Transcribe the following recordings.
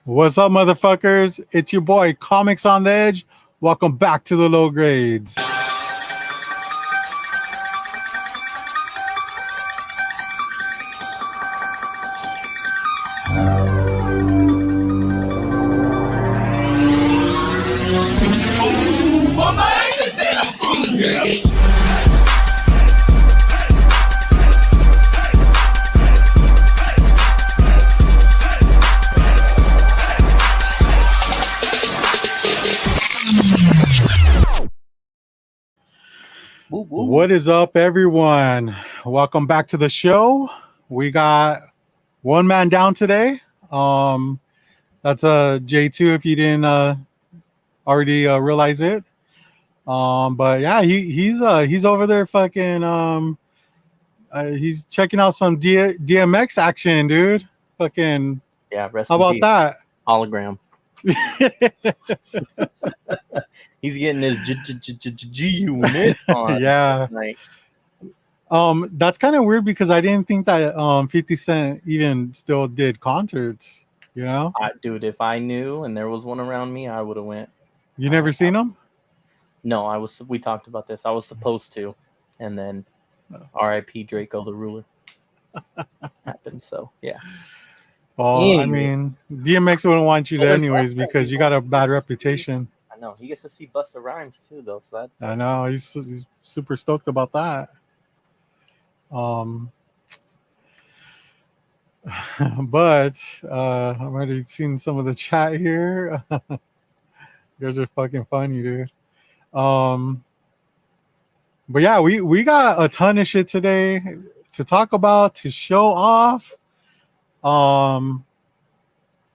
What's up, motherfuckers? It's your boy, Comics on the Edge. Welcome back to the low grades. What is up, everyone? Welcome back to the show. We got one man down today. That's J2 if you didn't already realize it. But yeah, he's over there fucking he's checking out some DMX action, dude. Fucking yeah, how about that? Hologram. He's getting his G unit on. Yeah. Tonight. That's kind of weird because I didn't think that 50 Cent even still did concerts, you know? Dude, if I knew and there was one around me, I would have went. You never seen him? No, we talked about this. I was supposed to, and then R.I.P. Draco the Ruler happened. So yeah. Well, anyway. I mean, DMX wouldn't want you there anyways because you got a bad reputation. I know. He gets to see Busta Rhymes too, though. So that's. I know. He's super stoked about that. But I'm already seeing some of the chat here. You guys are fucking funny, dude. But yeah, we got a ton of shit today to talk about, to show off.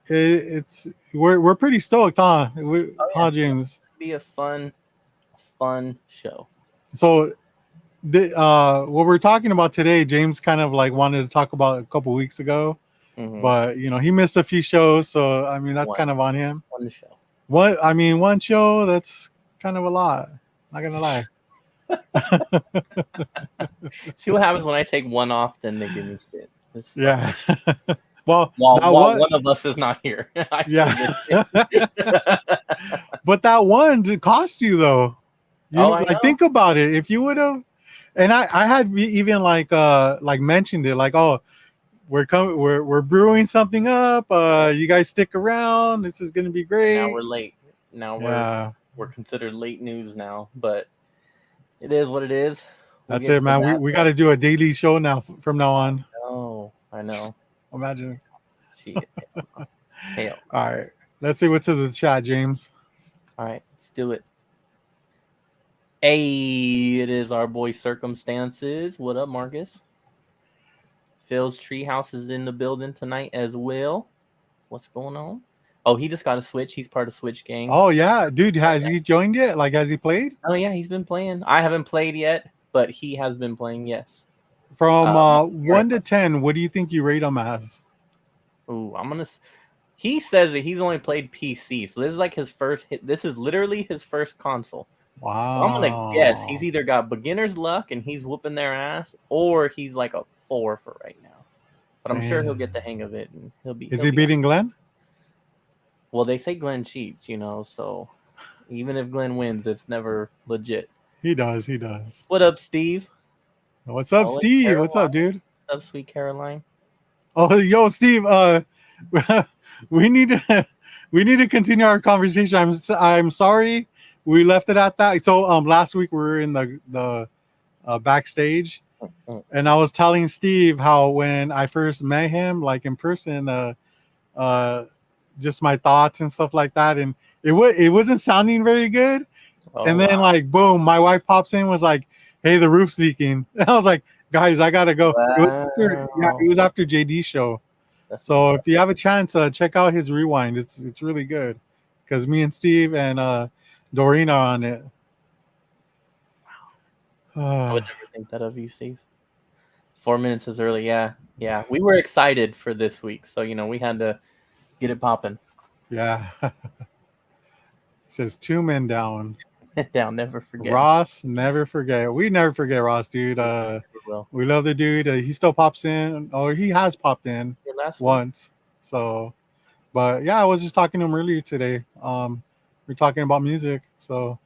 We're pretty stoked, huh? Huh, James? It'll be a fun show. So what we're talking about today, James kind of like wanted to talk about a couple weeks ago, but you know, he missed a few shows, so I mean that's kind of on him. One show. One show, that's kind of a lot. Not gonna lie. See what happens when I take one off, then they give me shit. Yeah. Well, one of us is not here. Yeah. But that one did cost you though. Like think about it. If you would have, and I had even like mentioned it, like, oh, we're brewing something up. You guys stick around. This is gonna be great. Now we're late. Now we're considered late news now, but it is what it is. That's it, man. We got to do a daily show now from now on. I know. Imagine. Shit. Hell. All right. Let's see what's in the chat, James. All right. Let's do it. Hey, it is our boy Circumstances. What up, Marcus? Phil's Treehouse is in the building tonight as well. What's going on? Oh, he just got a Switch. He's part of Switch Gang. Oh, yeah. Dude, has he joined yet? Like, has he played? Oh, yeah. He's been playing. I haven't played yet, but he has been playing, yes. From 1 to 10, what do you think you rate him as? Ooh, he says that he's only played PC, so this is like his first hit. This is literally his first console. Wow. So I'm gonna guess he's either got beginner's luck and he's whooping their ass, or he's like a 4 for right now. But I'm sure he'll get the hang of it and he'll be. Is he beating Glenn? Well, they say Glenn cheats, so even if Glenn wins, it's never legit. He does. What up, Steve? What's up, Steve? Caroline. What's up, dude? What's up, sweet Caroline? Oh, yo, Steve. We need to continue our conversation. I'm sorry we left it at that. So last week we were in the backstage, and I was telling Steve how when I first met him, like in person, just my thoughts and stuff like that, and it wasn't sounding very good. And then like boom, my wife pops in, was like, "Hey, the roof's leaking." And I was like, "Guys, I gotta go." Wow. It was after JD's show. So if you have a chance, check out his rewind. It's really good because me and Steve and Doreen are on it. I would never think that of you, Steve. 4 minutes is early. Yeah. We were excited for this week, so we had to get it popping. Yeah. It says 2 men down. Down, never forget. Ross, never forget. We never forget Ross, dude. We love the dude. He still pops in, or he has popped in once. So But yeah, I was just talking to him earlier today. We're talking about music. So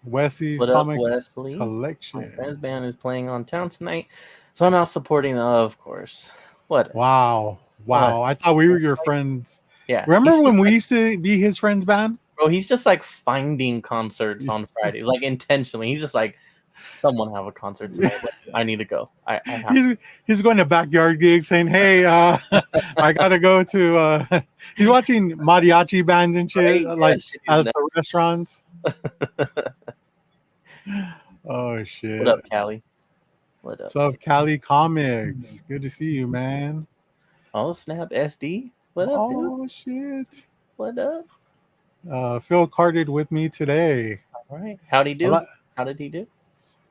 Wesley's What up, comic Wesley? My collection. friend's band is playing on town tonight, so I'm out supporting them, of course. What? Wow. What? Wow. I thought we were your friends. Yeah, Remember he's just when we like, used to be his friends band? bro, he's just like finding concerts on Friday, like intentionally. He's just like, someone have a concert tonight. Like, I need to go. I have He's going to backyard gigs saying, "Hey, I gotta go to." He's watching mariachi bands and to, shit, right? Yeah, like shit is at nuts. the restaurants. Oh What up, shit! Callie? What up? What's up, Cali Comics? Good to see you, man. Oh, snap, SD. What up, dude? Oh shit! What up? Phil carded with me today. All right. How'd he I do? How did he do?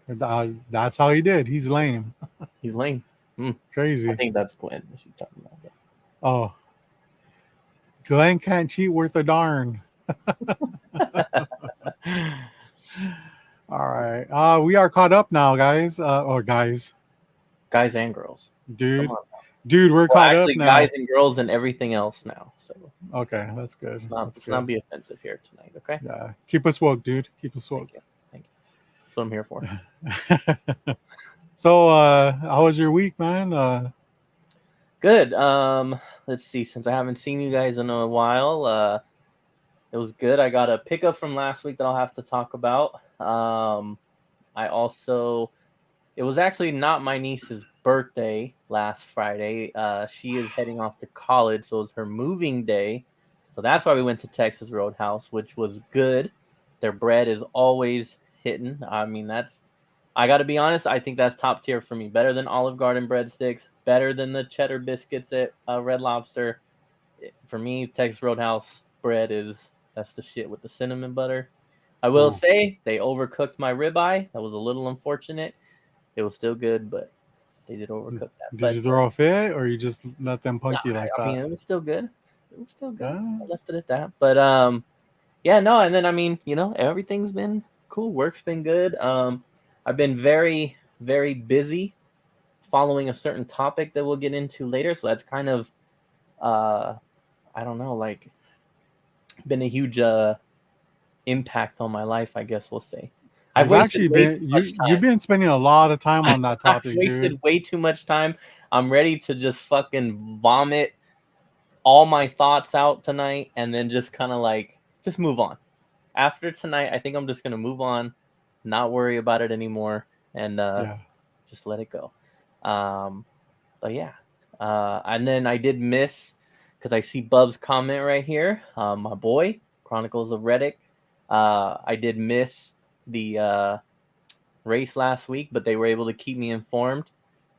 That's how he did. He's lame. He's lame. I Crazy. think that's Gwen that she's talking about. But... Oh, Glenn can't cheat worth a darn. All right. We are caught up now, guys. Or guys, Guys and girls. Come dude, on. we're Well, caught up actually, now. guys and girls and everything else now. So Okay, that's good. That's let's not good. be offensive here tonight, okay? Yeah, keep us woke, dude. Keep us woke. Thank you. Thank you. That's what I'm here for. So, how was your week, man? Good. Let's see. Since I haven't seen you guys in a while, it was good. I got a pickup from last week that I'll have to talk about. I also, it was actually not my niece's birthday last Friday. She is heading off to college, so it was her moving day. So that's why we went to Texas Roadhouse, which was good. Their bread is always hitting. I mean, I got to be honest, I think that's top tier for me. Better than Olive Garden breadsticks, better than the cheddar biscuits at Red Lobster. For me, Texas Roadhouse bread that's the shit with the cinnamon butter. I will Ooh. say they overcooked my ribeye. That was a little unfortunate. It was still good, but they did overcook that. Did But you throw a fit, or you just let them nah, punk you like I mean, that? it was still good. It was still good. Uh, I left it at that. But yeah, no, and then I mean, everything's been cool. Work's been good. I've been very, very busy following a certain topic that we'll get into later. So that's kind of I don't know, like been a huge impact on my life, I guess we'll say. I've you've wasted actually way too been much you've been spending a lot of time time. on that I've topic, dude. wasted way too much time. I'm ready to just fucking vomit all my thoughts out tonight and then just kind of like just move on. After tonight, I think I'm just gonna move on, not worry about it anymore, and Yeah. just let it go. But yeah, and then I did miss because I see Bub's comment right here. My boy, Chronicles of Reddick. I did miss the race last week, but they were able to keep me informed.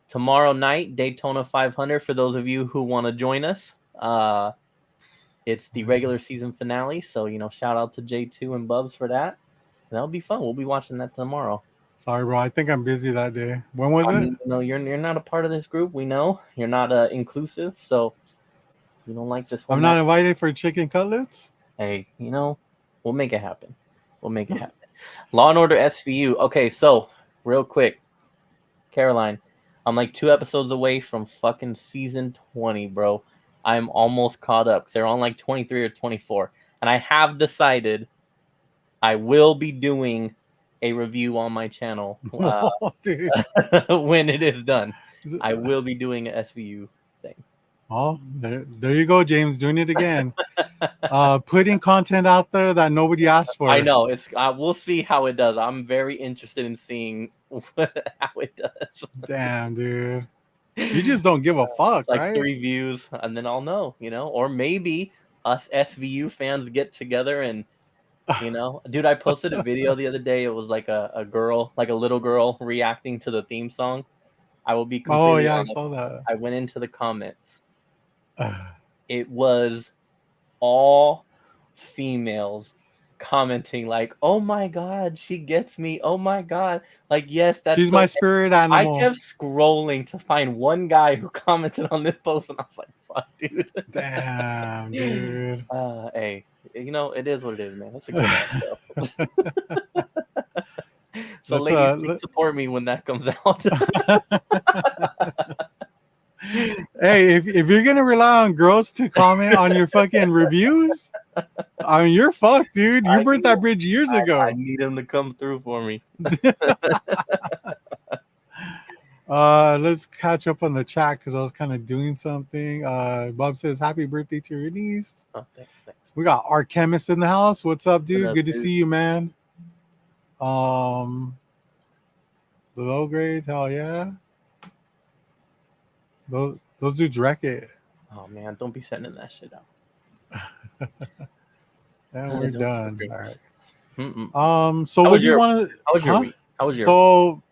Tomorrow night, Daytona 500. For those of you who want to join us, it's the regular season finale. So shout out to J2 and Bubs for that. That'll be fun. We'll be watching that tomorrow. Sorry, bro. I think I'm busy that day. When was I it? mean, you're not a part of this group. We know you're not inclusive, so you don't like this whole I'm not match. invited for chicken cutlets. Hey, we'll make it happen. We'll make it happen. Law and Order SVU. Okay, so real quick, Caroline, I'm like 2 episodes away from fucking season 20, bro. I'm almost caught up. They're on like 23 or 24, and I have decided I will be doing a review on my channel Oh, dude. when it is done. I will be doing an SVU thing. Oh, there you go, James, doing it again. Putting content out there that nobody asked for. I know it's. We'll see how it does. I'm very interested in seeing how it does. Damn, dude. You just don't give a fuck, Like right? 3 views, and then I'll know. Or maybe us SVU fans get together and dude. I posted a video the other day. It was like a girl, like a little girl, reacting to the theme song. I will be Oh, completely yeah, I honest. saw that. I went into the comments. It was all females commenting like, "Oh my god, she gets me. Oh my god." Like, yes, that's She's so. my spirit I animal. kept scrolling to find one guy who commented on this post, and I was like, "Fuck, dude." Damn, dude. Hey, it is what it is, man. That's a good ass show. So, Let's ladies, please support me when that comes out. Hey, if you're gonna rely on girls to comment on your fucking reviews, I mean you're fucked, dude. You I burnt need, that bridge years I ago. need him to come through for me. Let's catch up on the chat because I was kind of doing something. Bob says happy birthday to your niece. Oh, thanks. We got our chemist in the house. What's up, dude? What up, Good to dude? see you, man. Um, the low grades, hell yeah. Those dudes wreck it. Oh man, don't be sending that shit out. And we're Don't done. send All girls. right. Mm-mm. So How what was do you your want to? How was your Huh? week? How was your week? So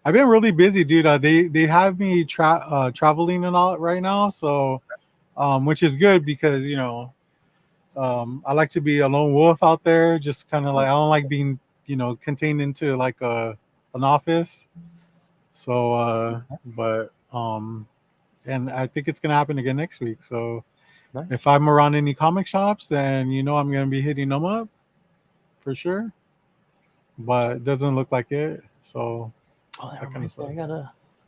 I've been really busy, dude. They have me traveling and all right now. So which is good because I like to be a lone wolf out there. Just kind of like I don't like being contained into like an office. So but and I think it's gonna happen again next week. So Nice. if I'm around any comic shops, then I'm gonna be hitting them up for sure. But it doesn't look like it. So Oh, that that kind of reminds me. stuff.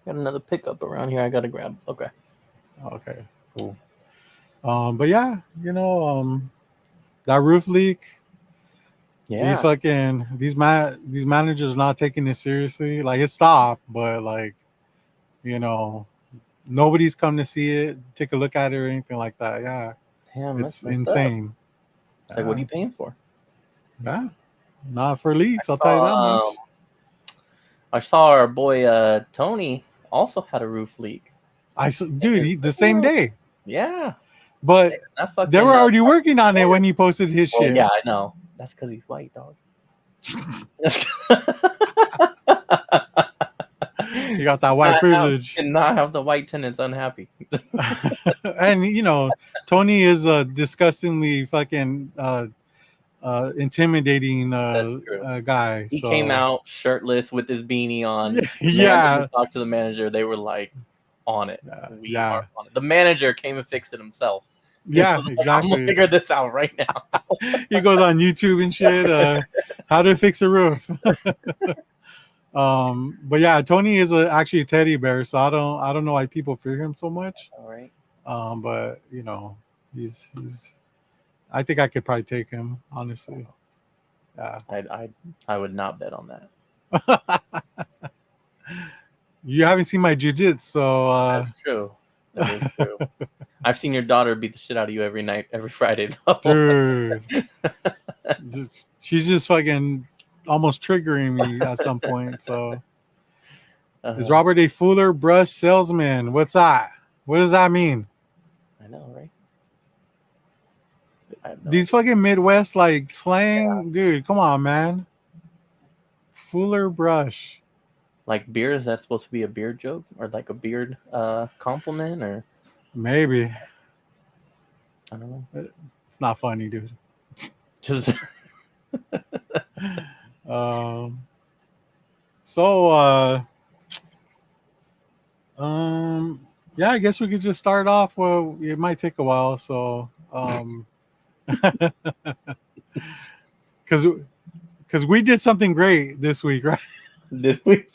I got another pickup around here. I gotta grab. Okay. Okay, cool. But yeah, that roof leak. Yeah. These managers not taking it seriously. Like it stopped, but like you know nobody's come to see it, take a look at it or anything like that. Yeah, Damn, that's it's messed up. insane. It's like, what are Yeah, you paying for? yeah. Not for leaks, I'll tell you that Uh, much. I saw our boy Tony also had a roof leak in Dude, his the living same room. day, Yeah, but that they fucking. were already working on it when he posted his Well, shit. yeah, I know. That's because he's white, dog. You got that white privilege. Cannot have the white tenants unhappy. And Tony is a disgustingly fucking intimidating That's true. guy. He came So out shirtless with his beanie on. yeah, He talked to the manager. They were like, on it. We yeah, are on it. The manager came and fixed it himself. He was yeah, like, I'm gonna exactly. figure this out right now. He goes on YouTube and shit. How to fix a roof. But yeah, Tony is actually a teddy bear, so I don't know why people fear him so much. All right. But he's. I think I could probably take him honestly. Yeah. I would not bet on that. You haven't seen my jujitsu, so That's true. That is true. I've seen your daughter beat the shit out of you every night, every Friday though. dude, she's just fucking almost triggering me at some point. So, is Robert a Fuller brush salesman? What's that? What does that mean? I know, right? These fucking Midwest like slang, dude. Come on, man. Fuller brush. Like beard, is that supposed to be a beard joke or like a beard compliment or Maybe I don't know. it's not funny, dude. Just Um. So, yeah, I guess we could just start off. Well, it might take a while, so because we did something great this week, right? did we?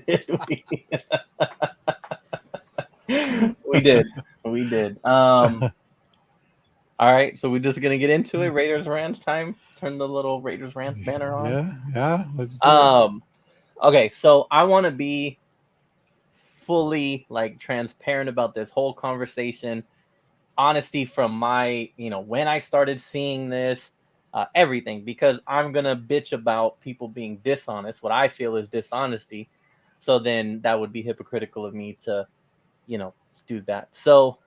Did we? We did. We did. All right, so we're just gonna get into it. Raiders Rants time. Turn the little Raiders Rants banner on. Yeah. Let's do it. Okay, so I want to be fully like transparent about this whole conversation. Honesty from my, when I started seeing this, everything, because I'm gonna bitch about people being dishonest. What I feel is dishonesty. So then that would be hypocritical of me to, do that. So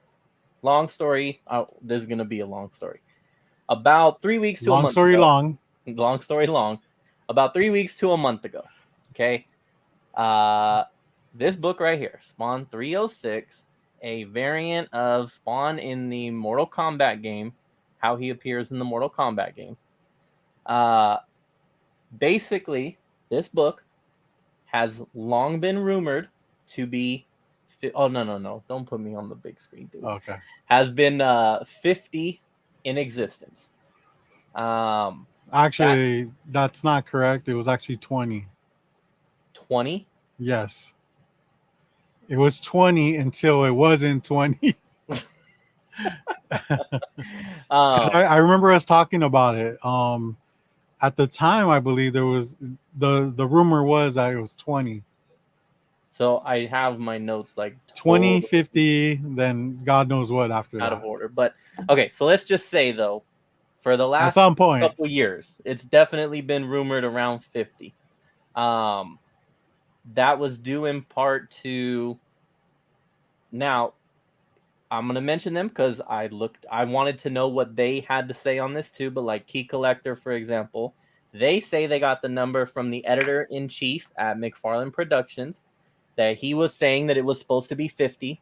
long story. This is gonna be a long story. About 3 weeks to a Long month story ago. long. Long story long. About 3 weeks to a month ago. Okay. This book right here, Spawn 306, a variant of Spawn in the Mortal Kombat game, how he appears in the Mortal Kombat game. Basically, this book has long been rumored to be. Oh no! Don't put me on the big screen, dude. Okay. Has been 50 in existence. Actually, that's not correct. It was actually 20. 20. Yes. It was 20 until it wasn't 20. Because Um, I remember us talking about it. At the time, I believe there was the rumor was that it was 20. so I have my notes like 20, totally 50, then God knows what after out of that. order. But okay, so let's just say though, for the At last some point, couple years, it's definitely been rumored around 50. Um, that was due in part to now I'm gonna mention them because I wanted to know what they had to say on this too. But like Key Collector, for example, they say they got the number from the editor in chief at McFarlane Productions, that he was saying that it was supposed to be 50.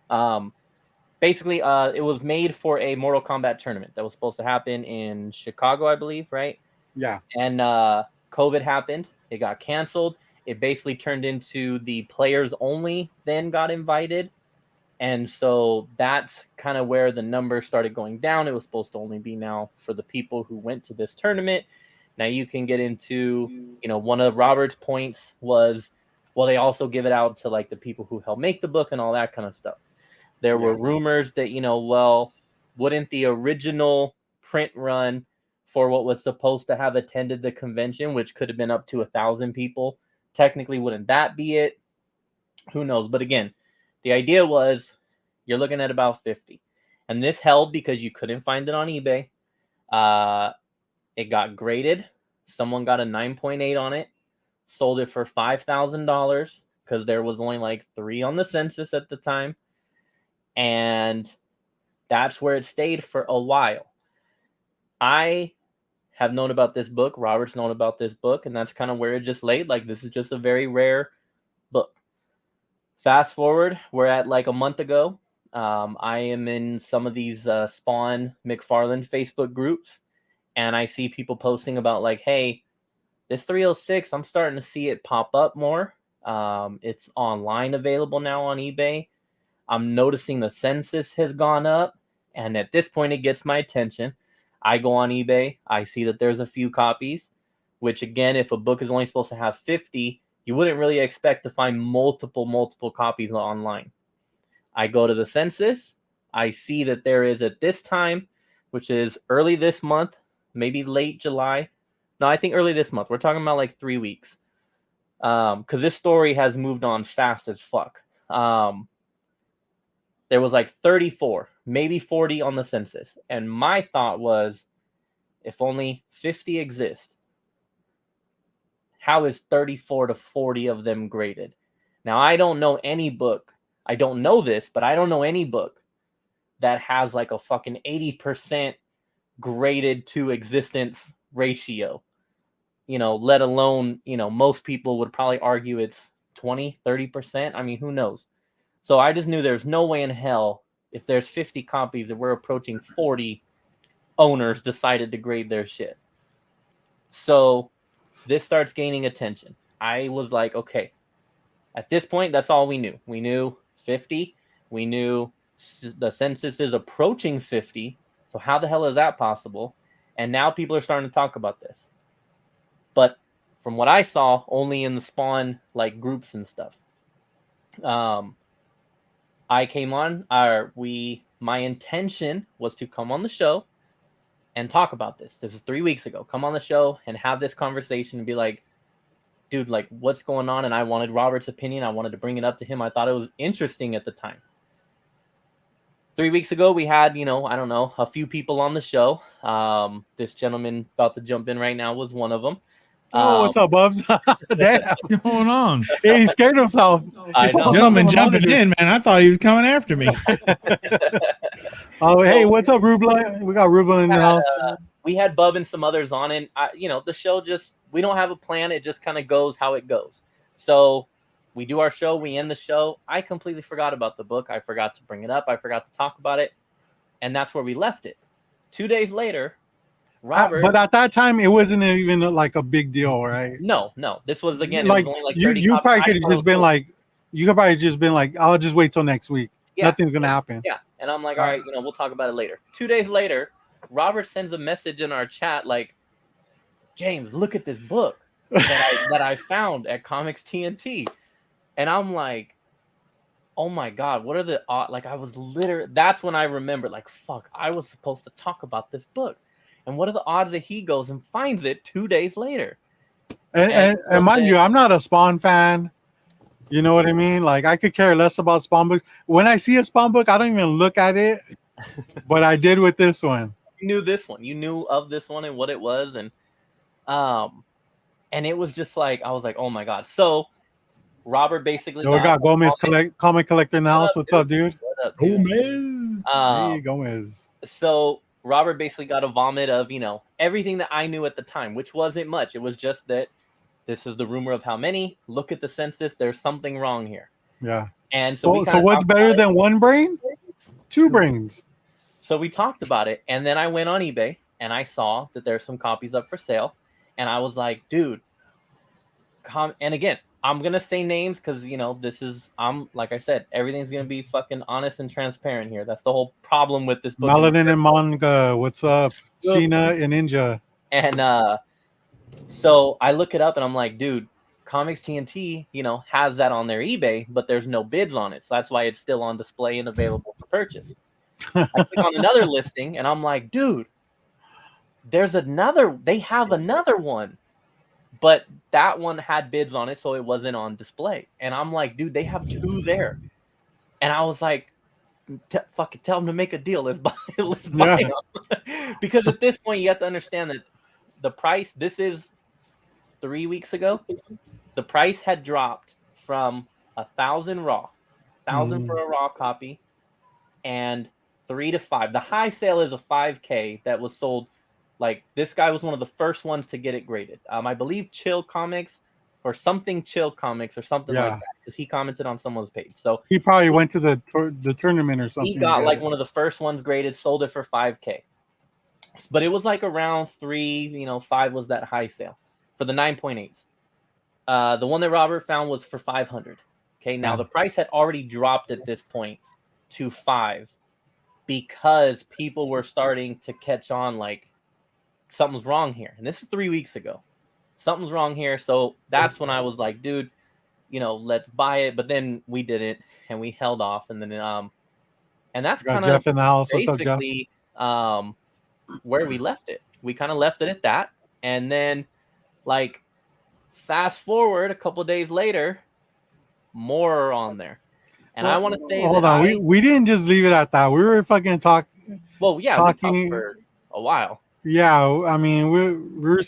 Basically, it was made for a Mortal Kombat tournament that was supposed to happen in Chicago, I believe, right? yeah, And COVID happened. It got canceled. It basically turned into the players only then got invited. And so that's kind of where the numbers started going down. It was supposed to only be now for the people who went to this tournament. Now you can get into, one of Robert's points was, well, they also give it out to like the people who helped make the book and all that kind of stuff. There yeah, were rumors that, well, wouldn't the original print run for what was supposed to have attended the convention, which could have been up to 1,000 people, technically wouldn't that be it? Who knows? But again, the idea was you're looking at about 50. And this held because you couldn't find it on eBay. Uh, it got graded. Someone got a 9.8 on it, sold it for $5,000 because there was only like 3 on the census at the time. And that's where it stayed for a while. I have known about this book. Robert's known about this book. And that's kind of where it just laid. Like, this is just a very rare book. Fast forward, we're at like a month ago. I am in some of these Spawn McFarlane Facebook groups, and I see people posting about like, hey, this 306, I'm starting to see it pop up more. It's online available now on eBay. I'm noticing the census has gone up, and at this point, it gets my attention. I go on eBay, I see that there's a few copies, which again, if a book is only supposed to have 50, you wouldn't really expect to find multiple copies online. I go to the census. I see that there is at this time, which is early this month, maybe late July. No, I think early this month. We're talking about like 3 weeks. Because this story has moved on fast as fuck. There was like 34, maybe 40 on the census. And my thought was, if only 50 exist, how is 34 to 40 of them graded? Now, I don't know any book. I don't know this, but I don't know any book that has like a fucking 80% graded to existence ratio. Let alone, most people would probably argue it's 20, 30%. I mean, who knows? So I just knew there's no way in hell, if there's 50 copies and we're approaching 40 owners decided to grade their shit. So this starts gaining attention. I was like, okay, at this point, that's all we knew. We knew 50. We knew the census is approaching 50. So how the hell is that possible? And now people are starting to talk about this. But from what I saw, only in the Spawn like groups and stuff. I came on. My intention was to come on the show and talk about this. This is 3 weeks ago. Come on the show and have this conversation and be like, dude, like, what's going on? And I wanted Robert's opinion. I wanted to bring it up to him. I thought it was interesting at the time. 3 weeks ago, we had, I don't know, a few people on the show. This gentleman about to jump in right now was one of them. Oh, what's up, Bubs? Damn. What's going on? Yeah, he scared himself. I He's know. supposed to Gentleman come jumping on in, man. I thought he was coming after me. Oh, hey, what's up, Rubla? We got Rubla in the house. We had Bub and some others on, and the show we don't have a plan. It just kind of goes how it goes. So we do our show, we end the show. I completely forgot about the book. I forgot to bring it up. I forgot to talk about it, and that's where we left it. 2 days later, Robert. But at that time, it wasn't even like a big deal, right? No. This was again. Like, it was only like you, 30 you copies. probably could have just been like, I'll just wait till next week. Yeah. Nothing's gonna happen. Yeah, and I'm like, all right, we'll talk about it later. 2 days later, Robert sends a message in our chat like, James, look at this book that I found at Comics TNT, and I'm like, oh my God, what are the odds? Like, I was literally, that's when I remembered, like, fuck, I was supposed to talk about this book. And what are the odds that he goes and finds it 2 days later? And so mind then- you, I'm not a Spawn fan. You know what I mean? Like, I could care less about Spawn books. When I see a Spawn book, I don't even look at it. But I did with this one. You knew this one. You knew of this one and what it was, and it was just like, I was like, oh my God. So Robert basically Yo, we got Gomez comic collector in the house. What's up, dude? What up, dude? Gomez. Hey, Gomez. So Robert basically got a vomit of, you know, everything that I knew at the time, which wasn't much. It was just that this is the rumor of how many. Look at the census. There's something wrong here. Yeah. And so we So what's better than one brain? Two brains. So we talked about it, and then I went on eBay and I saw that there's some copies up for sale, and I was like, dude, and again, I'm gonna say names because, you know, I'm like I said, everything's gonna be fucking honest and transparent here. That's the whole problem with this book. Melanin and manga. What's up? Sheena and Ninja. And so I look it up and I'm like, dude, Comics TNT, you know, has that on their eBay, but there's no bids on it. So that's why it's still on display and available for purchase. I click on another listing and I'm like, dude, they have another one, but that one had bids on it, so it wasn't on display. And I'm like, dude, they have two there. And I was like, fucking tell them to make a deal. Let's buy them. Because at this point, you have to understand that the price, this is 3 weeks ago, the price had dropped from 1,000 raw, 1,000 for a raw copy, and 3 to 5. The high sale is a 5K that was sold. Like, this guy was one of the first ones to get it graded. I believe Chill Comics or something Chill Comics or something like that, because he commented on someone's page. So he probably went to the tournament or something. He got like one of the first ones graded, sold it for 5K. But it was like around 3, you know, 5 was that high sale for the 9.8s. The one that Robert found was for 500. Okay, now the price had already dropped at this point to 5 because people were starting to catch on, like, something's wrong here. And this is 3 weeks ago. Something's wrong here. So that's when I was like, dude, you know, let's buy it. But then we didn't, and we held off. And then and that's kind of Jeff in the house. basically where we left it. We kind of left it at that. And then, like, fast forward a couple days later, more are on there. And I want to say, hold on, we didn't just leave it at that. We were fucking talking. Well, yeah, talking, we talked for a while. Yeah, I mean, we're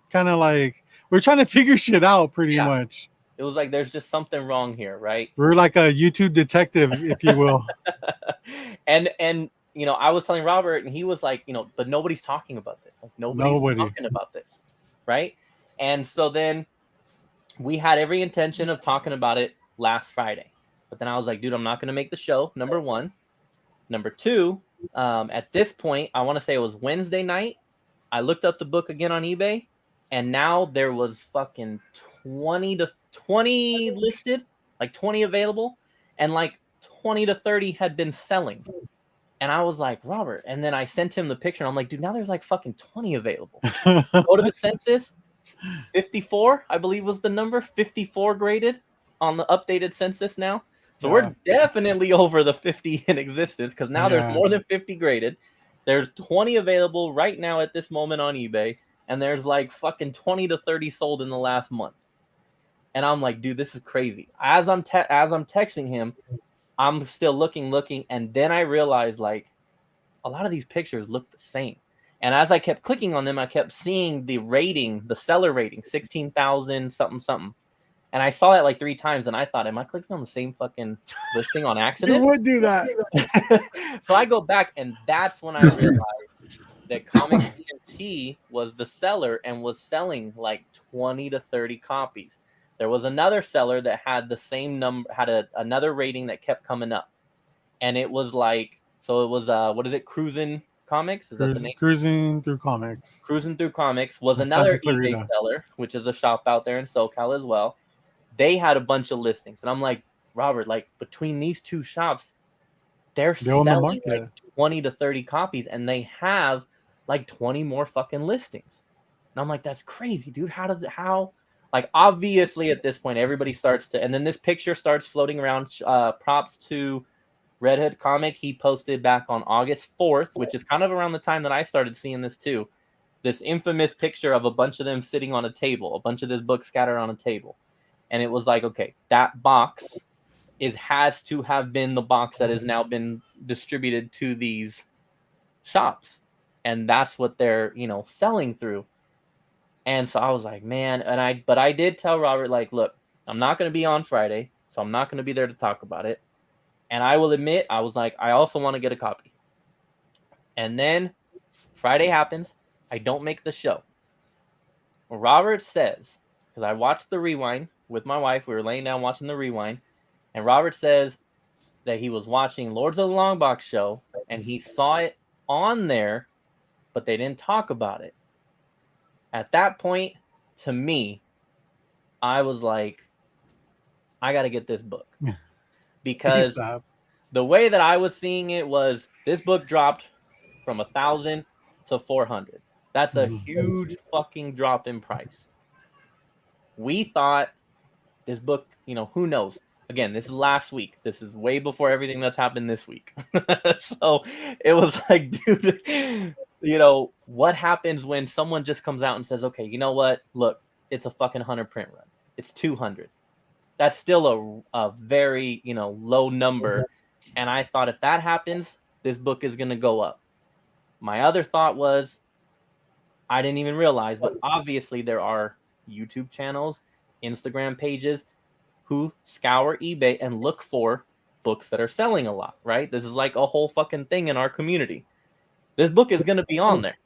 kind of like, we're trying to figure shit out pretty much. It was like, there's just something wrong here, right? We're like a YouTube detective, if you will. and you know, I was telling Robert, and he was like, you know, but nobody's talking about this. Like, nobody's talking about this, right? And so then we had every intention of talking about it last Friday. But then I was like, dude, I'm not going to make the show, number one. Number two, at this point, I want to say it was Wednesday night. I looked up the book again on eBay, and now there was fucking 20 listed, like 20 available, and like 20 to 30 had been selling. And I was like, Robert, and then I sent him the picture, and I'm like, dude, now there's like fucking 20 available. Go to the census, 54, I believe was the number, 54 graded on the updated census now. So we're definitely over the 50 in existence, because now there's more than 50 graded. There's 20 available right now at this moment on eBay, and there's like fucking 20 to 30 sold in the last month. And I'm like, dude, this is crazy. As I'm texting him, I'm still looking, and then I realized, like, a lot of these pictures look the same. And as I kept clicking on them, I kept seeing the rating, the seller rating, 16,000 something. And I saw that like 3 times, and I thought, am I clicking on the same fucking listing on accident? You would do that. So I go back, and that's when I realized that Comics TNT was the seller and was selling like 20 to 30 copies. There was another seller that had the same number, had another rating that kept coming up. And it was like, so it was, what is it, Cruising Comics? Is that the name? Cruising Through Comics. Cruising Through Comics was another eBay seller, which is a shop out there in SoCal as well. They had a bunch of listings. And I'm like, Robert, like, between these two shops, they're selling like 20 to 30 copies, and they have like 20 more fucking listings. And I'm like, that's crazy, dude. How Like, obviously, at this point, everybody starts to, and then this picture starts floating around. Props to Red Hood Comic. He posted back on August 4th, which is kind of around the time that I started seeing this too. This infamous picture of a bunch of them sitting on a table, a bunch of this book scattered on a table. And it was like, okay, that box has to have been the box that has now been distributed to these shops. And that's what they're, selling through. And so I was like, man, but I did tell Robert, like, look, I'm not going to be on Friday, so I'm not going to be there to talk about it. And I will admit, I was like, I also want to get a copy. And then Friday happens. I don't make the show. Robert says, because I watched the rewind with my wife, we were laying down watching the rewind, and Robert says that he was watching Lords of the Longbox show, and he saw it on there, but they didn't talk about it. At that point, to me, I was like, I got to get this book. Because the way that I was seeing it was this book dropped from 1,000 to 400. That's a huge fucking drop in price. We thought this book, who knows? Again, this is last week. This is way before everything that's happened this week. So it was like, dude, what happens when someone just comes out and says, okay, you know what? Look, it's a fucking 100 print run. It's 200. That's still a very, low number. And I thought if that happens, this book is going to go up. My other thought was, I didn't even realize, but obviously there are YouTube channels, Instagram pages who scour eBay and look for books that are selling a lot, right? This is like a whole fucking thing in our community. This book is going to be on there.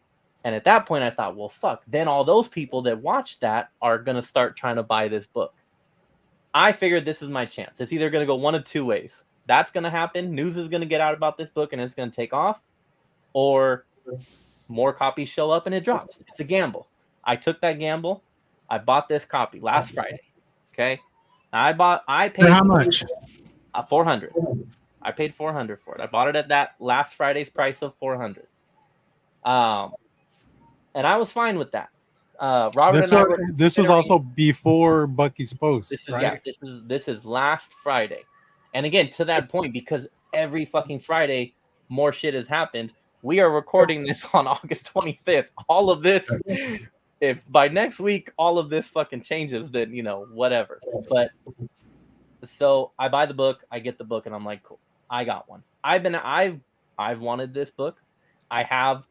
And at that point, I thought, well, fuck. Then all those people that watch that are going to start trying to buy this book. I figured this is my chance. It's either going to go one of two ways. That's going to happen. News is going to get out about this book and it's going to take off. Or more copies show up and it drops. It's a gamble. I took that gamble. I bought this copy last Friday. Okay. I paid For how much? 400. I paid 400 for it. I bought it at that last Friday's price of 400. And I was fine with that. Robert this was also before Bucky's post. Right? Yeah, this is last Friday. And again, to that point, because every fucking Friday more shit has happened. We are recording this on August 25th. All of this, if by next week all of this fucking changes, then whatever. But so I buy the book, I get the book, and I'm like, cool, I got one. I've wanted this book. I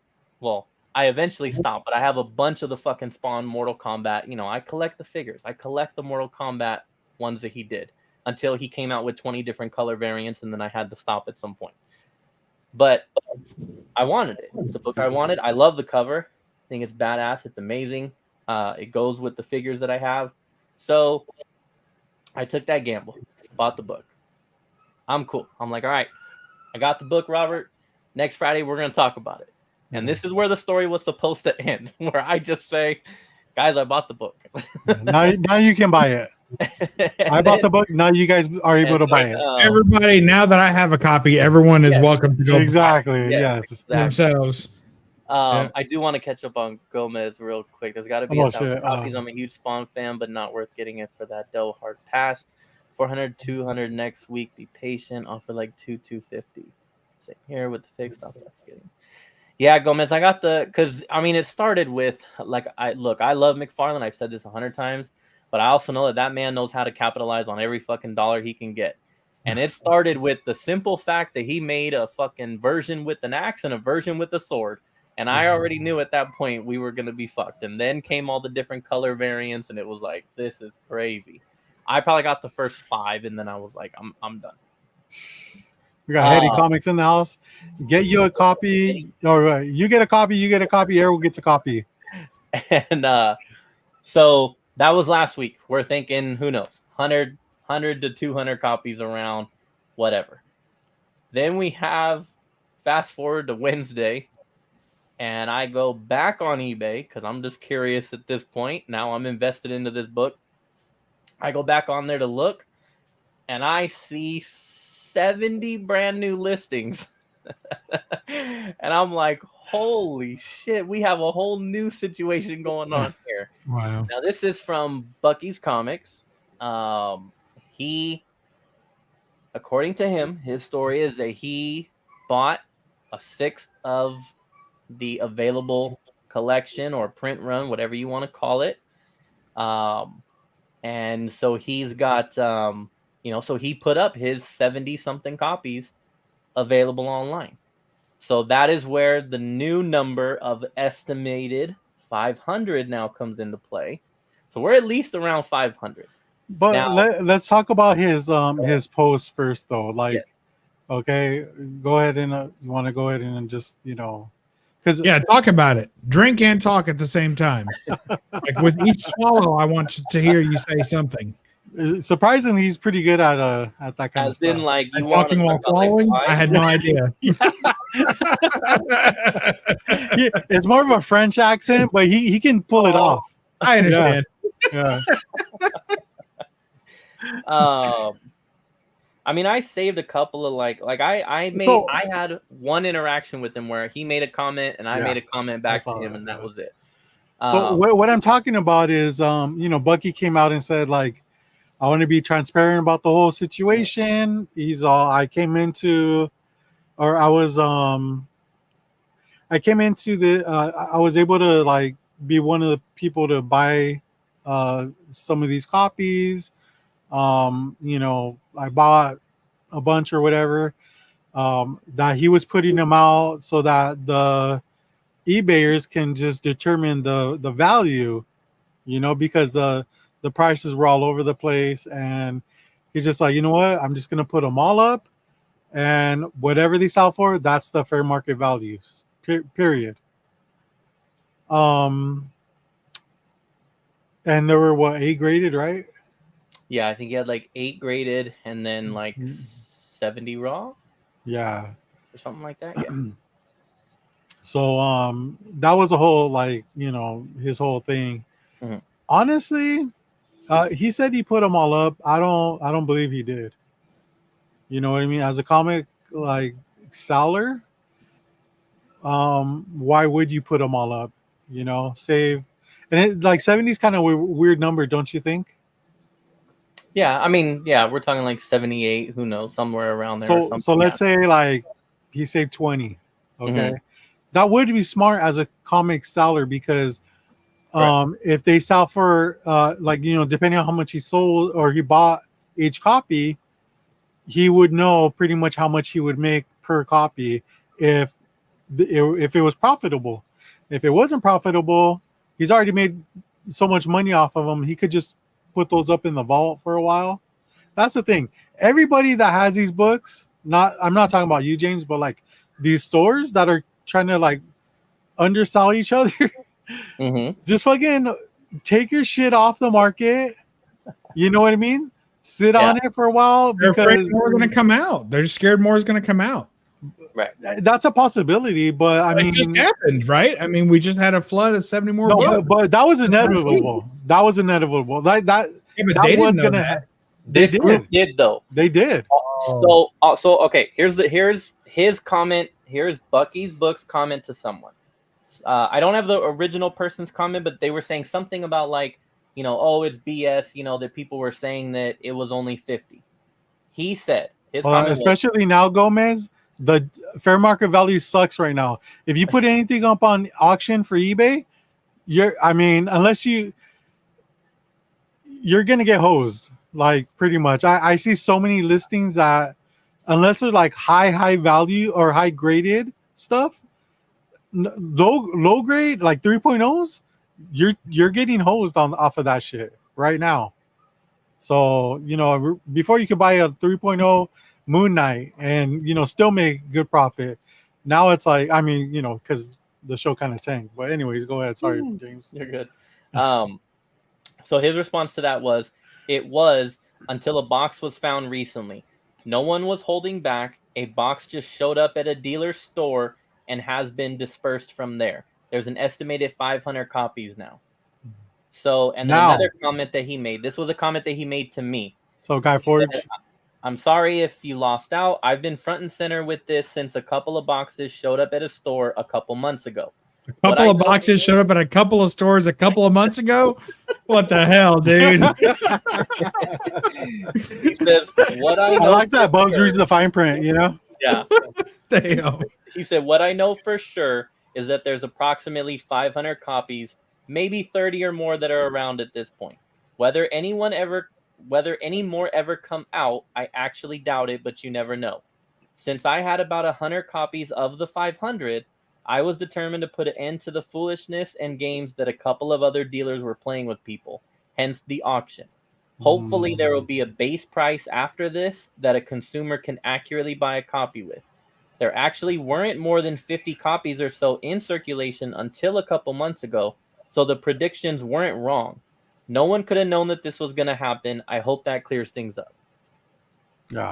eventually stopped, but I have a bunch of the fucking Spawn Mortal Kombat. I collect the figures. I collect the Mortal Kombat ones that he did until he came out with 20 different color variants, and then I had to stop at some point. But I wanted it. It's a book I wanted. I love the cover. I think it's badass. It's amazing. It goes with the figures that I have. So I took that gamble, bought the book. I'm cool. I'm like, all right, I got the book, Robert. Next Friday, we're going to talk about it. And this is where the story was supposed to end, where I just say, guys, I bought the book. now you can buy it. I bought the book. Now you guys are able to buy it. Everybody, now that I have a copy, everyone is welcome to go exactly. Yes. Exactly. themselves. I do want to catch up on Gomez real quick. There's got to be 1,000 copies. I'm a huge Spawn fan, but not worth getting it for that dough. Hard pass. 400, 200 next week. Be patient. Offer like 250. Same here with the fixed stuff. Yeah, Gomez. I got because it started with I love McFarlane. I've said this 100 times, but I also know that man knows how to capitalize on every fucking dollar he can get. And it started with the simple fact that he made a fucking version with an axe and a version with a sword. And I already knew at that point we were going to be fucked. And then came all the different color variants, and it was like, this is crazy. I probably got the first 5, and then I was like, I'm done. We got Heady Comics in the house. Get you a copy, or you get a copy, Errol gets a copy. And so that was last week. We're thinking, who knows, 100 to 200 copies around, whatever. Then we have fast forward to Wednesday. And I go back on eBay because I'm just curious at this point. Now I'm invested into this book. I go back on there to look, and I see 70 brand new listings. And I'm like, holy shit, we have a whole new situation going on here. Wow. Now this is from Bucky's Comics. According to him, his story is that he bought a sixth of the available collection or print run, whatever you want to call it. And so he's got, so he put up his 70 something copies available online. So that is where the new number of estimated 500 now comes into play. So we're at least around 500. But Now, let's talk about his post first, though. Like, yes. okay, go ahead and you want to go ahead and just because Yeah, talk about it. Drink and talk at the same time. Like with each swallow, I want to hear you say something. surprisingly, he's pretty good at that kind of As in, stuff. like, you And want to talking while talk about, like, swallowing, why? I had no idea. It's more of a French accent, but he can pull it off. I understand. Yeah. I mean, I saved a couple of I had one interaction with him where he made a comment and I made a comment back to him, and that was it. So what I'm talking about is, Bucky came out and said, like, I want to be transparent about the whole situation. I came into I was able to, like, be one of the people to buy some of these copies. I bought a bunch or whatever, that he was putting them out so that the eBayers can just determine the value, because the prices were all over the place, and he's just like, you know what, I'm just gonna put them all up, and whatever they sell for, that's the fair market value. Period. And there were, what, 8 graded, right? Yeah, I think he had like 8 graded and then like 70 raw. Yeah. Or something like that. Yeah. So that was a whole, like, his whole thing. Mhm. Honestly, he said he put them all up. I don't believe he did. You know what I mean? As a comic, like, seller, why would you put them all up? Save, and it, like, 70 is kind of a weird number, don't you think? Yeah, I mean, yeah, we're talking like 78. Who knows, somewhere around there. So let's say, like, he saved 20. Okay, that would be smart as a comic seller, because if they sell for depending on how much he sold or he bought each copy, he would know pretty much how much he would make per copy if it was profitable. If it wasn't profitable, he's already made so much money off of them, he could just put those up in the vault for a while. That's the thing. Everybody that has these books, I'm not talking about you, James, but like these stores that are trying to, like, undersell each other, just fucking take your shit off the market. You know what I mean? Sit on it for a while, They're because afraid more going to come out. They're scared more is going to come out. Right. That's a possibility, but I mean, it just happened, right? I mean, we just had a flood of 70 more books. but that was inevitable. That was inevitable. That Yeah, but they didn't know that. This group did, though. They did. So okay. Here's his comment. Here's Bucky's Books comment to someone. I don't have the original person's comment, but they were saying something about, like, oh, it's BS. That people were saying that it was only 50. He said his comment, especially now, Gomez, the fair market value sucks right now. If you put anything up on auction for eBay, unless you're gonna get hosed, like, pretty much. I see so many listings that, unless they're like high value or high graded stuff, low grade, like 3.0s, you're getting hosed off of that shit right now. So, before you could buy a 3.0 Moon Knight and, still make good profit. Now it's like, because the show kind of tanked. But anyways, go ahead. Sorry, James. You're good. So his response to that was, it was until a box was found recently. No one was holding back. A box just showed up at a dealer's store and has been dispersed from there. There's an estimated 500 copies now. So, and then another comment that he made. This was a comment that he made to me. So, Guy Forge, I'm sorry if you lost out. I've been front and center with this since a couple of boxes showed up at a store a couple months ago. A couple of boxes showed up at a couple of stores a couple of months ago. What the hell, dude? He says, "What I I know." like that. for Bubs sure- reads the fine print, you know? Yeah. Damn. He said, "What I know for sure is that there's approximately 500 copies, maybe 30 or more that are around at this point. Whether any more ever come out, I actually doubt it, but you never know. Since I had about 100 copies of the 500, I was determined to put an end to the foolishness and games that a couple of other dealers were playing with people, hence the auction. Hopefully there will be a base price after this that a consumer can accurately buy a copy with. There actually weren't more than 50 copies or so in circulation until a couple months ago, so the predictions weren't wrong. No one could have known that this was going to happen. I hope that clears things up."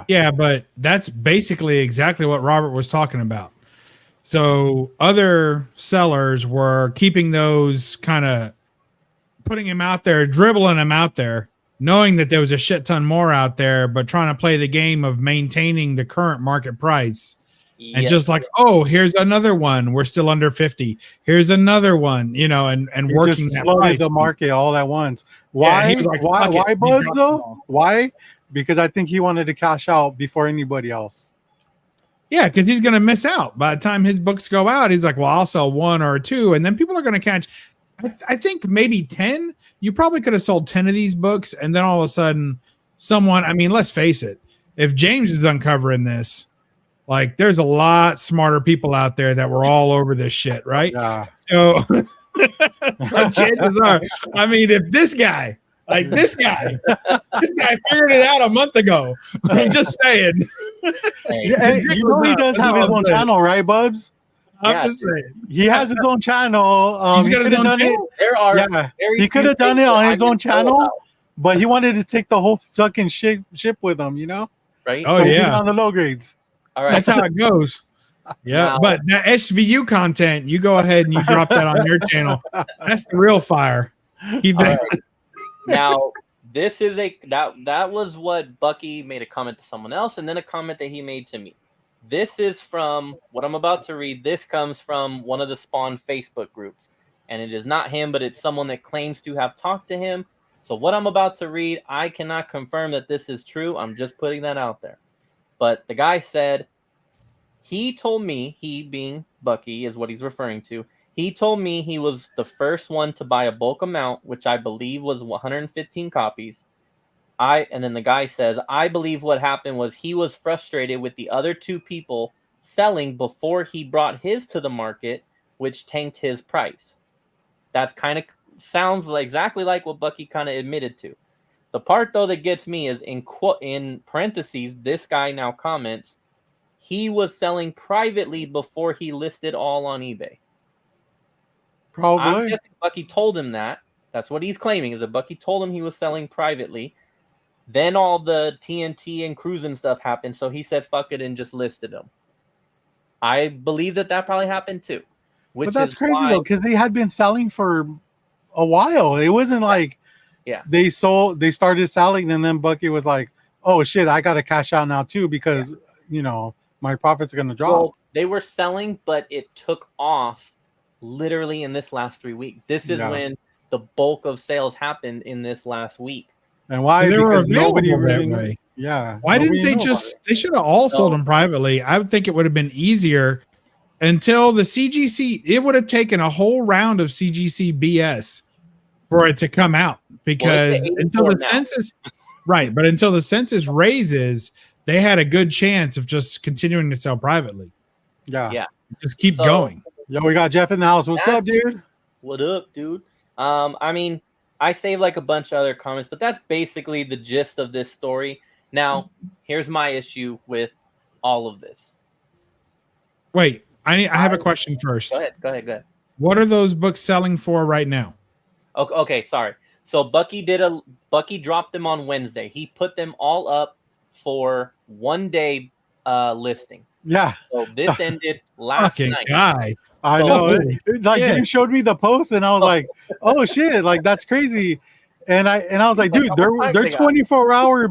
Yeah, but that's basically exactly what Robert was talking about. So other sellers were keeping those, kind of putting him out there, dribbling him out there, knowing that there was a shit ton more out there, but trying to play the game of maintaining the current market price. And Yes. just like, oh, here's another one. We're still under 50. Here's another one, and He working just that flooded price. the market all at once. Yeah, Why? he was like, why? "Fuck it." Why, He Buds? dropped Though? them all. Why? Because I think he wanted to cash out before anybody else. Yeah, because he's going to miss out. By the time his books go out, he's like, well, I'll sell one or two. And then people are going to catch, I think maybe 10. You probably could have sold 10 of these books. And then all of a sudden, someone, I mean, let's face it. If James is uncovering this, like, there's a lot smarter people out there that were all over this shit, right? Yeah. So, so chances are, I mean, if this guy figured it out a month ago. I'm just saying. Hey, Yeah, you know he does have his own channel, right, Bubs? I'm just saying. He has his own channel. He's He got could his have own done it. channel? there are Yeah, very he could few have done things it that on I his own can know channel, about, but he wanted to take the whole fucking ship with him, you know? right? Oh, So he yeah. did on the low grades. All right. That's how it goes. Yeah, Now- but that SVU content, you go ahead and you drop that on your channel. That's the real fire. Keep All that. right. Now, this is that was what Bucky made a comment to someone else, and then a comment that he made to me. This is from what I'm about to read. This comes from one of the Spawn Facebook groups, and it is not him, but it's someone that claims to have talked to him. So what I'm about to read, I cannot confirm that this is true. I'm just putting that out there. But the guy said, he told me, he being Bucky is what he's referring to. He told me he was the first one to buy a bulk amount, which I believe was 115 copies. And then the guy says, I believe what happened was he was frustrated with the other two people selling before he brought his to the market, which tanked his price. That's kind of sounds exactly like what Bucky kind of admitted to. The part though that gets me is in parentheses, this guy now comments, he was selling privately before he listed all on eBay. I'm Probably. guessing Bucky told him that. That's what he's claiming, is that Bucky told him he was selling privately. Then all the TNT and cruising stuff happened, so he said fuck it and just listed them. I believe that probably happened too. But that's crazy though, because they had been selling for a while. It wasn't like they started selling and then Bucky was like, oh shit, I gotta cash out now too because my profits are gonna drop. Well, they were selling, but it took off literally in this last 3 weeks. This is when the bulk of sales happened in this last week. And why? They were Because nobody available really that way. Yeah. Why didn't they they should have all sold them privately? I would think it would have been easier until the CGC. It would have taken a whole round of CGC BS for it to come out because until the census, right? But until the census raises, they had a good chance of just continuing to sell privately. Yeah. Just keep going. Yo, we got Jeff in the house. What's up, dude? What up, dude? I mean, I saved like a bunch of other comments, but that's basically the gist of this story. Now, here's my issue with all of this. Wait, I have a question first. Go ahead. What are those books selling for right now? Okay, sorry. So Bucky dropped them on Wednesday. He put them all up for 1 day listing. Yeah. So this ended last night. Guy. I know. You showed me the post and I was like, oh shit, like that's crazy. And I was like, dude, they're 24-hour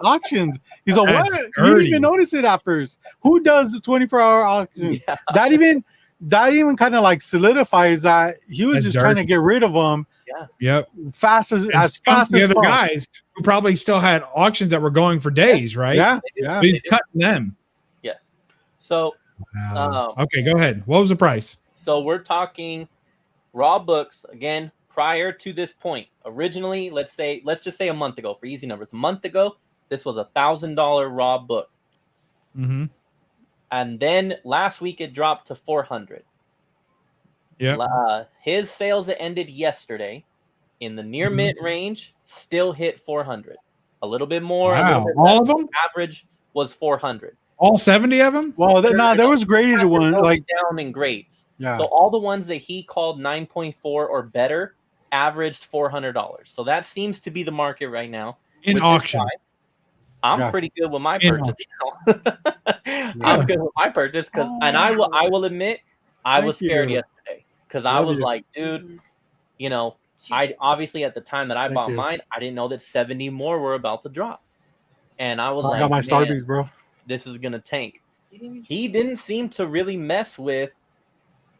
auctions. He's like, what? You didn't even notice it at first. Who does 24-hour auctions? Yeah. that even kind of like solidifies that he was That's just trying to dirty. get rid of them Yep. fast as And skunk the as other fuck. guys who probably still had auctions that were going for days, right? Yeah, They do. yeah. But he's cutting them. Yes. So Okay, go ahead. What was the price? So we're talking raw books again prior to this point. Originally, let's just say a month ago for easy numbers. A month ago, this was $1,000 raw book, Mm-hmm. and then last week it dropped to 400. Yeah. His sales that ended yesterday in the near mint range still hit 400. A little bit more. A little Wow. bit All less. of them? Average was 400. All 70 of them? Well, there was graded It one broke like down in grades. yeah. So all the ones that he called 9.4 or better averaged $400. So that seems to be the market right now. In With this auction. guy, I'm Yeah. pretty good with my In purchase now. I'm good with my purchase because, and I will admit, I was Thank scared you. yesterday because I Love was you. like, dude, you know, I obviously at the time that I Thank bought you. mine, I didn't know that 70 more were about to drop, and I was I like, got my man, Starbucks, bro. this is gonna tank. He didn't seem to really mess with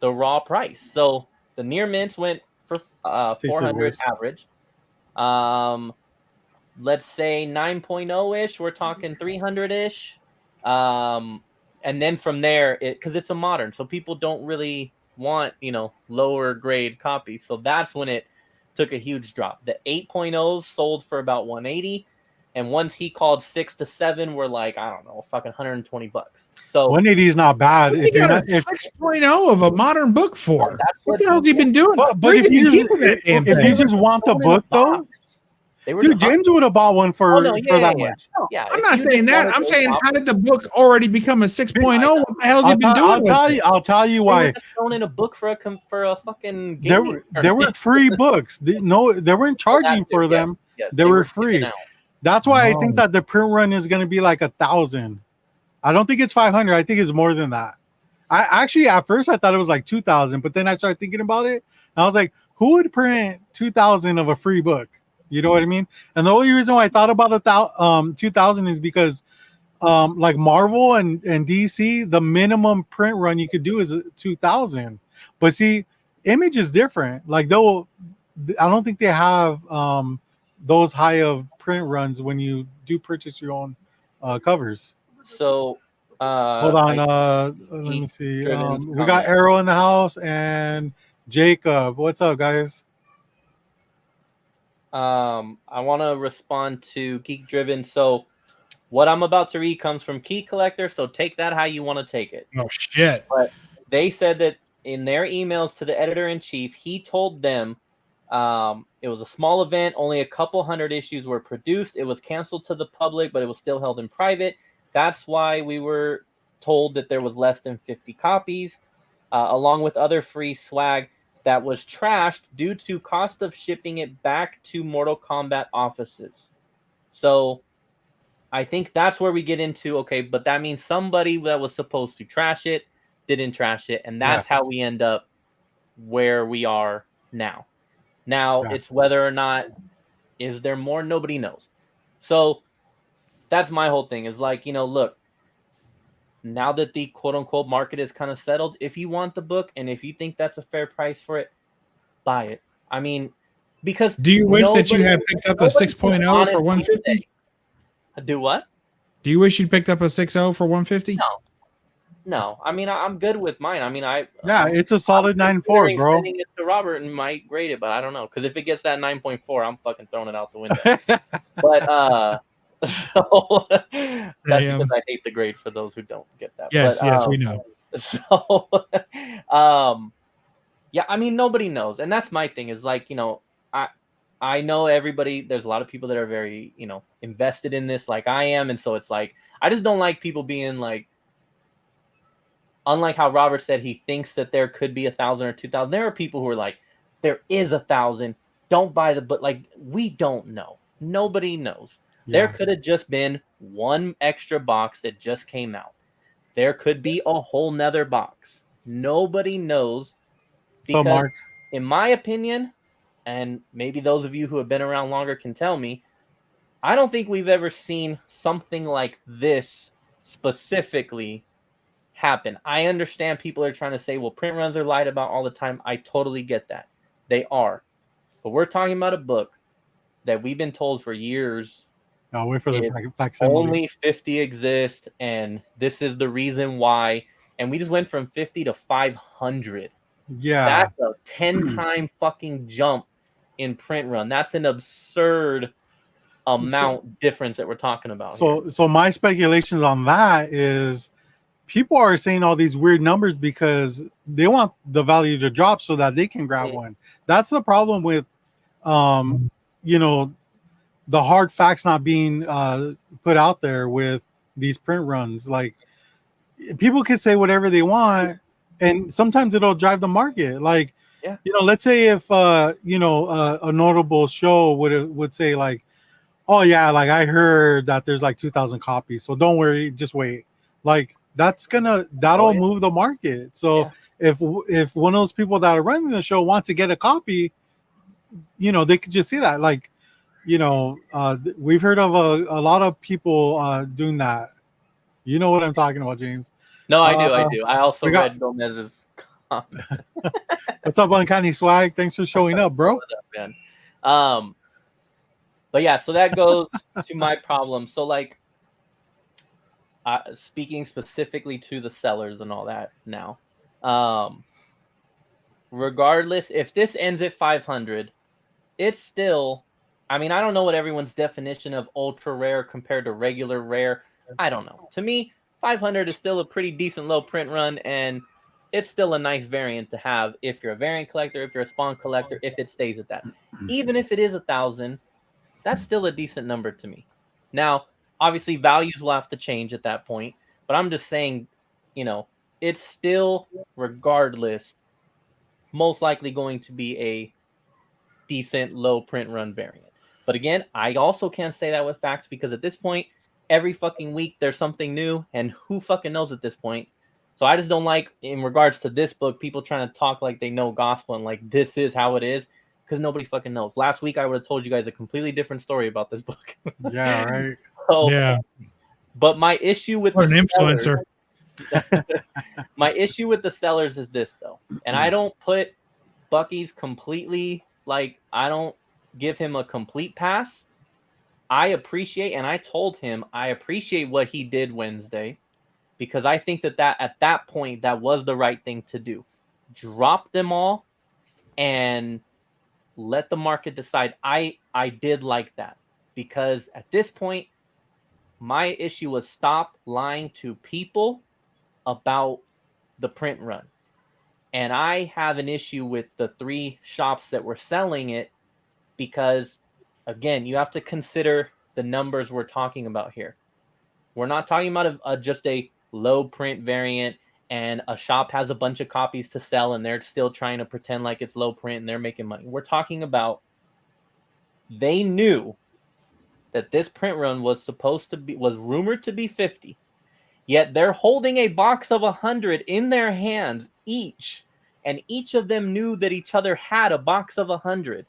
the raw price. So the near mints went for Tasted 400 worse. average. Let's say 9.0 ish. We're talking 300 ish. And then from there, because it's a modern, so people don't really want lower grade copies. So that's when it took a huge drop. The 8.0s sold for about 180. And once he called 6 to 7, we're like, I don't know, fucking $120. So 180 is not bad. What he got a 6.0 of a modern book for? that's What the hell's he been doing? But Where's if he been you keeping that damn if you thing? just want the book though, They were dude, James would have bought one for that much. Yeah, I'm not saying that. I'm saying, how did the book already become a 6.0? What the hell's he been doing? I'll tell you why. Thrown in a book for a fucking. There were free books. They weren't charging for them. Yes, they were free. That's why I think that the print run is going to be like 1,000. I don't think it's 500. I think it's more than that. I actually at first I thought it was like 2,000, but then I started thinking about it. And I was like, who would print 2,000 of a free book? You know what I mean? And the only reason why I thought about 2,000 is because like Marvel and DC, the minimum print run you could do is 2,000. But see, Image is different. Like I don't think they have those high of print runs when you do purchase your own covers. So hold on, let me see. We got Arrow in the house and Jacob. What's up, guys? I want to respond to Geek Driven. So what I'm about to read comes from Key Collector, so take that how you want to take it. Oh shit. But they said that in their emails to the editor-in-chief, he told them it was a small event, only a couple hundred issues were produced. It was canceled to the public, but it was still held in private. That's why we were told that there was less than 50 copies, along with other free swag that was trashed due to cost of shipping it back to Mortal Kombat offices. So I think that's where we get into, okay, but that means somebody that was supposed to trash it didn't trash it, and that's how we end up where we are now. Now, it's whether or not, is there more? Nobody knows. So that's my whole thing is like, look, now that the quote-unquote market is kind of settled, if you want the book and if you think that's a fair price for it, buy it. I mean, because do you wish that you had picked up a 6.0 for 150? Do what? Do you wish you picked up a 6.0 for 150? No. I mean, I'm good with mine. I mean, it's a solid 9.4, bro. Sending it to Robert and might grade it, but I don't know because if it gets that 9.4, I'm fucking throwing it out the window. But so that's because I hate the grade for those who don't get that. Yes, but, yes, we know. So, yeah, I mean, nobody knows, and that's my thing. Is like, I know everybody. There's a lot of people that are very, invested in this, like I am, and so it's like I just don't like people being like. Unlike how Robert said he thinks that there could be 1,000 or 2,000, there are people who are like, there is 1,000. Don't buy the book. Like, we don't know. Nobody knows. Yeah. There could have just been one extra box that just came out. There could be a whole nother box. Nobody knows. Because, so, Mark, in my opinion, and maybe those of you who have been around longer can tell me, I don't think we've ever seen something like this specifically happen. I understand people are trying to say, well, print runs are lied about all the time. I totally get that. They are. But we're talking about a book that we've been told for years I'll wait for the facsimile. only 50 exist, and this is the reason why. And we just went from 50 to 500. Yeah. That's a 10-time fucking jump in print run. That's an absurd amount difference that we're talking about here. So my speculations on that is people are saying all these weird numbers because they want the value to drop so that they can grab one. That's the problem with you know, the hard facts not being put out there with these print runs. Like, people can say whatever they want, and sometimes it'll drive the market. Like, Yeah. you know, let's say if you know, a notable show would say like, oh yeah, like I heard that there's like 2,000 copies, so don't worry, just wait. Like, that'll move the market. So if one of those people that are running the show wants to get a copy, you know, they could just see that. Like, you know, we've heard of a lot of people doing that. You know what I'm talking about, James? No, I do. I also we got- read Gomez's comment. What's up, Uncanny Swag? Thanks for showing up, bro. What up, man? But yeah, so that goes to my problem. So like, speaking specifically to the sellers and all that now, regardless, if this ends at 500, it's still, I mean, I don't know what everyone's definition of ultra rare compared to regular rare. I don't know. To me, 500 is still a pretty decent low print run, and it's still a nice variant to have if you're a variant collector, if you're a spawn collector, if it stays at that. Even if it is 1,000, that's still a decent number to me. Now, obviously, values will have to change at that point, but I'm just saying, you know, it's still, regardless, most likely going to be a decent low print run variant. But again, I also can't say that with facts, because at this point, every fucking week there's something new, and who fucking knows at this point. So I just don't like, in regards to this book, people trying to talk like they know gospel and like this is how it is, because nobody fucking knows. Last week I would have told you guys a completely different story about this book. Yeah, right. So, Yeah. But my issue with What the an influencer. my issue with the sellers is this, though, and I don't put Bucky's completely, like, I don't give him a complete pass. I appreciate, and I told him I appreciate what he did Wednesday, because I think that at that point that was the right thing to do. Drop them all and let the market decide. I did like that, because at this point my issue was stop lying to people about the print run. And I have an issue with the 3 shops that were selling it, because again, you have to consider the numbers we're talking about here. We're not talking about just a low print variant and a shop has a bunch of copies to sell and they're still trying to pretend like it's low print and they're making money. We're talking about, they knew that this print run was rumored to be 50, yet they're holding a box of 100 in their hands each, and each of them knew that each other had a box of 100,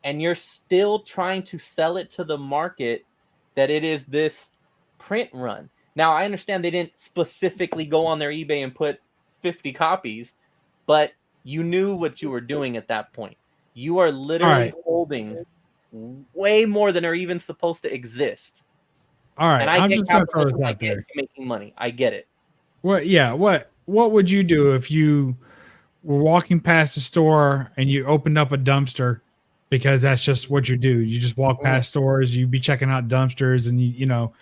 and you're still trying to sell it to the market that it is this print run. Now, I understand they didn't specifically go on their eBay and put 50 copies, but you knew what you were doing at that point. You are literally holding way more than are even supposed to exist. All right, and I I'm get just gonna throw this capitalism, I out get there. making money. I get it. What would you do if you were walking past a store and you opened up a dumpster? Because that's just what you do. You just walk past stores, you be checking out dumpsters, and you know,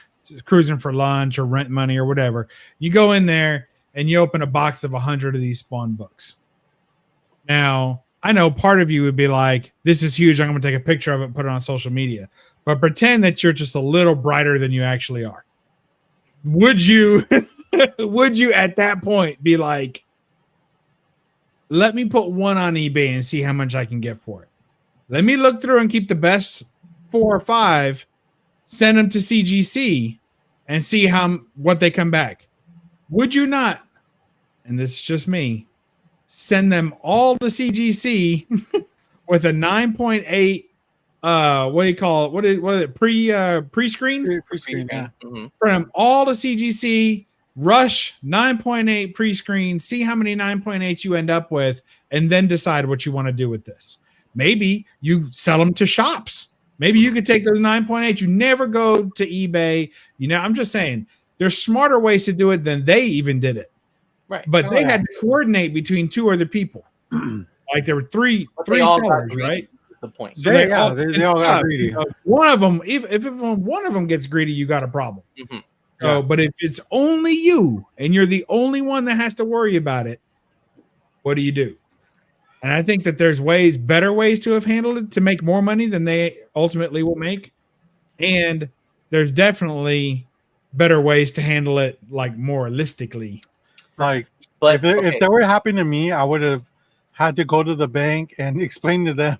cruising for lunch or rent money or whatever. You go in there and you open a box of 100 of these Spawn books. Now, I know part of you would be like, this is huge, I'm going to take a picture of it and put it on social media. But pretend that you're just a little brighter than you actually are. Would you at that point be like, let me put one on eBay and see how much I can get for it? Let me look through and keep the best 4 or 5, send them to CGC and see what they come back. Would you not, and this is just me, send them all to CGC with a 9.8 what do you call it? What is it? Pre-screen? Pre-screen, yeah. Mm-hmm. From all to CGC, rush 9.8 pre-screen, see how many 9.8 you end up with, and then decide what you want to do with this. Maybe you sell them to shops. Maybe you could take those 9.8. You never go to eBay. I'm just saying there's smarter ways to do it than they even did it. Right. But they had to coordinate between two other people. Like there were three sellers, right? The point. So they all got greedy. One of them, if one of them gets greedy, you got a problem. Mm-hmm. So, but if it's only you and you're the only one that has to worry about it, what do you do? And I think that there's better ways to have handled it to make more money than they ultimately will make. And there's definitely better ways to handle it, like moralistically. Like, but if that were happening to me, I would have had to go to the bank and explain to them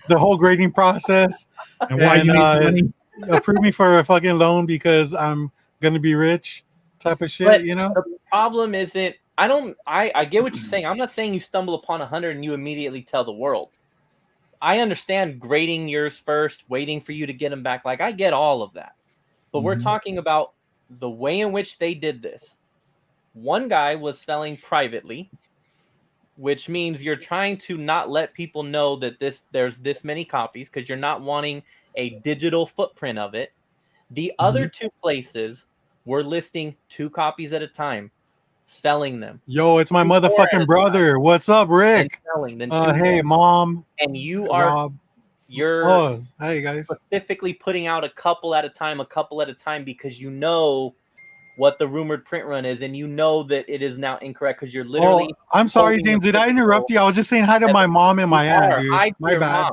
the whole grading process and why you need money. Approve me for a fucking loan because I'm gonna be rich, type of shit. But the problem isn't. I get what you're saying. I'm not saying you stumble upon 100 and you immediately tell the world. I understand grading yours first, waiting for you to get them back. Like, I get all of that. But we're talking about the way in which they did this. One guy was selling privately, which means you're trying to not let people know that there's this many copies because you're not wanting a digital footprint of it. The other two places were listing 2 copies at a time, selling them. Yo, it's my motherfucking brother. What's up, Rick? Selling them. Hey, Mom. And you're hey guys, specifically putting out a couple at a time because you know what the rumored print run is, and you know that it is now incorrect because you're literally. Oh, I'm sorry, James. Did I interrupt you? I was just saying hi to my mom and my aunt, dude. My bad.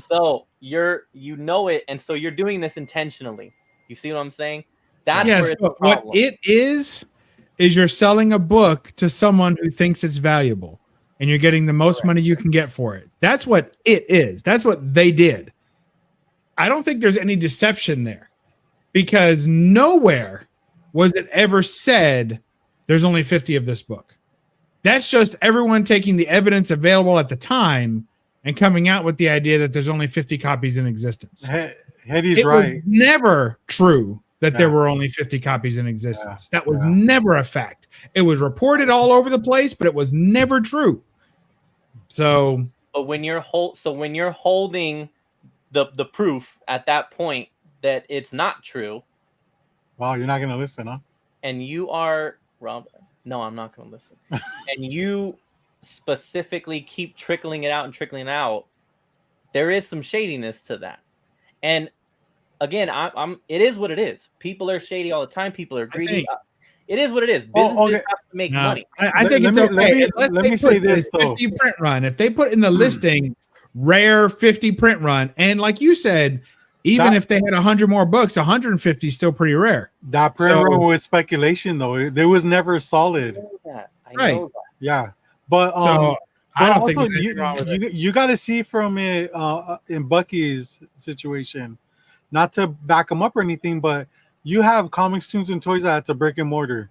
So you know it, and so you're doing this intentionally. You see what I'm saying? That's where it's what it is you're selling a book to someone who thinks it's valuable, and you're getting the most money you can get for it. That's what it is. That's what they did. I don't think there's any deception there, because nowhere was it ever said there's only 50 of this book. That's just everyone taking the evidence available at the time and coming out with the idea that there's only 50 copies in existence. Hetty's right. It was never true that there were only 50 copies in existence. That was never a fact. It was reported all over the place, but it was never true. So, but when you're holding the proof at that point that it's not true. Wow, you're not gonna listen, huh? And you are, Rob. No, I'm not gonna listen. And you specifically keep trickling it out. There is some shadiness to that. And again, it is what it is. People are shady all the time. People are greedy. It is what it is. Businesses have to make money. I think it's okay. Let me say this though. 50 print run. If they put in the listing rare 50 print run, and like you said, even if they had 100 more books, 150 is still pretty rare. That print run was speculation though. There was never solid. I know that. Yeah. But so I don't think there's anything wrong with it. You got to see from it in Bucky's situation, not to back him up or anything, but you have Comics, Tunes, and Toys that's a brick and mortar,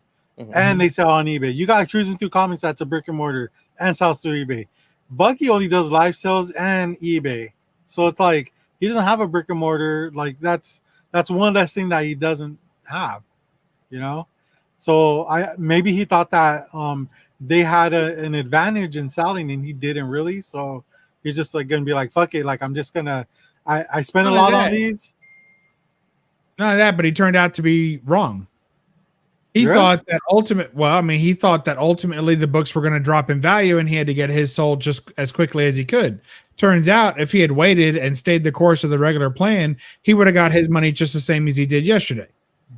and they sell on eBay. You got Cruising Through Comics that's a brick and mortar and sells through eBay. Bucky only does live sales and eBay, so it's like he doesn't have a brick and mortar. Like that's one less thing that he doesn't have, So maybe he thought that they had an advantage in selling, and he didn't really. So he's just like gonna be like, fuck it, like I'm just gonna. I spent a lot on these. Not that, but he turned out to be wrong. He thought that he thought that ultimately the books were going to drop in value, and he had to get his sold just as quickly as he could. Turns out, if he had waited and stayed the course of the regular plan, he would have got his money just the same as he did yesterday.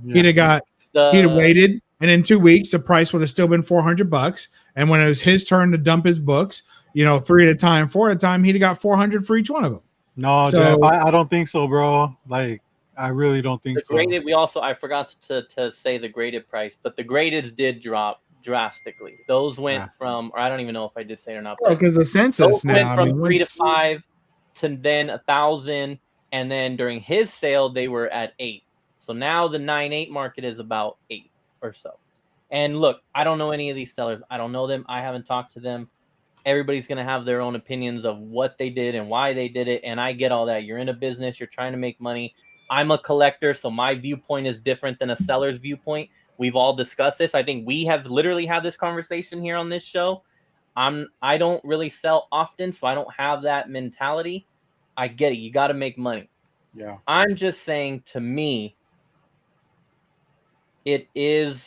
Yeah. He'd have waited, and in 2 weeks, the price would have still been $400. And when it was his turn to dump his books, 3 at a time, 4 at a time, he'd have got $400 for each one of them. No, Jeff, I don't think so, bro. Like, I really don't think so. Graded, I forgot to say the graded price, but the graded did drop drastically. Those went from, or I don't even know if I did say it or not. Because the census those went from 3 to 5 to then 1,000, and then during his sale they were at 8. So now the 9.8 market is about 8 or so. And look, I don't know any of these sellers. I don't know them. I haven't talked to them. Everybody's going to have their own opinions of what they did and why they did it. And I get all that. You're in a business. You're trying to make money. I'm a collector, so my viewpoint is different than a seller's viewpoint. We've all discussed this. I think we have literally had this conversation here on this show. I don't really sell often, so I don't have that mentality. I get it. You got to make money. Yeah. I'm just saying, to me, there's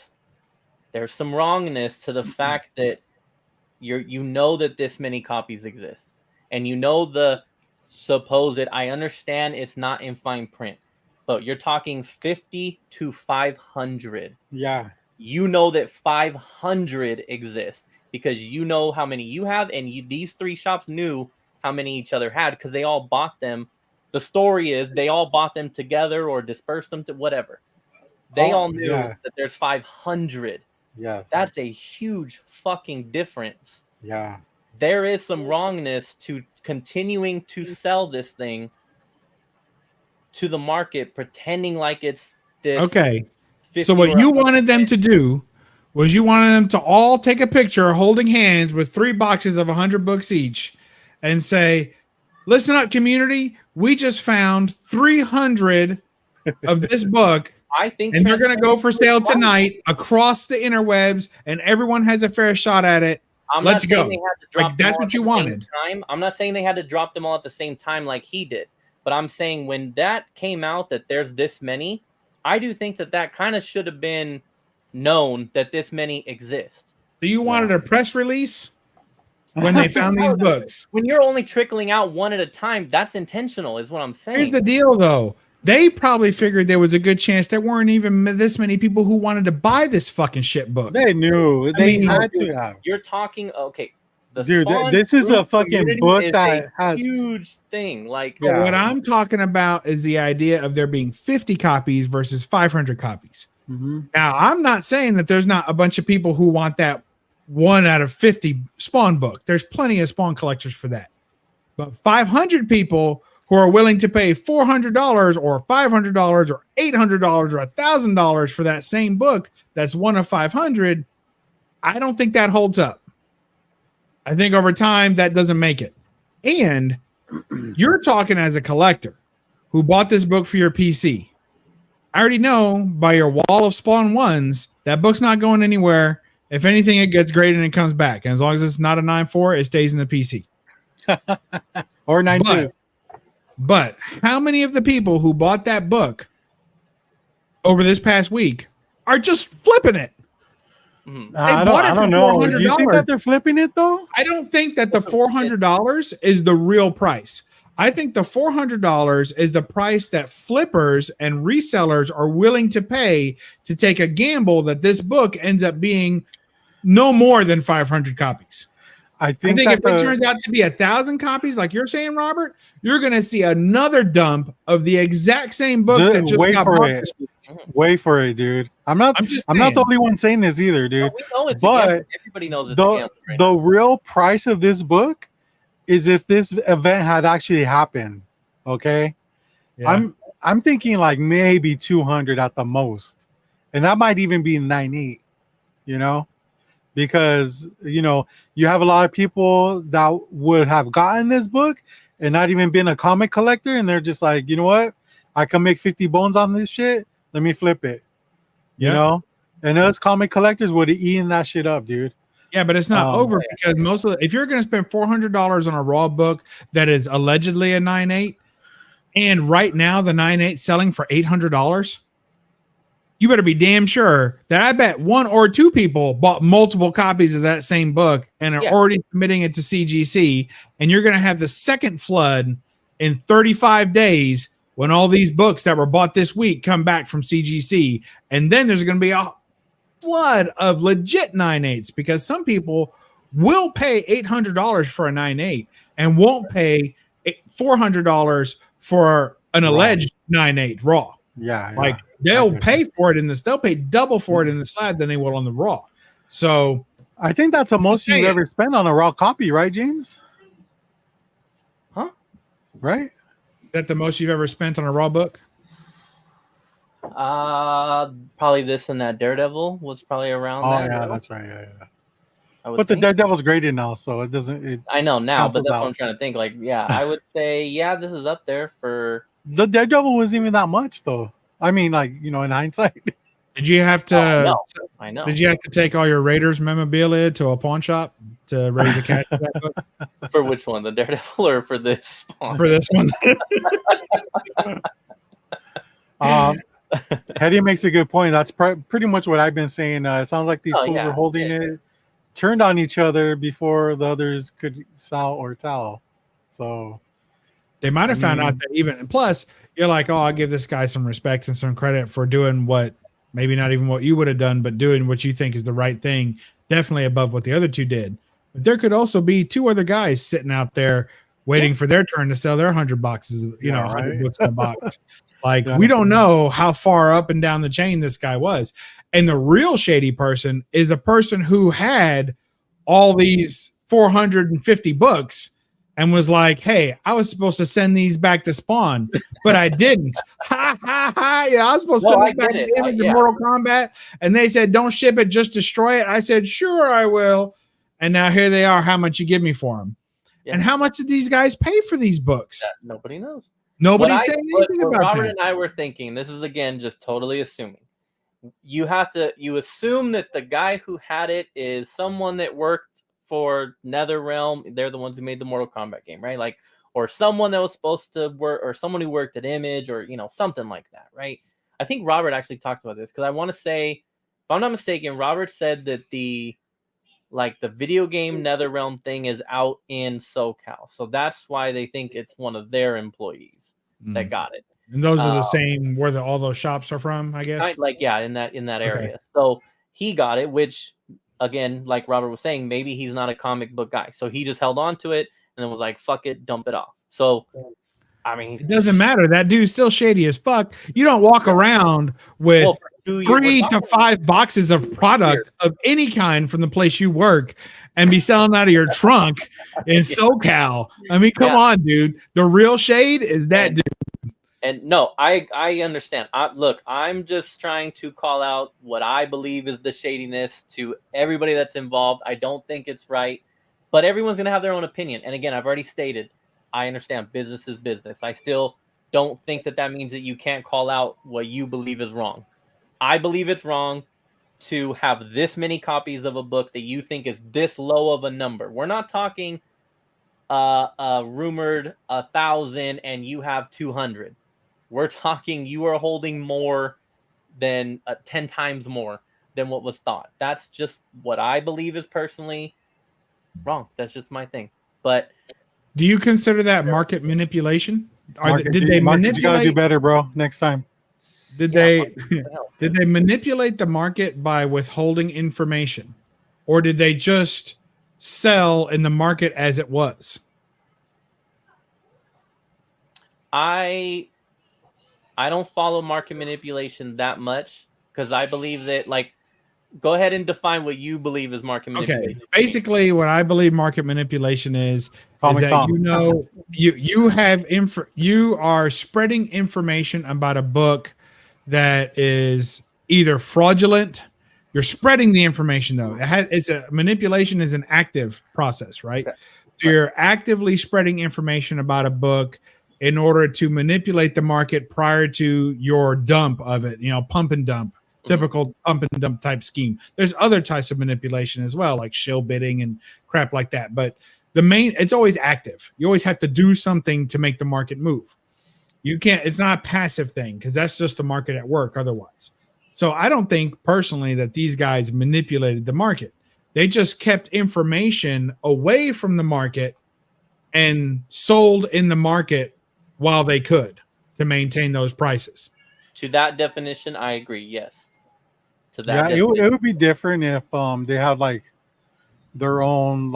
some wrongness to the fact that you know that this many copies exist, and you know the supposed. I understand it's not in fine print, but you're talking 50 to 500. Yeah. You know that 500 exist because you know how many you have, and these three shops knew how many each other had because they all bought them. The story is they all bought them together or dispersed them to whatever. They all knew that there's 500. Yeah. That's a huge fucking difference. Yeah. There is some wrongness to continuing to sell this thing to the market, pretending like it's this. Okay. So what you wanted them to do was you wanted them to all take a picture holding hands with 3 boxes of 100 books each and say, listen up, community. We just found 300 of this book. I think, and they're going to go for sale tonight across the interwebs, and everyone has a fair shot at it. Let's go. Like, that's what you wanted. I'm not saying they had to drop them all at the same time like he did, but I'm saying when that came out that there's this many, I do think that kind of should have been known that this many exist. So you wanted a press release when they found these books? When you're only trickling out one at a time, that's intentional, is what I'm saying. Here's the deal, though. They probably figured there was a good chance there weren't even this many people who wanted to buy this fucking shit book. They knew. They had to have. You're talking, okay. Dude, this is a fucking book that has huge thing. Like, what I'm talking about is the idea of there being 50 copies versus 500 copies. Mm-hmm. Now, I'm not saying that there's not a bunch of people who want that 1 out of 50 Spawn book. There's plenty of Spawn collectors for that. But 500 people who are willing to pay $400 or $500 or $800 or $1,000 for that same book that's 1 of 500, I don't think that holds up. I think over time that doesn't make it. And you're talking as a collector who bought this book for your PC. I already know by your wall of Spawn 1s that book's not going anywhere. If anything, it gets graded and it comes back. And as long as it's not a 9.4, it stays in the PC. Or 9.2. But how many of the people who bought that book over this past week are just flipping it? I don't know. Do you think that they're flipping it, though? I don't think that the $400 is the real price. I think the $400 is the price that flippers and resellers are willing to pay to take a gamble that this book ends up being no more than 500 copies. I think if it turns out to be 1,000 copies, like you're saying, Robert, you're going to see another dump of the exact same books that just got bought this week. Wait for it, dude. I'm not the only one saying this either, dude. No, we know it's but everybody knows it's the real price of this book is if this event had actually happened. Okay, yeah. I'm thinking like maybe 200 at the most, and that might even be 9.8. You know. Because, you know, you have a lot of people that would have gotten this book and not even been a comic collector. And they're just like, you know what? I can make 50 bones on this shit. Let me flip it. You know? And us comic collectors would have eaten that shit up, dude. Yeah, but it's not over because if you're going to spend $400 on a raw book that is allegedly a 9.8, and right now the 9.8 selling for $800, you better be damn sure that I bet 1 or 2 people bought multiple copies of that same book and are already submitting it to CGC. And you're going to have the second flood in 35 days when all these books that were bought this week come back from CGC. And then there's going to be a flood of legit 9.8s because some people will pay $800 for a 9.8 and won't pay $400 for an alleged 9.8 raw. Yeah. Like they'll pay for it they'll pay double for it in the slab than they will on the raw. So I think that's the most you've ever spent on a raw copy, right, James? Huh? Right? Is that the most you've ever spent on a raw book? Probably this and that Daredevil was probably around. Oh yeah, that's right. Yeah. But the Daredevil's graded now, so it doesn't. I know now, but that's what I'm trying to think. Like, yeah, I would say, this is up there for. The Daredevil wasn't even that much, though. I mean, like, you know, in hindsight. Did you have to? I know. Did you have to take all your Raiders memorabilia to a pawn shop to raise a cash for that book? For which one, the Daredevil or for this Spawn? For this one? Hetty makes a good point. That's pretty much what I've been saying. It sounds like these fools were holding it, turned on each other before the others could sell or tell. So they might have found out that even. Plus, you're like, oh, I'll give this guy some respect and some credit for doing what maybe not even what you would have done, but doing what you think is the right thing. Definitely above what the other two did. But there could also be two other guys sitting out there waiting for their turn to sell their 100 boxes, 100 books in a box. Like, we don't know how far up and down the chain this guy was. And the real shady person is the person who had all these 450 books and was like, hey, I was supposed to send these back to Spawn, but I didn't. Ha, ha, ha. Yeah, I was supposed to send this back to Mortal Kombat. And they said, don't ship it, just destroy it. I said, sure, I will. And now here they are. How much you give me for them? Yeah. And how much did these guys pay for these books? Nobody knows. Nobody's saying anything about Robert that. And I were thinking, this is, again, just totally assuming. You assume that the guy who had it is someone that worked for NetherRealm. They're the ones who made the Mortal Kombat game, right? Like, or someone that was supposed to work, or someone who worked at Image, or something like that, right? I think Robert actually talked about this because I want to say, if I'm not mistaken, Robert said that the video game NetherRealm thing is out in SoCal, so that's why they think it's one of their employees that got it. And those are the same where all those shops are from, I guess. In that area. Okay. So he got it, which, again, like Robert was saying, maybe he's not a comic book guy, so he just held on to it and then was like, "Fuck it, dump it off." So, I mean, it doesn't matter. That dude's still shady as fuck. You don't walk around with 3 to 5 boxes of product of any kind from the place you work and be selling out of your trunk in SoCal. I mean, come on, dude. The real shade is that dude. And no, I understand. Look, I'm just trying to call out what I believe is the shadiness to everybody that's involved. I don't think it's right, but everyone's going to have their own opinion. And again, I've already stated, I understand business is business. I still don't think that means that you can't call out what you believe is wrong. I believe it's wrong to have this many copies of a book that you think is this low of a number. We're not talking rumored 1,000 and you have 200. We're talking you are holding more than 10 times more than what was thought. That's just what I believe is personally wrong. That's just my thing. But do you consider that market manipulation? Did they manipulate? You gotta do better, bro. Next time. Did they manipulate the market by withholding information, or did they just sell in the market as it was? I don't follow market manipulation that much because I believe that, like, go ahead and define what you believe is market manipulation. Okay. Basically, what I believe market manipulation is that you are spreading information about a book that is either fraudulent. You're spreading the information though. Manipulation is an active process, right? Okay. So you're actively spreading information about a book in order to manipulate the market prior to your dump of it, pump and dump, typical pump and dump type scheme. There's other types of manipulation as well, like shill bidding and crap like that. But it's always active. You always have to do something to make the market move. It's not a passive thing because that's just the market at work otherwise. So I don't think personally that these guys manipulated the market. They just kept information away from the market and sold in the market while they could to maintain those prices. To that definition, I agree. Yes. To that. Yeah, it would be different if they had like their own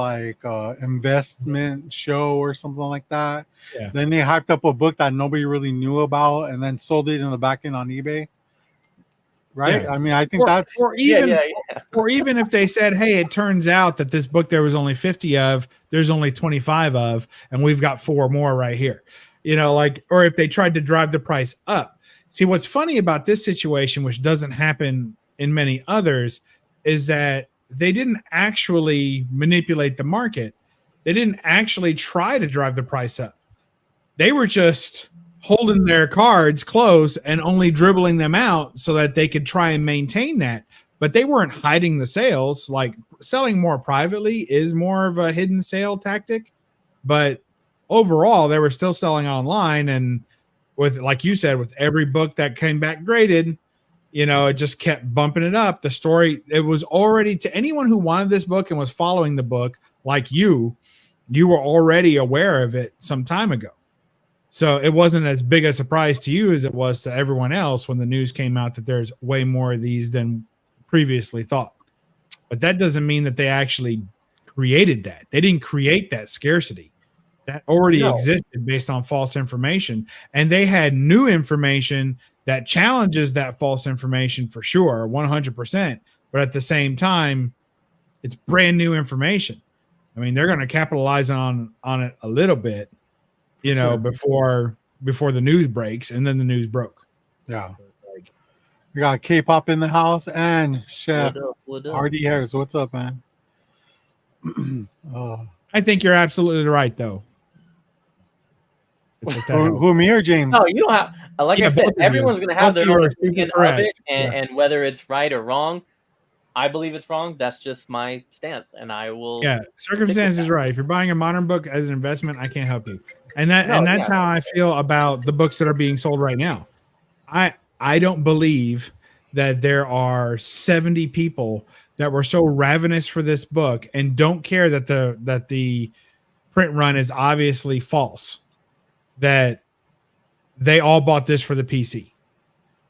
investment show or something like that. Yeah. Then they hyped up a book that nobody really knew about and then sold it in the back end on eBay. Right? Yeah. I mean, I think or even if they said, hey, it turns out that this book there was only 50 of, there's only 25 of, and we've got 4 more right here. Or if they tried to drive the price up. See, what's funny about this situation, which doesn't happen in many others, is that they didn't actually manipulate the market. They didn't actually try to drive the price up. They were just holding their cards close and only dribbling them out so that they could try and maintain that. But they weren't hiding the sales. Like selling more privately is more of a hidden sale tactic. But overall, they were still selling online. And with, like you said, with every book that came back graded, it just kept bumping it up. The story, it was already, to anyone who wanted this book and was following the book, like you were already aware of it some time ago. So it wasn't as big a surprise to you as it was to everyone else when the news came out that there's way more of these than previously thought. But that doesn't mean that they actually created that. They didn't create that scarcity. That already existed based on false information. And they had new information that challenges that false information for sure, 100%. But at the same time, it's brand new information. I mean, they're going to capitalize on it a little bit, before the news breaks, and then the news broke. Yeah. We got K-pop in the house and Chef What up? Hardy Harris. What's up, man? I think you're absolutely right, though. Who, me or James? No, you don't have. Like I said, everyone's going to have Both their of you own are super opinion of correct. it, and whether it's right or wrong. I believe it's wrong. That's just my stance, and I will. Yeah, circumstance is right. If you're buying a modern book as an investment, I can't help you. And that's how I feel about the books that are being sold right now. I don't believe that there are 70 people that were so ravenous for this book and don't care that the print run is obviously false, that they all bought this for the PC.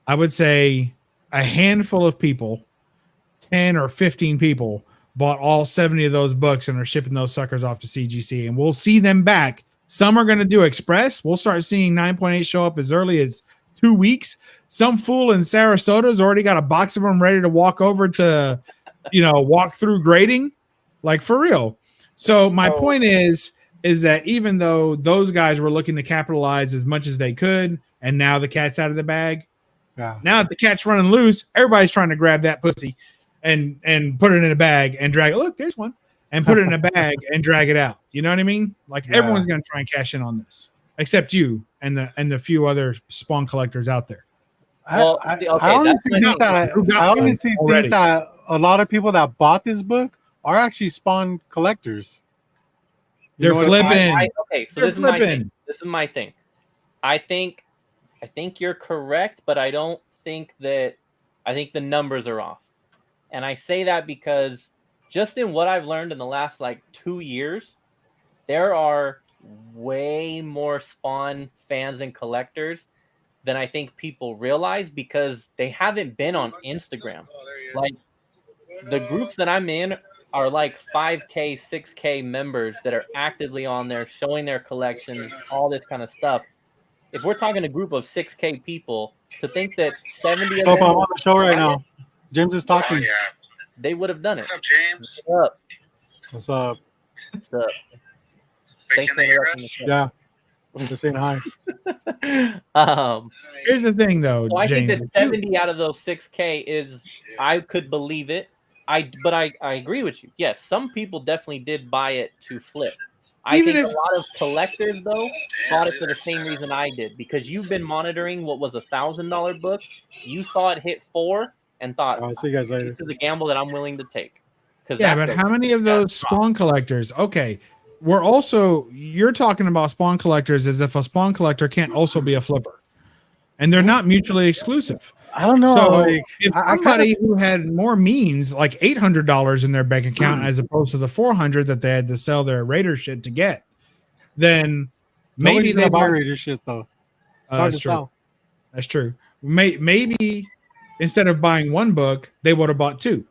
I would say a handful of people, 10 or 15 people, bought all 70 of those books and are shipping those suckers off to CGC, and we'll see them back. Some are going to do express. We'll start seeing 9.8 show up as early as 2 weeks. Some fool in Sarasota's already got a box of them ready to walk over to, walk through grading, like for real. So my point is that even though those guys were looking to capitalize as much as they could, and now the cat's out of the bag, now that the cat's running loose, everybody's trying to grab that pussy and put it in a bag and drag it. Look, there's one. And put it in a bag and drag it out. You know what I mean? Like everyone's going to try and cash in on this, except you and the few other Spawn collectors out there. I honestly think that a lot of people that bought this book are actually Spawn collectors. They're flipping. So this is my thing. I think you're correct, but I think the numbers are off. And I say that because just in what I've learned in the last 2 years, there are way more Spawn fans and collectors than I think people realize, because they haven't been on Instagram. Like the groups that I'm in are 5K, 6K members that are actively on there showing their collections, all this kind of stuff. If we're talking a group of 6K people, to think that 70 of them I'm on the show right now. James is talking. They would have done it. What's up, James? What's up? What's up? Thanks for interrupting the show. Yeah. Just saying hi. Here's the thing, though. So I James, think that 70 out of those 6K is, I could believe it. But I agree with you. Yes, some people definitely did buy it to flip. I think a lot of collectors, though, bought it for the same reason I did, because you've been monitoring what was $1,000 book. You saw it hit 4 and thought, I'll see you guys later. This is a gamble that I'm willing to take. Yeah, but how many of those Spawn collectors? Okay, you're talking about Spawn collectors as if a Spawn collector can't also be a flipper, and they're not mutually exclusive. I don't know. So if somebody who had more means, like $800 in their bank account, as opposed to the $400 that they had to sell their Raider shit to get, then maybe they buy Raider shit though. That's true. That's true. Maybe instead of buying one book, they would have bought two.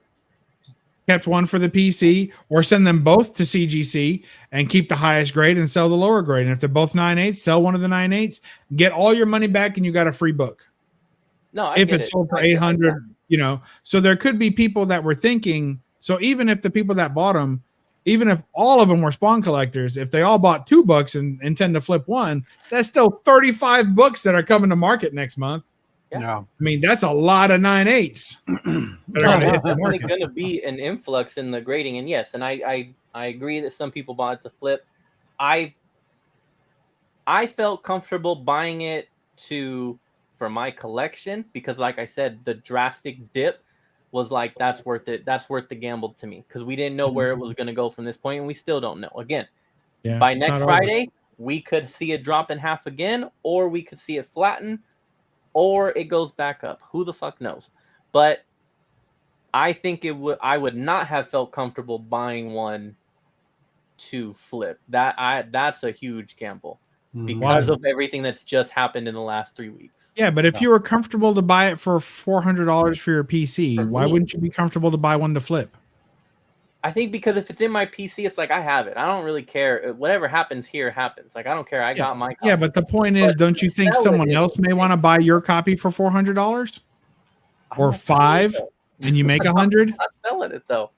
Kept one for the PC, or send them both to CGC and keep the highest grade and sell the lower grade. And if they're both 9.8, sell one of the 9.8s, get all your money back, and you got a free book. No, if it's sold for 800, so there could be people that were thinking. So even if the people that bought them, even if all of them were Spawn collectors, if they all bought 2 books and intend to flip one, that's still 35 books that are coming to market next month. Yeah. I mean, that's a lot of 9.8s. There's definitely going to be an influx in the grading. And yes, and I agree that some people bought it to flip. I felt comfortable buying it for my collection, because like I said, the drastic dip was like, that's worth it. That's worth the gamble to me, because we didn't know where it was going to go from this point, and we still don't know. Again, by next Friday, we could see it drop in half again, or we could see it flatten, or it goes back up. Who the fuck knows? But I think I would not have felt comfortable buying one to flip. That's a huge gamble because of everything that's just happened in the last 3 weeks. Yeah, but if you were comfortable to buy it for $400 for your PC, why wouldn't you be comfortable to buy one to flip? I think because if it's in my PC, it's like I have it. I don't really care. Whatever happens here happens. Like I don't care. I got my copy. Yeah, but the point is, don't you think someone else may want to buy your copy for $400 or $5 and you make $100? I'm not selling it though.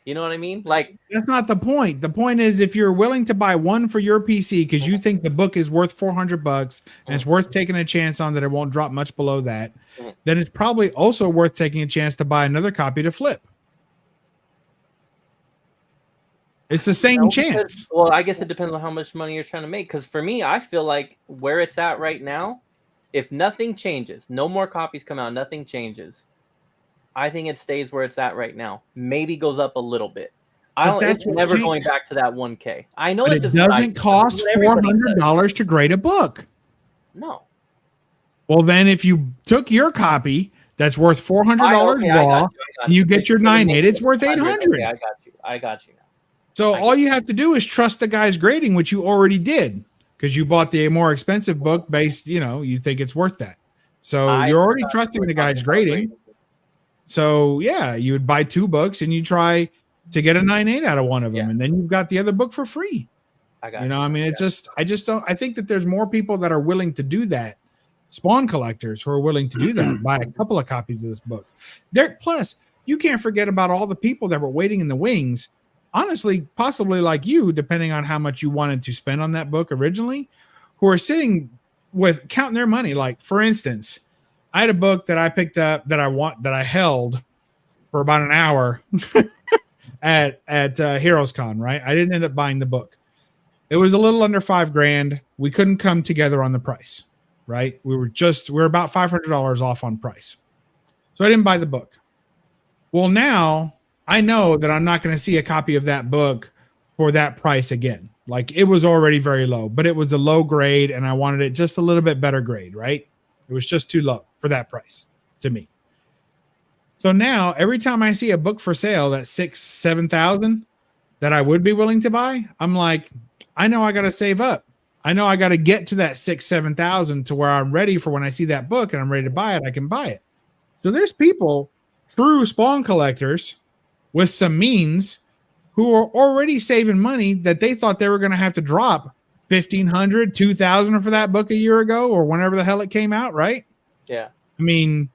You know what I mean? Like that's not the point. The point is, if you're willing to buy one for your PC because you think the book is worth $400 and it's worth taking a chance on that it won't drop much below that, then it's probably also worth taking a chance to buy another copy to flip. It's the same chance. Well, I guess it depends on how much money you're trying to make. Because for me, I feel like where it's at right now, if nothing changes, no more copies come out, nothing changes, I think it stays where it's at right now. Maybe goes up a little bit. It's never going back to that 1K. I know it doesn't cost $400 to grade a book. No. Well, then if you took your copy that's worth $400 raw, you get your 9.8, it's worth $800. Okay, I got you now. So all you have to do is trust the guy's grading, which you already did because you bought the more expensive book based, you think it's worth that. So you're already trusting the guy's grading. So yeah, you would buy 2 books and you try to get a 9.8 out of one of them, and then you've got the other book for free. I think that there's more people that are willing to do that. Spawn collectors who are willing to do that, buy a couple of copies of this book. Plus, you can't forget about all the people that were waiting in the wings. Honestly, possibly like you, depending on how much you wanted to spend on that book originally, who are sitting with counting their money. Like, for instance, I had a book that I picked up that I held for about an hour at Heroes Con, right? I didn't end up buying the book. It was a little under $5,000. We couldn't come together on the price, right? We were about $500 off on price. So I didn't buy the book. Well, now I know that I'm not going to see a copy of that book for that price again. Like, it was already very low, but it was a low grade and I wanted it just a little bit better grade, right? It was just too low for that price to me. So now every time I see a book for sale that's $6,000-$7,000 that I would be willing to buy, I'm like, I know I got to save up. I know I got to get to that $6,000-$7,000 to where I'm ready for when I see that book and I'm ready to buy it, I can buy it. So there's people, true Spawn collectors with some means, who are already saving money that they thought they were going to have to drop $1,500, $2,000 for that book a year ago or whenever the hell it came out, right? Yeah. I mean,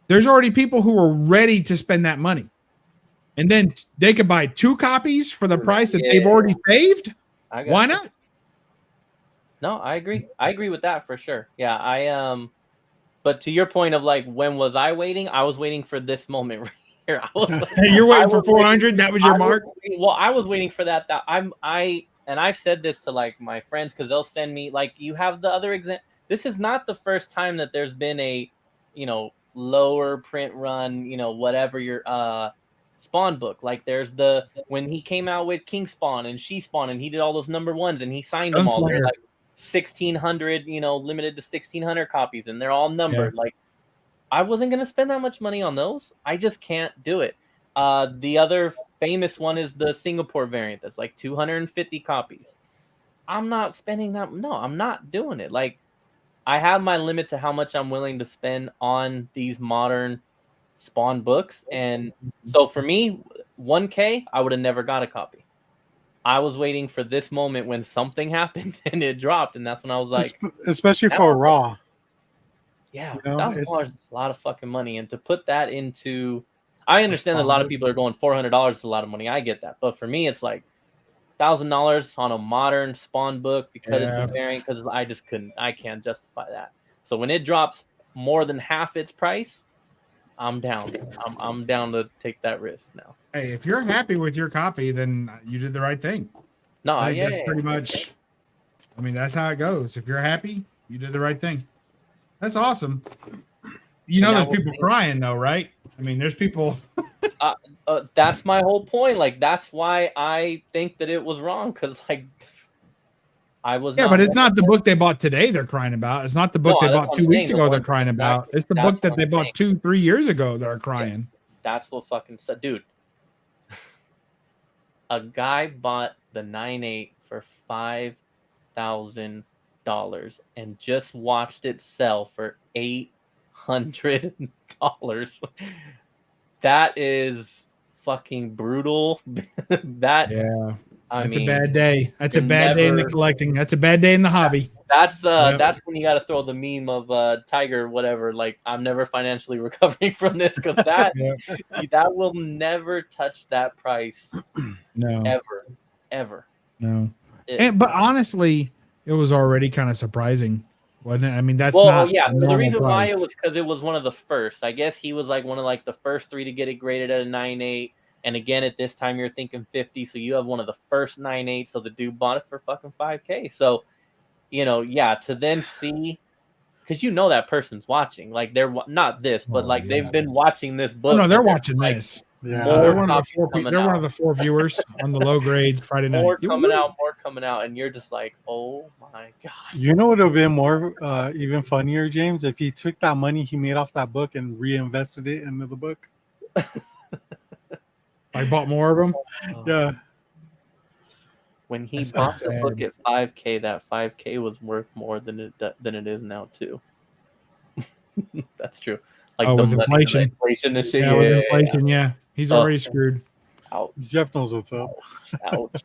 there's already people who are ready to spend that money. And then they could buy 2 copies for the price that they've already saved. Why not? No, I agree. I agree with that for sure. Yeah, but to your point of like, when was I waiting? I was waiting for this moment right here. You're waiting for 400. That was your mark. I was waiting for that. And I've said this to like my friends because they'll send me like, you have the other example. This is not the first time that there's been a, lower print run, whatever your Spawn book. Like there's when he came out with King Spawn and She Spawn and he did all those number 1s and he signed them all. They're like 1,600, limited to 1,600 copies and they're all numbered. Yeah. Like, I wasn't going to spend that much money on those. I just can't do it. The other famous one is the Singapore variant. That's like 250 copies. I'm not spending that. No, I'm not doing it. Like, I have my limit to how much I'm willing to spend on these modern Spawn books. And so for me, 1K, I would have never got a copy. I was waiting for this moment when something happened and it dropped. And that's when I was like, especially for raw. Yeah, that was a lot of fucking money. And to put that into, I understand that a lot of people are going $400 is a lot of money. I get that. But for me, it's like $1,000 on a modern Spawn book because it's a variant, because I can't justify that. So when it drops more than half its price, I'm down. I'm down to take that risk now. Hey, if you're happy with your copy, then you did the right thing. No, that's pretty much. I mean, that's how it goes. If you're happy, you did the right thing. That's awesome. You know, there's people crying though, right? I mean, there's people. That's my whole point. Like, that's why I think that it was wrong, because like I was. Yeah, but it's not the book they bought today they're crying about. It's not the book they bought 2 weeks ago they're crying about. It's the book that they bought 2-3 years ago they're crying. That's what fucking said, dude. A guy bought the 9.8 for $5,000 and just watched it sell for $800. That is fucking brutal. Yeah. That's a bad day. That's a bad day in the collecting. That's a bad day in the hobby. That's when you got to throw the meme of Tiger, whatever. Like, I'm never financially recovering from this, because that that will never touch that price. No, ever. No. But honestly, it was already kind of surprising, wasn't it? I mean, that's So the reason price. why it was because it was one of the first. I guess he was like one of like the first 3 to get it graded at a 9.8. And again, at this time, you're thinking 50. So you have one of the first 9.8. So the dude bought it for fucking $5K. So, to then see, because that person's watching. Like, they're not this, but they've been watching this book. Oh, no, they're watching this. Yeah, they're one of the 4 viewers on the low grades Friday night. More coming out, and you're just like, oh my god. You know what would have been more even funnier, James, if he took that money he made off that book and reinvested it into the book. I bought more of them. Yeah. When he bought the book at $5K, that $5K was worth more than it is now too. That's true. Like with inflation. And shit. Yeah, with inflation. Yeah, he's already screwed. Ouch. Jeff knows what's up. Ouch.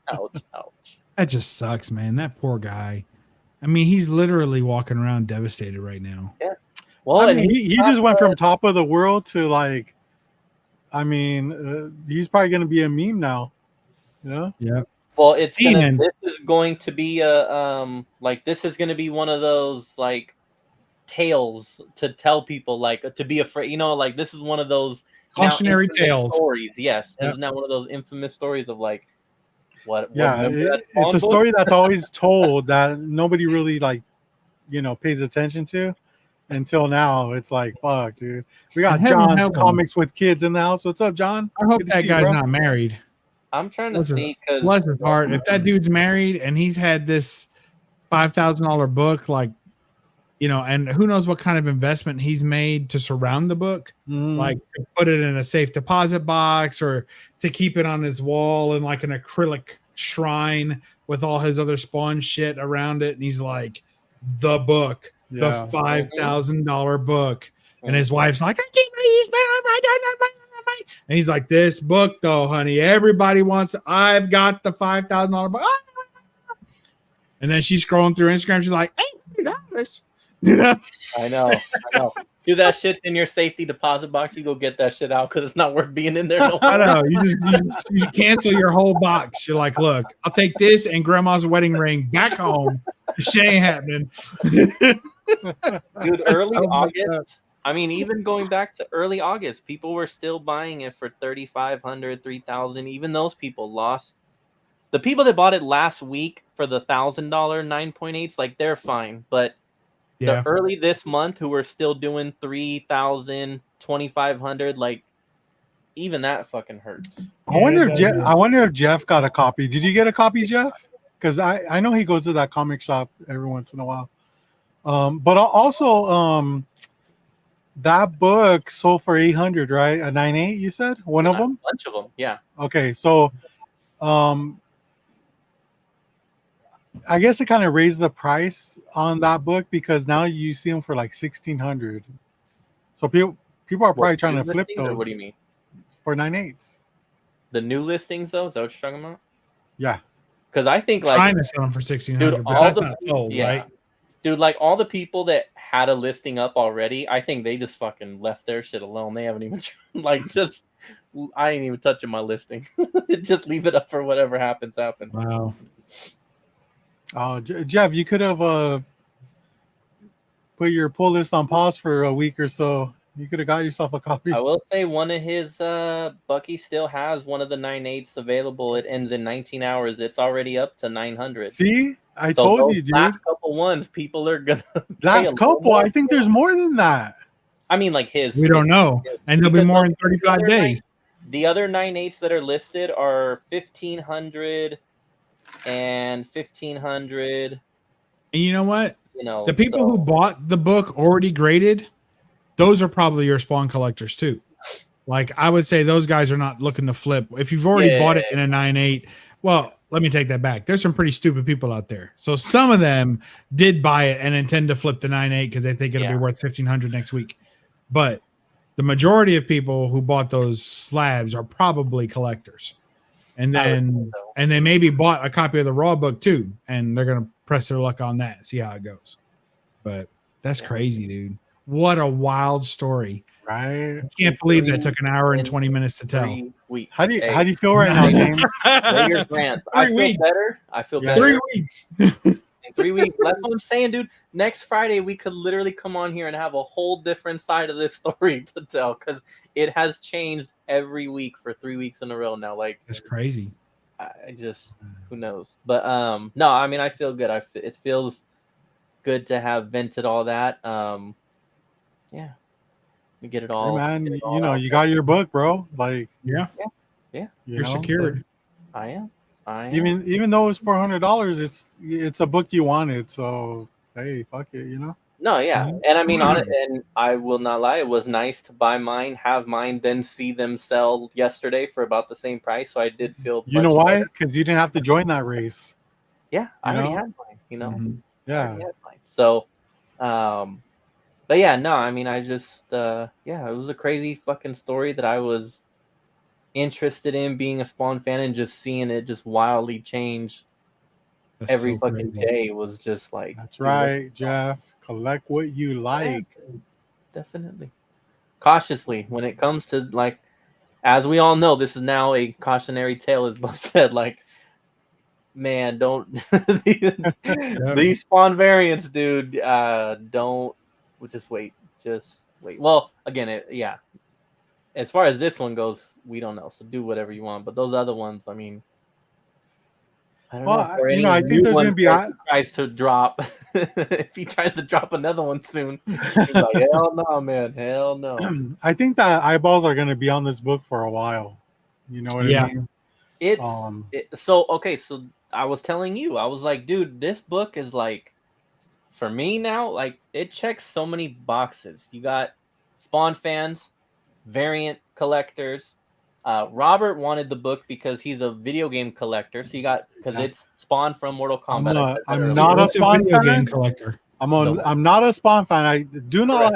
That just sucks, man. That poor guy. I mean, he's literally walking around devastated right now. Yeah. Well, I mean, he just went from top of the world to like, I mean, he's probably going to be a meme now. Yeah. Well, this is going to be this is going to be one of those like tales to tell people, like, to be afraid. Like, this is one of those cautionary tales stories. Yes, this is now one of those infamous stories of like what. Yeah, it's a story that's always told that nobody really pays attention to. Until now, it's like, fuck, dude. We got John's Comics with Kids in the house. What's up, John? I hope that guy's not married. I'm trying to see, because bless his heart. If that dude's married and he's had this $5,000 book, and who knows what kind of investment he's made to surround the book, like to put it in a safe deposit box or to keep it on his wall in like an acrylic shrine with all his other Spawn shit around it. And he's like, the book. The $5,000 book, and his wife's like, I can't believe you. And he's like, this book though, honey, everybody wants. I've got the $5,000 book. And then she's scrolling through Instagram. She's like, $800. I know. Do that shit in your safety deposit box. You go get that shit out because it's not worth being in there. I know. You cancel your whole box. You're like, look, I'll take this and grandma's wedding ring back home. Shit ain't happening. Dude, early August. I mean, even going back to early August, people were still buying it for $3,500, $3,000. Even those people lost. The people that bought it last week for the $1,000 9.8s, like, they're fine. But the early this month who were still doing $3,000, $2,500, like, even that fucking hurts. I wonder if Jeff got a copy. Did you get a copy, Jeff? Because I know he goes to that comic shop every once in a while. But also, that book sold for $800, right? A 9.8, you said? One of them? A bunch of them, yeah. Okay, so I guess it kind of raised the price on that book because now you see them for like $1,600. So people are probably trying to flip those. What do you mean? For 9.8s. The new listings, though? Is that what you're talking about? Yeah. Because I think like trying to sell them for $1,600, but that's not sold, right? Dude, like all the people that had a listing up already, I think they just fucking left their shit alone. They haven't even I ain't even touching my listing. Just leave it up for whatever happens. Wow. Jeff, you could have put your pull list on pause for a week or so. You could have got yourself a copy. I will say one of his Bucky still has one of the 9.8s available. It ends in 19 hours. It's already up to 900. See? I So told those you, dude. last couple ones, people are gonna pay a Last little couple. more. I think there's more than that. I mean, like his. We don't know, and there'll be because more in the 35 other days. The other 9/8s that are listed are 1,500 and 1,500. And you know what? You know, The people who bought the book already graded, those are probably your spawn collectors too. Like I would say those guys are not looking to flip. If you've already bought it in a 9/8, well, let me take that back. There's some pretty stupid people out there. So some of them did buy it and intend to flip the 9/8 because they think it'll be worth 1,500 next week. But the majority of people who bought those slabs are probably collectors. And then and they maybe bought a copy of the raw book too, and they're gonna press their luck on that, see how it goes. But that's crazy, dude. What a wild story. Right? I can't believe that took an hour and 20 minutes to tell. 3 weeks. How do you feel right now, James? Raiders Grants. I feel better. I feel better. 3 weeks. In 3 weeks. That's what I'm saying, dude. Next Friday, we could literally come on here and have a whole different side of this story to tell because it has changed every week for 3 weeks in a row now. Like, that's crazy. I just, who knows? But no, I mean, I feel good. It feels good to have vented all that. Yeah, you get it all. Hey man, you know, you got your book, bro. Like, yeah. You're secured. I am. Even though it's $400, it's a book you wanted. So hey, fuck it, you know. No, yeah, and I mean, and I will not lie, it was nice to buy mine, have mine, then see them sell yesterday for about the same price. So I did feel. You know why? Because you didn't have to join that race. Yeah, I already had mine. You know. Mm-hmm. Yeah. So, but yeah, no, I mean, I just, yeah, it was a crazy fucking story that I was interested in being a Spawn fan and just seeing it just wildly change. That's every so fucking day was just like. That's right, Jeff. Collect what you like. Yeah, definitely. Cautiously, when it comes to, like, as we all know, this is now a cautionary tale, as Bob said. Like, man, don't these Spawn variants, dude. Don't. We'll just wait. Just wait. Well, again, yeah. As far as this one goes, we don't know. So do whatever you want. But those other ones, I mean. I don't know. You know, I think there's going to be tries to drop. If he tries to drop another one soon, he's like, hell no, man, hell no. I think that eyeballs are going to be on this book for a while. You know what I mean? It's so okay. So I was telling you, I was like, dude, this book is like, for me now, like it checks so many boxes. You got Spawn fans, variant collectors. Robert wanted the book because he's a video game collector. So you got because it's Spawn from Mortal Kombat. I'm not a Spawn game collector. I'm not a Spawn fan. I do not.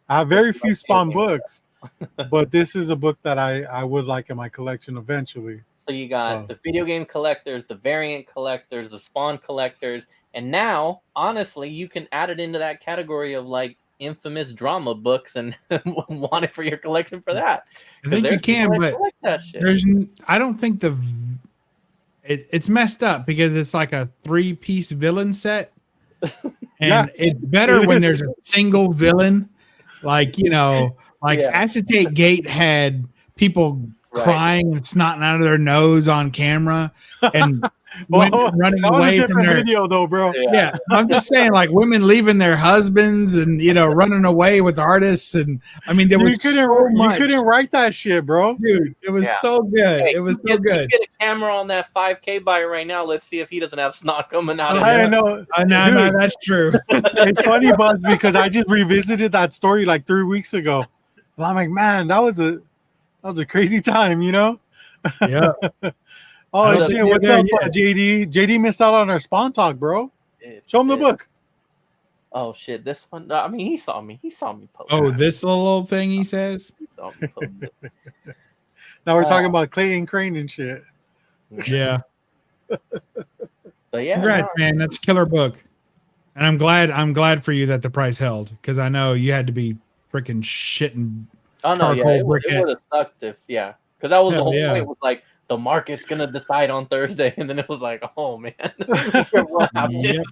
I have very few Spawn books, but this is a book that I would like in my collection eventually. So you got the video game collectors, the variant collectors, the Spawn collectors, and now honestly, you can add it into that category of like infamous drama books and want it for your collection for that. I think you can, but there's. I don't think it's messed up because it's like a 3-piece villain set, and it's better when there's a single villain. Like Acetate Gate had people crying and snotting out of their nose on camera, and running away from their video though, bro. Yeah, I'm just saying, like women leaving their husbands and running away with artists, and I mean there was so much. You couldn't write that shit, bro. Dude, it was so good. Hey, it was so good. Get a camera on that 5K buyer right now. Let's see if he doesn't have snot coming out. I know. No, that's true. It's funny, Buzz, because I just revisited that story like 3 weeks ago. And I'm like, man, that was a crazy time, you know? Yeah. Oh shit! What's up, JD? JD missed out on our Spawn talk, bro. Show him the book. Oh shit! This one. I mean, he saw me. He saw me post. Oh, this little old thing he says. Now we're talking about Clayton Crane and shit. Yeah. But yeah, congrats, man. That's a killer book, and I'm glad for you that the price held because I know you had to be freaking shitting. Oh no, yeah, it would have sucked if because that was the whole point. Was like. The market's gonna decide on Thursday, and then it was like, oh man, what happened?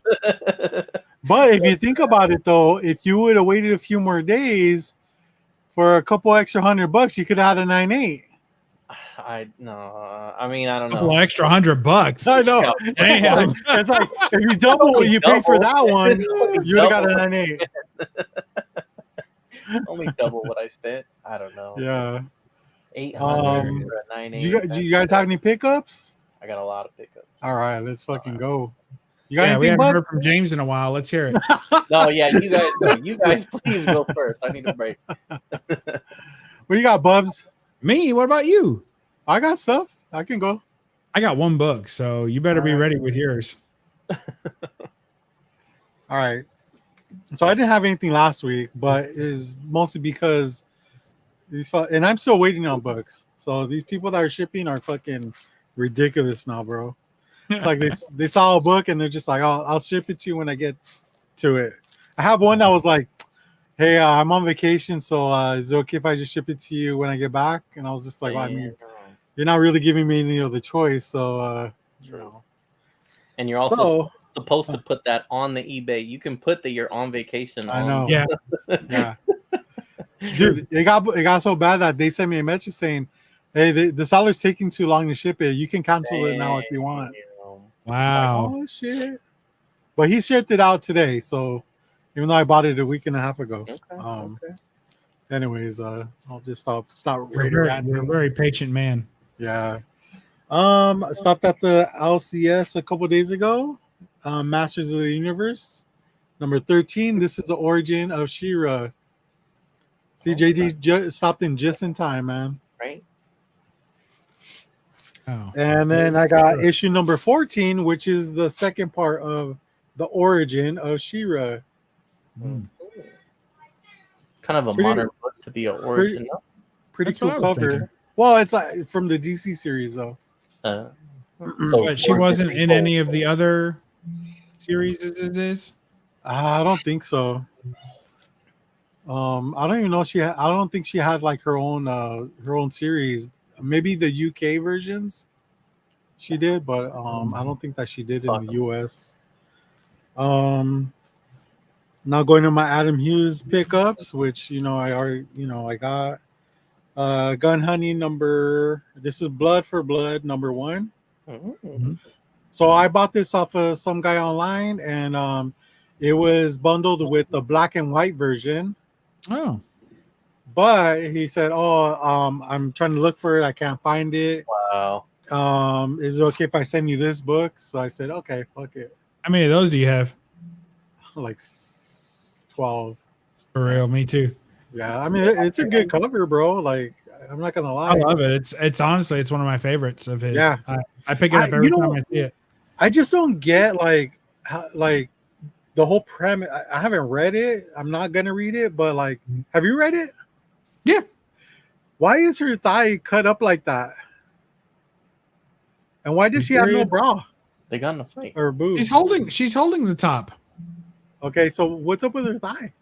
But if you think about it, though, if you would have waited a few more days for a couple extra $100, you could have had a 9/8. I mean, I don't Couple know. extra $100. I know. Damn. It's like if you double what you pay for that one, you would have got a 9.8. Only double what I spent. I don't know. Yeah. 800 for a 9.8. Do you guys have any pickups? I got a lot of pickups. All right, let's fucking go. You got Yeah, we anything, haven't bud? heard from James in a while. Let's hear it. No, yeah, you guys go. You guys please go first. I need a break. What you got, Bubs? Me? What about you? I got stuff. I can go. I got one book, so you better be ready with yours. All right. So I didn't have anything last week, but it's mostly because and I'm still waiting on books. So these people that are shipping are fucking ridiculous now, bro. It's like they saw a book and they're just like, I'll ship it to you when I get to it. I have one that was like, hey, I'm on vacation, so is it okay if I just ship it to you when I get back? And I was just like, well, I mean, you're not really giving me any other choice, so True. And you're also supposed to put that on the eBay. You can put that you're on vacation. I know. Yeah. Yeah. Dude, it got so bad that they sent me a message saying, hey, the seller's taking too long to ship it. You can cancel it now if you want. Wow. Like, oh shit. But he shipped it out today, so even though I bought it a week and a half ago. Okay. Anyways, I'll just stop You're a very patient man. Yeah. I stopped at the LCS a couple days ago. Masters of the Universe, number 13. This is the origin of She-Ra. See, JD stopped in just in time, man. Right. Oh. And then I got issue number 14, which is the second part of the origin of She-Ra. Mm. Kind of a modern book to be an origin. Pretty That's cool what I was cover. thinking. Well, it's like from the DC series, though. So But she wasn't in any of the other series as it is? I don't think so. I don't even know I don't think she had like her own series. Maybe the UK versions she did, but I don't think that she did in the US. Now going to my Adam Hughes pickups, which I already I got Gun Honey this is Blood for Blood number 1. Mm-hmm. So I bought this off of some guy online, and it was bundled with the black and white version. Oh. But he said, I'm trying to look for it. I can't find it. Wow. Is it okay if I send you this book? So I said, okay, fuck it. How many of those do you have? Like 12. For real, me too. Yeah, I mean, it's a good cover, bro. Like, I'm not going to lie. I love it. It's honestly, it's one of my favorites of his. Yeah. I pick it up every time I see it. I just don't get, like the whole premise. I haven't read it. I'm not going to read it, but, like, have you read it? Yeah. Why is her thigh cut up like that? And why does she have no bra They got in a fight. or boobs? She's holding the top. Okay, so what's up with her thigh?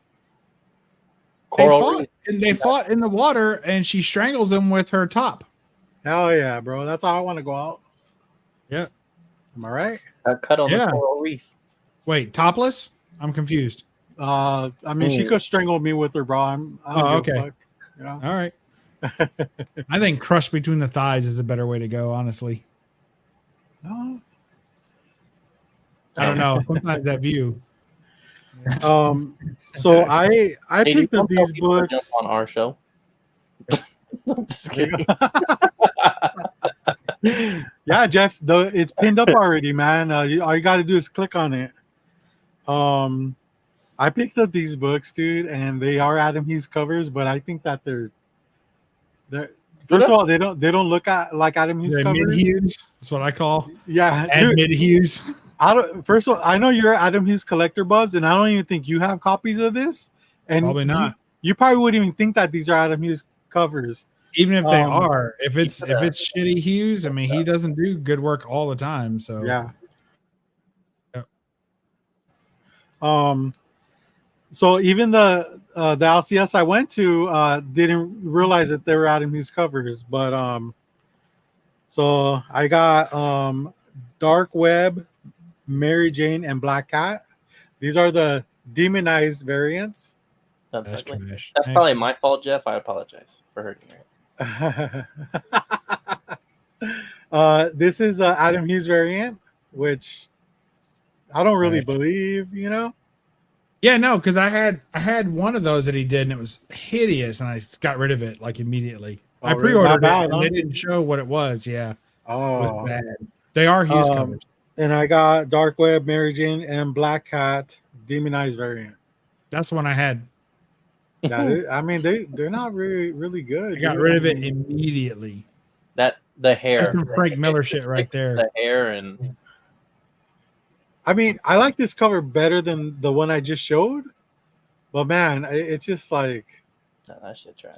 They fought in the water, and she strangles him with her top. Hell yeah, bro. That's how I want to go out. Yeah. Am I right? Got cut on the coral reef. Wait, topless? I'm confused. I mean, she could strangle me with her bra. I don't give a fuck, All right. I think crushed between the thighs is a better way to go, honestly. No. I don't know. Sometimes that view. So I picked up these books jump on our show. I'm just kidding. Yeah, Jeff, it's pinned up already, man. All you got to do is click on it. I picked up these books, dude, and they are Adam Hughes covers, but I think that they're first of all, they don't look like Adam Hughes covers. Mid-hues. That's what I call. Yeah, mid-hues. First of all, I know you're Adam Hughes collector, Bubs, and I don't even think you have copies of this. And probably not. You probably wouldn't even think that these are Adam Hughes covers. Even if they are, if it's shitty Hughes, I mean, he doesn't do good work all the time. So yeah. So even the LCS I went to didn't realize that they were Adam Hughes covers, but so I got Dark Web, Mary Jane, and Black Cat. These are the demonized variants. That's probably my fault, Jeff. I apologize for hurting you. This is Adam Hughes variant, which I don't really Right. believe, you know. Yeah, no, because I had one of those that he did, and it was hideous, and I just got rid of it like immediately. Oh, I really? That pre-ordered bad, it, and huh? they didn't show what it was. Yeah, it was Oh, bad. They are Hughes Um, covers. and I got Dark Web, Mary Jane, and Black Cat Demonized variant. That's the one I had. Yeah, I mean they're not really good, I got dude. rid I of it mean, immediately. The That's hair. some Frank Miller shit right there. The hair and I like this cover better than the one I just showed, but man, it's just like, no, that shit trash.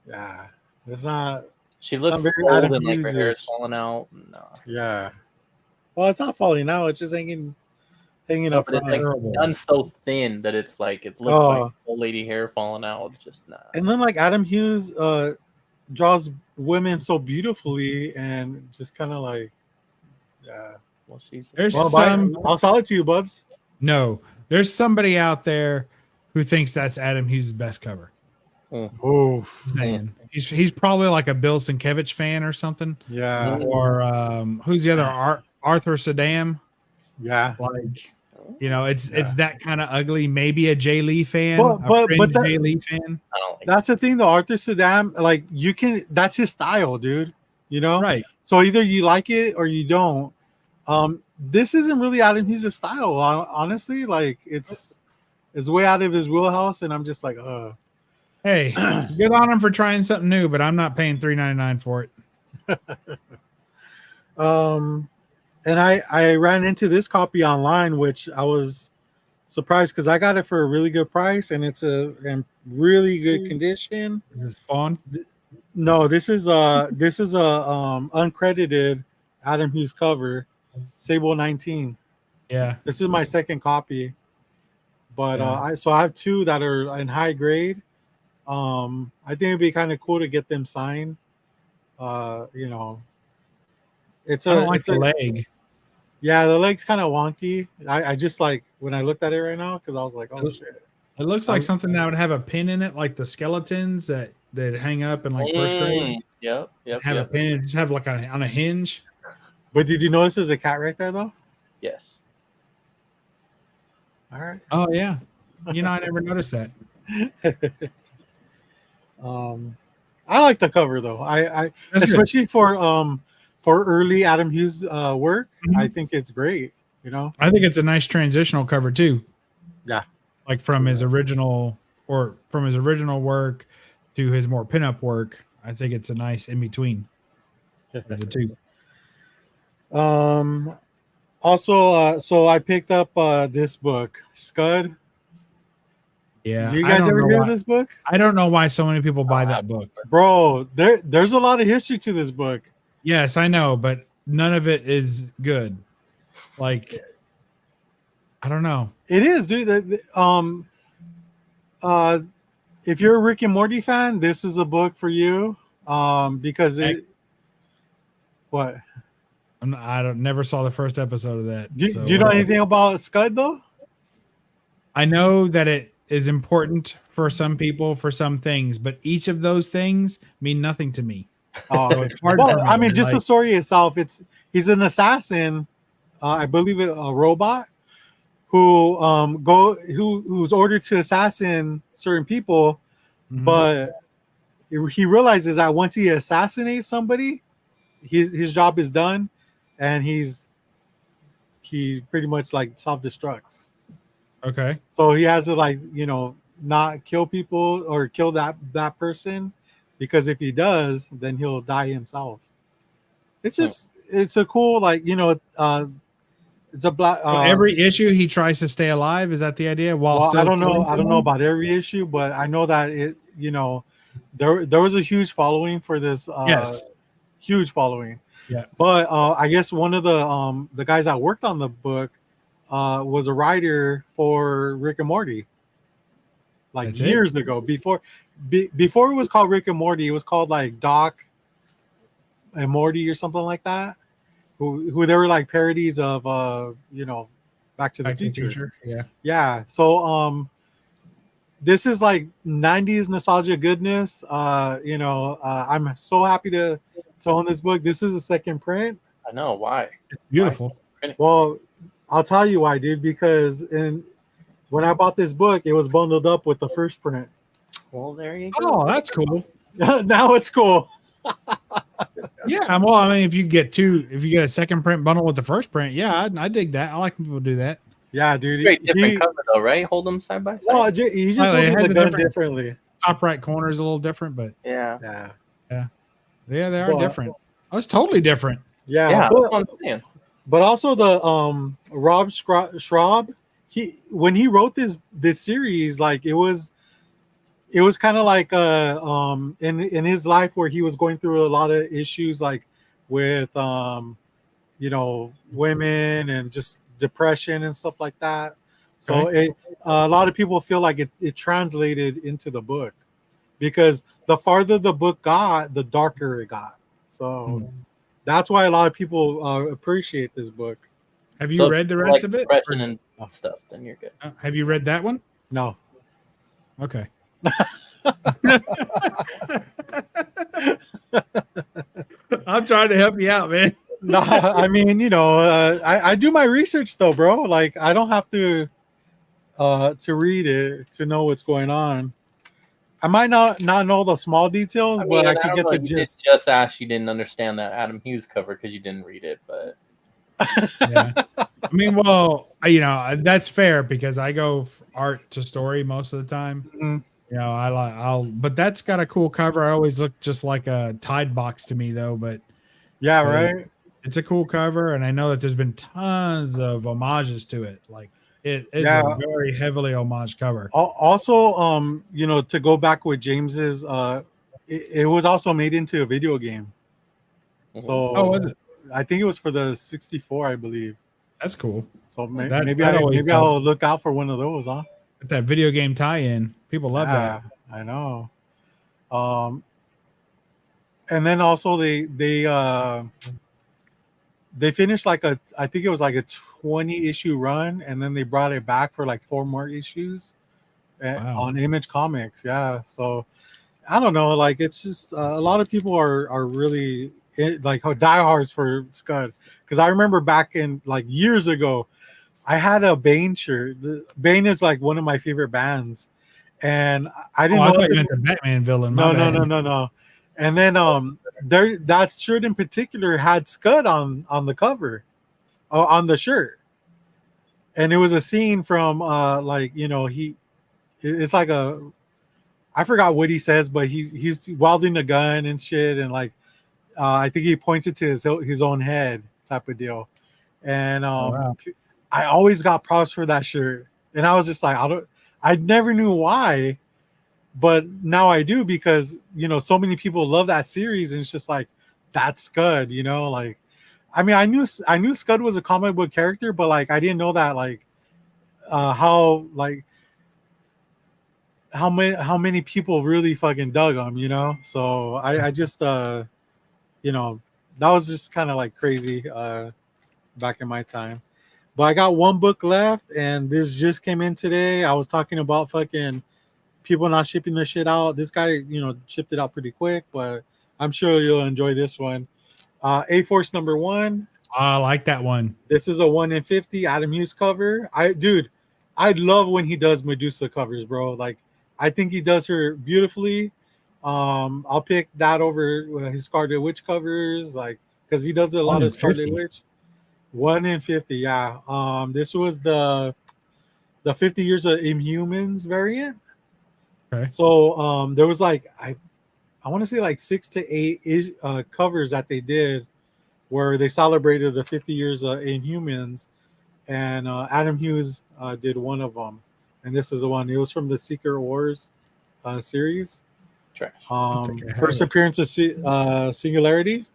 yeah, it's not. She It's not looks very old Adam and like her hair is Hughes-ish. falling out. No. Yeah. Well, it's not falling out. It's just hanging No, up but it's front. like Terrible. done so thin that it's like it looks like old lady hair falling out. It's just nah. And then like Adam Hughes draws women so beautifully and just kind of like, yeah. Well, she's There's Well, some I'll sell it to you, Bubs. no. There's somebody out there who thinks that's Adam Hughes' best cover. Oof. Man, he's probably like a Bill Sienkiewicz fan or something. Yeah. Or who's the other Arthur Saddam? Yeah. Like, you know, it's Yeah. that kind of ugly. Maybe a Jay Lee fan, But fringe that- Jay Lee fan, I don't like That's the thing though, Arthur Saddam, like that's his style, dude. You know? right? So either you like it or you don't. This isn't really Adam Hughes' style, honestly. Like it's way out of his wheelhouse, and I'm just like, Hey, good on him for trying something new, but I'm not paying $3.99 for it. And I ran into this copy online, which I was surprised because I got it for a really good price, and it's in really good condition. Is it Spawn? No, this is a uncredited Adam Hughes cover, Sable 19. Yeah, This is my second copy, but Yeah. I have two that are in high grade. I think it'd be kind of cool to get them signed. You know, it's I don't like it's the leg. Yeah, the leg's kind of wonky. I just like when I looked at it right now because I was like, oh shit. It looks like something that would have a pin in it, like the skeletons that hang up in like first grade. Yep. Have a pin, just have like on a hinge. But did you notice there's a cat right there though? Yes. All right. Oh yeah, you know I never noticed that. I like the cover though. I That's good. especially for early Adam Hughes work. Mhm. I think it's great. You know. I think it's a nice transitional cover too. Yeah. Like from his original work to his more pinup work. I think it's a nice in between of the two. Also, so I picked up this book, Scud. Yeah. You I guys don't ever know hear why- of this book? I don't know why so many people buy that book. Bro, there's a lot of history to this book. Yes, I know, but none of it is good. Like, I don't know. It is, dude. If you're a Rick and Morty fan, this is a book for you. Because what? Never saw the first episode of that. Do so you know anything about Scud though? I know that it is important for some people for some things, but each of those things mean nothing to me. Oh, So okay. it's hard Well, for me. I mean, just the Like, story itself. He's an assassin. I believe a robot who's ordered to assassin certain people, mhm. but he realizes that once he assassinates somebody, his job is done, and he pretty much like self-destructs. Okay. So he has to not kill people or kill that person, because if he does, then he'll die himself. It's just it's a cool it's a black. So every issue he tries to stay alive. Is that the idea? While Well, still I don't know. killing I don't know someone? about every issue, but I know that there was a huge following for this. Yes. Huge following. Yeah. But I guess one of the guys that worked on the book was a writer for Rick and Morty. Like That's it? years ago, before it was called Rick and Morty, it was called like Doc and Morty or something like that. Who they were like parodies of Back to the Future. Yeah. Yeah. So this is like 90s nostalgia goodness. I'm so happy to to own this book. This is a second print. I know why. It's beautiful. Well, I'll tell you why, dude. Because when I bought this book, it was bundled up with the first print. Well, there you go. Oh, that's cool. Now it's cool. Yeah, well, I mean, if you get a second print bundle with the first print, yeah, I dig that. I like when people do that. Yeah, dude. Very different cover though, right? Hold them side by side. Well, he just Well, it holding has the a gun different- differently. Top right corner is a little different, but Yeah. Yeah. they are Well, different. Oh, it's totally different. Yeah. Yeah. But, That's what I'm saying. but also the Rob Schraub, when he wrote this series, like it was kind of like in his life where he was going through a lot of issues like with women and just depression and stuff like that. So a lot of people feel like it translated into the book because the farther the book got, the darker it got. So that's why a lot of people appreciate this book. Have you So read the if you rest like of it? depression and stuff, then you're good. Have you read that one? No. Okay. I'm trying to help you out, man. No, I mean, I do my research though, bro. Like I don't have to read it to know what's going on. I might not know the small details, but I could get the gist. Just asked, you didn't understand that Adam Hughes cover because you didn't read it, but Yeah. I mean, well, that's fair because I go art to story most of the time. Mhm. But that's got a cool cover. I always look just like a Tide box to me though, but Yeah, right. it's a cool cover, and I know that there's been tons of homages to it. Like it's a very heavily homage cover. Also, to go back with James's, it was also made into a video game. So, was it? I think it was for the 64, I believe. That's cool. So That maybe always I'll look out for one of those, huh? With that video game tie-in, people love that. I know. And then also they finished I think it was like a 20 issue run, and then they brought it back for like 4 more issues on Image Comics. Yeah, so I don't know, like it's just a lot of people are really diehards for Scud, because I remember back in like years ago, I had a Bane shirt. Bane is like one of my favorite bands, and I didn't know. I thought you meant the Batman villain. No. And then that shirt in particular had Scud on the cover, on the shirt, and it was a scene from it's like I forgot what he says, but he's wielding a gun and shit, and like I think he points it to his own head type of deal, and I always got props for that shirt, and I was just like I never knew why. But now I do, because so many people love that series, and it's just like that's Scud, like I mean I knew Scud was a comic book character, but like I didn't know that how many people really fucking dug him, so I just that was just kind of like crazy back in my time. But I got one book left, and this just came in today. I was talking about fucking people not shipping their shit out. This guy, shipped it out pretty quick, but I'm sure you'll enjoy this one. A-Force #1. I like that one. This is a 1 in 50 Adam Hughes cover. I love when he does Medusa covers, bro. Like I think he does her beautifully. I'll pick that over his Scarlet Witch covers, like because he does a lot of Scarlet Witch. 1 in 50, yeah. This was the 50 Years of Inhumans variant. Okay. So there was like I want to say like 6 to 8 covers that they did where they celebrated the 50 years of Inhumans, and Adam Hughes did one of them, and this is the one. It was from the Secret Wars series. Trash. First appearance of Singularity.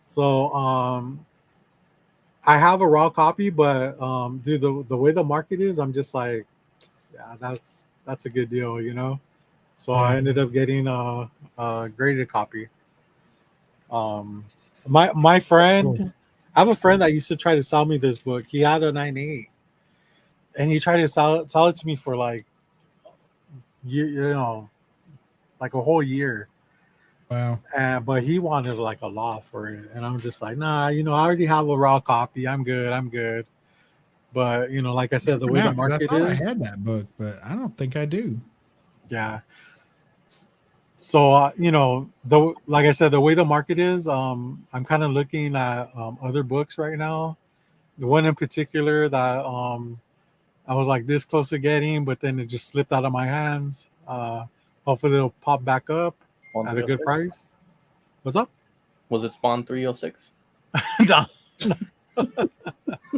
So I have a raw copy, but dude, the way the market is, I'm just like, yeah, that's a good deal, So I ended up getting a graded copy. My friend, cool. I have a friend that used to try to sell me this book. He had a 9.8, and he tried to sell it to me for like, like a whole year. Wow. But he wanted like a lot for it, and I'm just like, nah, I already have a raw copy. I'm good. But like I said, the way the 'Cause I market thought I is, had that book, but I don't think I do. yeah. So the like I said, the way the market is, I'm kind of looking at other books right now. The one in particular that I was like this close to getting, but then it just slipped out of my hands. Hopefully it'll pop back up Spawn at a good 306? price. What's up? Was it Spawn 306? No.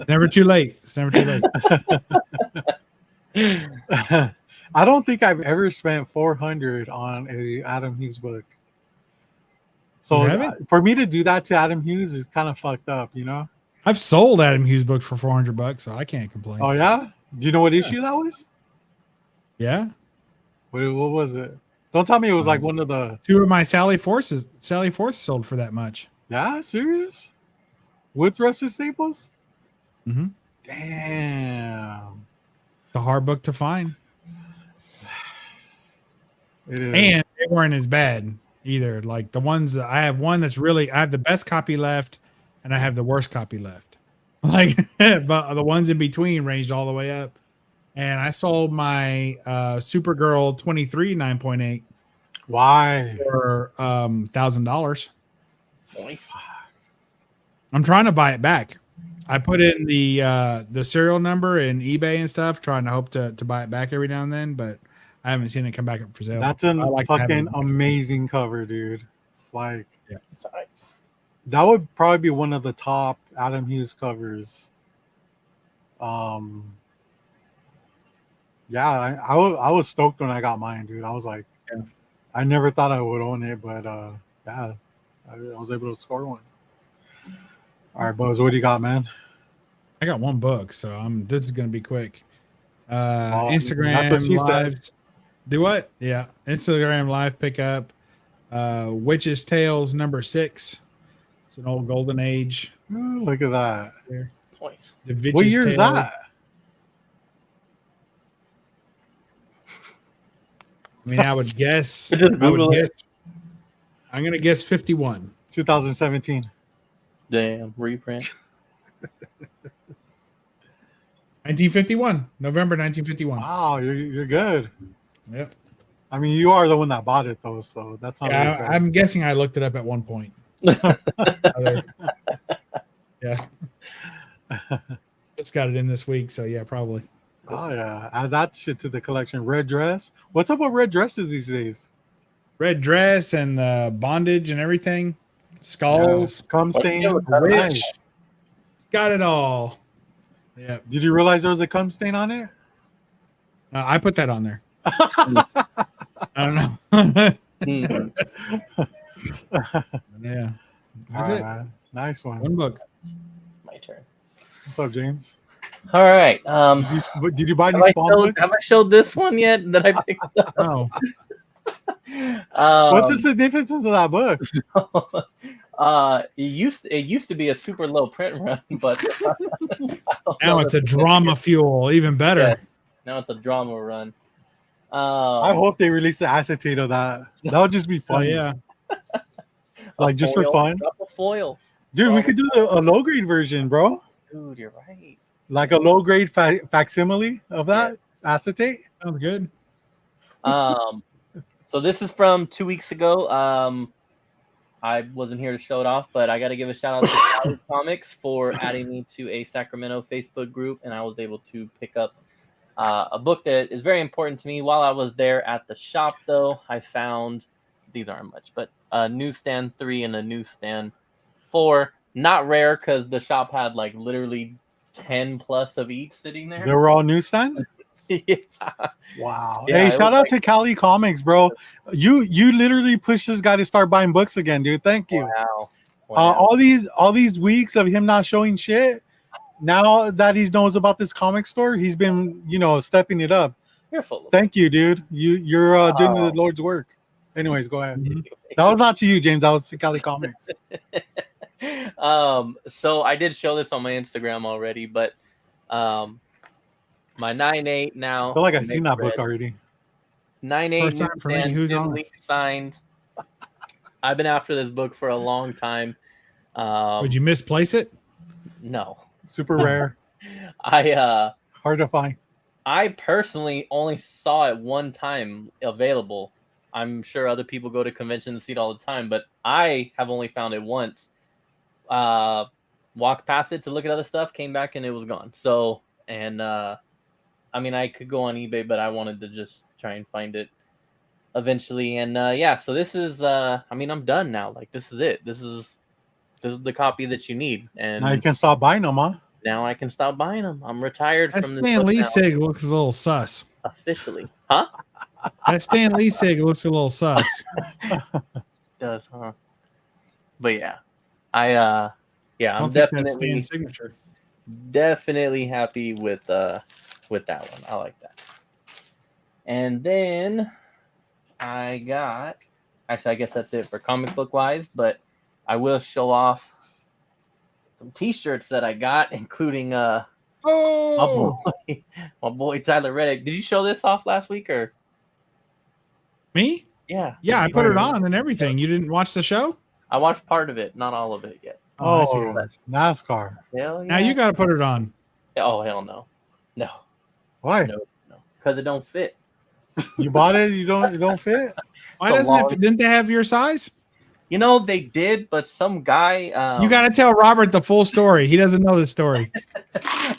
Never too late. It's never too late. I don't think I've ever spent 400 on a Adam Hughes book. So You haven't? for me to do that to Adam Hughes is kind of fucked up. I've sold Adam Hughes books for $400, so I can't complain. Oh yeah? Do you know what issue that was? Yeah. What was it? Don't tell me it was like one of the. Two of my Sally Force sold for that much. Yeah, serious? With Rusty Staples? Mm-hmm. Damn. It's a hard book to find. It is. And they weren't as bad either. Like the ones that I have one that's really, I have the best copy left and I have the worst copy left. Like, but the ones in between ranged all the way up. And I sold my Supergirl 23 9.8 Why? for $1,000. Nice. I'm trying to buy it back. I put in the serial number in eBay and stuff, trying to hope to buy it back every now and then, but I haven't seen it come back up for sale. That's a like to have fucking it. amazing cover, dude. Like, It's all right. that would probably be one of the top Adam Hughes covers. Yeah, I was stoked when I got mine, dude. I was like, Yeah. I never thought I would own it, but yeah, I was able to score one. All right, Buzz, what do you got, man? I got one book, so this is going to be quick. Well, Instagram that's what she live. said. Do what? Yeah. Instagram live pickup. Witch's Tales #6. It's an old golden age. Ooh, look at that. Nice. The Witch's What year is Tale. that? I mean, I would guess. Just Google it. I'm going to guess 51. 2017. Damn, reprint. 1951. November 1951. Wow, you're good. Yep. I mean, you are the one that bought it though, so that's not. Yeah, really fair. I'm guessing I looked it up at one point. Yeah. Just got it in this week, so yeah, probably. Oh yeah, add that shit to the collection. Red dress. What's up with red dresses these days? Red dress and bondage and everything. Skulls. Cum What stain. year was that? Nice. Got it all. Yeah. Did you realize there was a cum stain on it? I put that on there. I don't know. Mhm. Yeah. That's All it. right, nice one. One book. My turn. What's up, James? All right. Did you buy any Have I, Spawn showed, books? have I showed this one yet that I picked up? Oh. What's the significance of that book? It used to be a super low print run, but Now it's a drama fuel. Even better. Yeah. Now it's a drama run. I hope they release the acetate of that. That would just be Oh, fun. yeah. Like just for fun. Drop a foil. Dude, we could do a low grade version, bro. Dude, you're right. Like a low grade facsimile of that acetate. Sounds good. So this is from 2 weeks ago. I wasn't here to show it off, but I got to give a shout out to College Comics for adding me to a Sacramento Facebook group, and I was able to pick up a book that is very important to me. While I was there at the shop, though, I found these aren't much, but a newsstand 3 and a newsstand 4. Not rare because the shop had like literally 10 plus of each sitting there. They were all newsstand. Yeah. Wow. Yeah, Hey, it shout was out to Cali Comics, bro. You literally pushed this guy to start buying books again, dude. Thank you. Wow. All these weeks of him not showing shit. Now that he knows about this comic store, he's been stepping it up. You're full of Thank you, dude. You're doing the Oh. Lord's work. Anyways, go ahead. Mhm. That was not to you, James. That was to Cali Comics. So I did show this on my Instagram already, but my 9.8 now. I feel like I've makes seen that red. book already. 9.8 First time for me. newsstand, Who's Jim on Lee signed. I've been after this book for a long time. Would you misplace it? No. Super rare, I hard to find. personally only saw it one time available. I'm sure other people go to conventions and see it all the time, but I have only found it once. Walked past it to look at other stuff, came back and it was gone. So, and I mean, I could go on eBay, but I wanted to just try and find it eventually. And yeah, so this is I mean, I'm done now. Like this is it. This is the copy that you need, and Now you can stop buying them, huh? now I can stop buying them. I'm retired That from this Stan book Lee now, sig looks a little sus. officially. Huh? That Stan Lee sig looks a little sus. Does, huh? But yeah, yeah, I I'm don't think that's Stan's definitely signature. happy with that one. I like that. And then I got, actually, I guess that's it for comic book wise, but I will show off some T-shirts that I got, including Oh, my boy Tyler Reddick. Did you show this off last week or? me? Yeah. Yeah, I Did you- put it on and everything. You didn't watch the show? I watched part of it, not all of it yet. I see. Oh, NASCAR. Hell yeah. Now you got to put it on. Oh hell no, no, Why? no, because it don't fit. You bought it? It don't fit? Why So doesn't long. it? Didn't they have your size? You know they did, but some guy. You got to tell Robert the full story. He doesn't know the story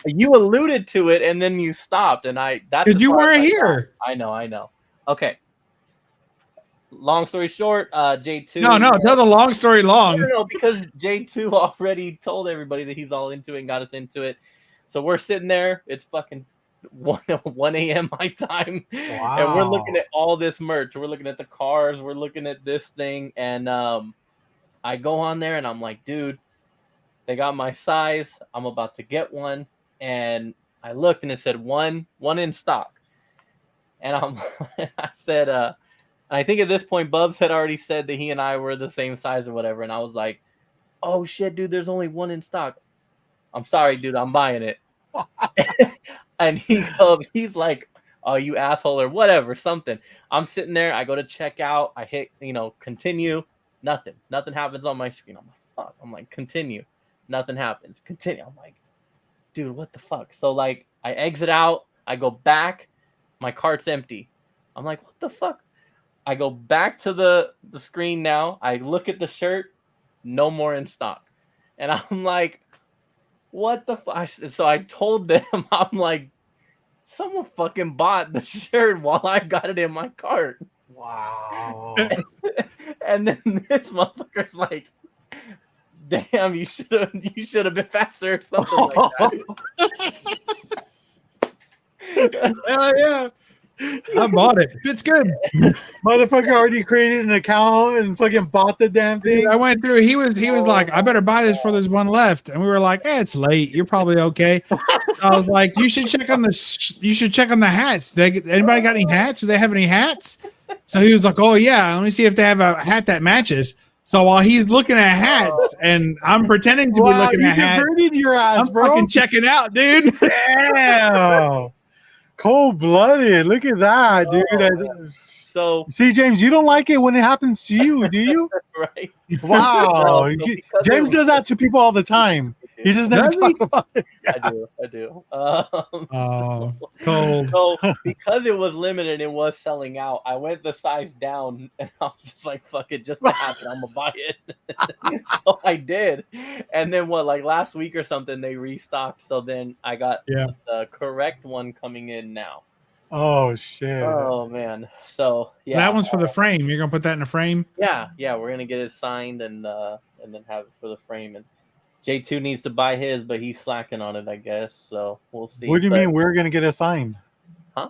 You alluded to it and then you stopped, and that's because as you far as weren't I got. here. I know. Okay. Long story short, J2. No, tell the long story long. No, because J2 already told everybody that he's all into it and got us into it. So we're sitting there. It's fucking 1 a.m. my time. Wow. And we're looking at all this merch. We're looking at the cars. We're looking at this thing. And I go on there and I'm like, dude, they got my size. I'm about to get one. And I looked and it said one in stock. And I said, I think at this point, Bubs had already said that he and I were the same size or whatever. And I was like, oh shit, dude, there's only one in stock. I'm sorry, dude, I'm buying it. And he's like, oh, you asshole or whatever, something. I'm sitting there. I go to check out. I hit, continue. Nothing happens on my screen. I'm like, fuck. I'm like, continue. Nothing happens. Continue. I'm like, dude, what the fuck? So like, I exit out. I go back. My cart's empty. I'm like, what the fuck? I go back to the screen now. I look at the shirt, no more in stock. And I'm like, what the fuck? So I told them, I'm like, someone fucking bought the shirt while I got it in my cart. Wow. And then this motherfucker's like, damn, you should have been faster or something like that. Hell yeah. I bought it. It's good. Motherfucker already created an account and fucking bought the damn thing. I went through. He was like, I better buy this for there's one left. And we were like, it's late. You're probably okay. I was like, you should check on the hats. Anybody got any hats? Do they have any hats? So he was like, oh yeah, let me see if they have a hat that matches. So while he's looking at hats and I'm pretending to be looking at hats, diverted your ass, I'm bro. fucking checking out, dude. Damn. Cold-blooded. Look at that, dude. So See, James, you don't like it when it happens to you, do you? right. Wow. So because James does that to people all the time. He just never Does he? talks about it. I do. Oh, cold. So because it was limited, it was selling out. I went the size down, and I was just like, "Fuck it, just to happen, I'm gonna buy it." So I did, and then like last week or something, they restocked. So then I got the correct one coming in now. Oh shit. Oh man. So yeah, That one's for the frame. You're gonna put that in a frame. Yeah, we're gonna get it signed and then have it for the frame. And J2 needs to buy his, but he's slacking on it, I guess. So we'll see. What do you mean we're gonna get it signed? Huh?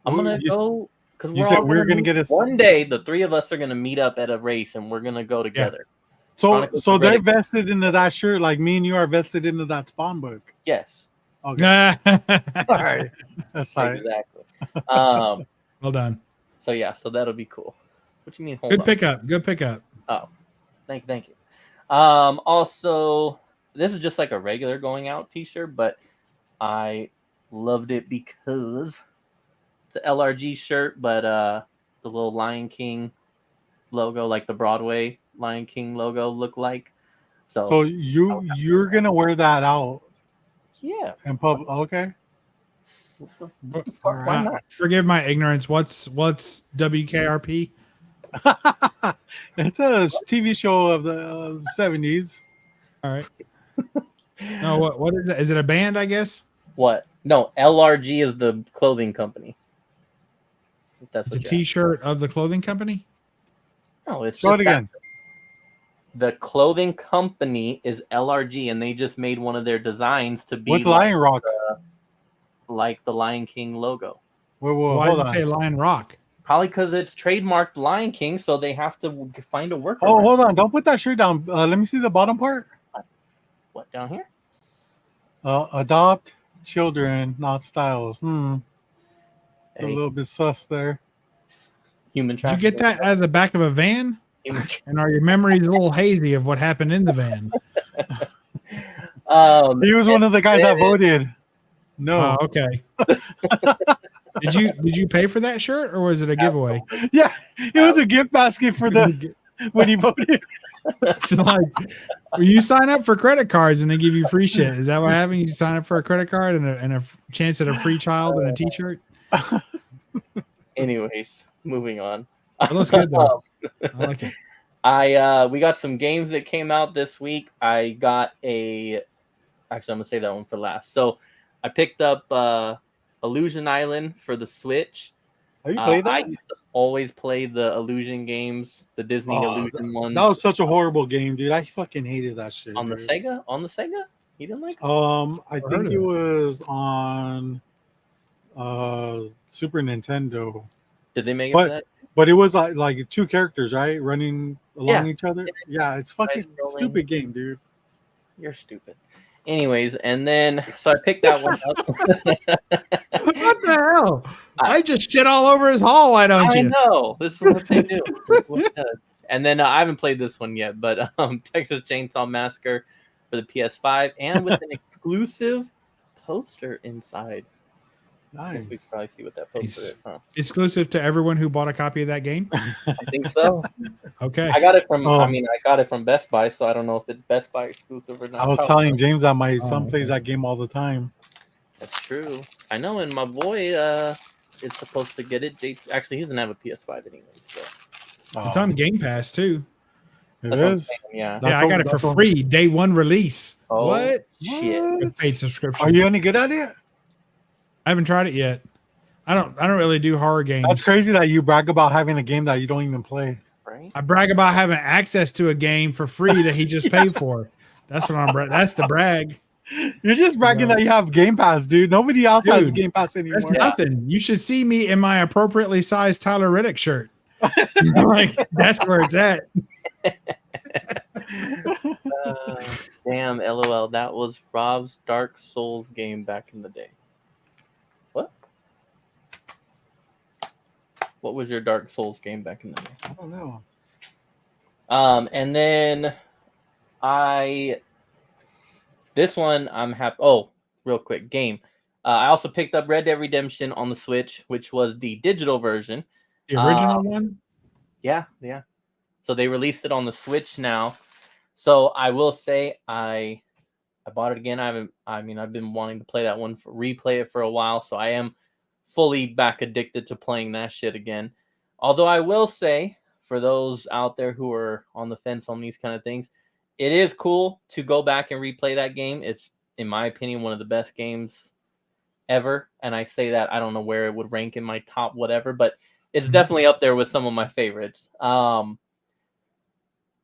I'm gonna go because you said we're gonna get it one day. The three of us are gonna meet up at a race, and we're gonna go together. So they're vested into that shirt, like me and you are vested into that Spawn book. Yes. Okay. All right. That's fine. Exactly. Well done. So yeah, so that'll be cool. What do you mean? Good pickup. Good pickup. Oh, thank you. Also, this is just like a regular going out T-shirt, but I loved it because it's an LRG shirt, but the little Lion King logo, like the Broadway Lion King logo look like. So you're gonna wear that out Yeah, in public? Okay. fuck, why not? Forgive my ignorance. What's WKRP? It's a TV show of the 70s. All right. No, what is it? Is it a band? I guess What? No, LRG is the clothing company. If that's it's a what you asked. T-shirt of the clothing company. No, it's Show just it again. the clothing company is LRG, and they just made one of their designs to be What's Lion Rock? like the Lion King logo. Whoa, Why hold does it say on. Lion Rock? Probably because it's trademarked Lion King, so they have to find a workaround. Oh, hold on. Don't put that shirt down. Let me see the bottom part. What, down here? Adopt children, not styles. It's a Hey. little bit sus there. Human Did you trafficking. get that out of the back of a van? Human And are your memories a little hazy of what happened in the van? He was one of the guys that voted. No. Oh, okay. Did you pay for that shirt or was it a giveaway? Yeah, it was a gift basket for the when he voted. So like, you sign up for credit cards and they give you free shit. Is that what happened? You sign up for a credit card and a chance at a free child and a T-shirt. Anyways, moving on. It looks good though. I like it. We got some games that came out this week. I got actually I'm gonna save that one for last. So I picked up Illusion Island for the Switch. Have you played that? I used to always play the Illusion games, the Disney Illusion ones. That was such a horrible game, dude. I fucking hated that shit. On the dude. Sega? On the Sega? You didn't like it? I think it was on Super Nintendo. Did they make it for that? But it was like two characters, right? Running along each other. Yeah, it's fucking stupid game, dude. You're stupid. Anyways, and then so I picked that one up. What the hell? I just shit all over his hall. Why don't you? I know. This is what they do. This is what it does. And then I haven't played this one yet, but Texas Chainsaw Massacre for the PS5 and with an exclusive poster inside. Nice. We can probably see what that poster is. Huh? Exclusive to everyone who bought a copy of that game. I think so. Okay. I got it from. I got it from Best Buy, so I don't know if it's Best Buy exclusive or not. I was telling James that my son plays that game all the time. That's true. I know, and my boy is supposed to get it. Actually, he doesn't have a PS5 anyway, so It's on Game Pass too. It that's what I'm is. saying, yeah. Yeah, I got it for free. Day one release. Oh, What? shit. A paid subscription. Are you any good at it? I haven't tried it yet. I don't really do horror games. That's crazy that you brag about having a game that you don't even play. Right? I brag about having access to a game for free that he just paid for. That's what I'm that's the brag. You're just bragging that you have Game Pass, dude. Nobody else has Dude, Game Pass anymore. That's nothing. You should see me in my appropriately sized Tyler Riddick shirt. Like that's where it's at. Damn, LOL. That was Rob's Dark Souls game back in the day. What? What was your Dark Souls game back in the day? I don't know. And then this one I'm happy. Oh, real quick game. I also picked up Red Dead Redemption on the Switch, which was the digital version. The original one? Yeah. So they released it on the Switch now. So I will say I bought it again. I've been wanting to play that one, replay it for a while. So I am fully back addicted to playing that shit again. Although I will say, for those out there who are on the fence on these kind of things, it is cool to go back and replay that game. It's, in my opinion, one of the best games ever. And I say that, I don't know where it would rank in my top whatever, but it's definitely up there with some of my favorites.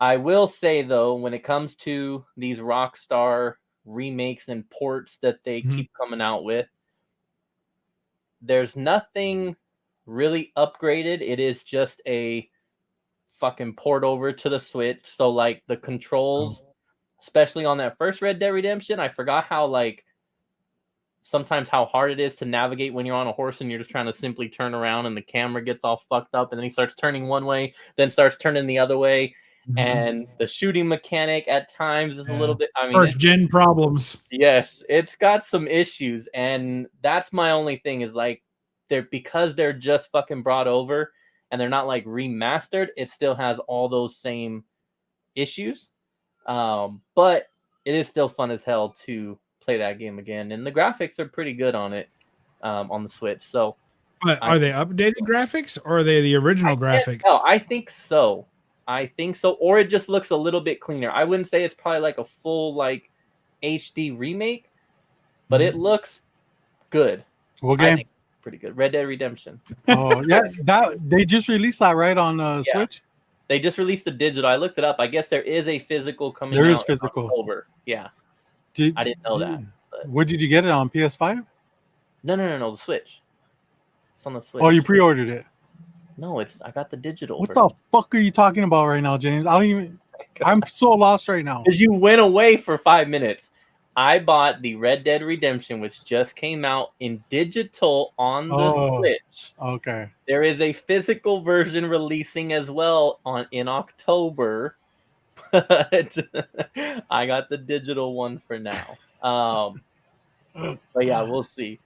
I will say, though, when it comes to these Rockstar remakes and ports that they keep coming out with, there's nothing really upgraded. It is just a fucking port over to the Switch. So, like, the controls, especially on that first Red Dead Redemption, I forgot how, like, sometimes how hard it is to navigate when you're on a horse and you're just trying to simply turn around and the camera gets all fucked up and then he starts turning one way, then starts turning the other way. And the shooting mechanic at times is a little bit, first gen problems. Yes, it's got some issues. And that's my only thing is like, because they're just fucking brought over and they're not like remastered, it still has all those same issues, but it is still fun as hell to play that game again, and the graphics are pretty good on it on the Switch. So, But are they updated graphics or are they the original graphics? No, I think so. Or it just looks a little bit cleaner. I wouldn't say it's probably like a full like HD remake, but it looks good. What I game? think pretty good. Red Dead Redemption. Oh yeah, that they just released that right on Switch. They just released the digital. I looked it up. I guess there is a physical coming There out is physical. in October. Yeah. I didn't know that. But... What did you get it on PS5? No, the Switch. It's on the Switch. Oh, you pre-ordered it. No, I got the digital. What the fuck are you talking about right now, James? I don't even. I'm so lost right now. Because you went away for 5 minutes. I bought the Red Dead Redemption, which just came out in digital on the Switch. Okay. There is a physical version releasing as well in October, but I got the digital one for now. But yeah, we'll see.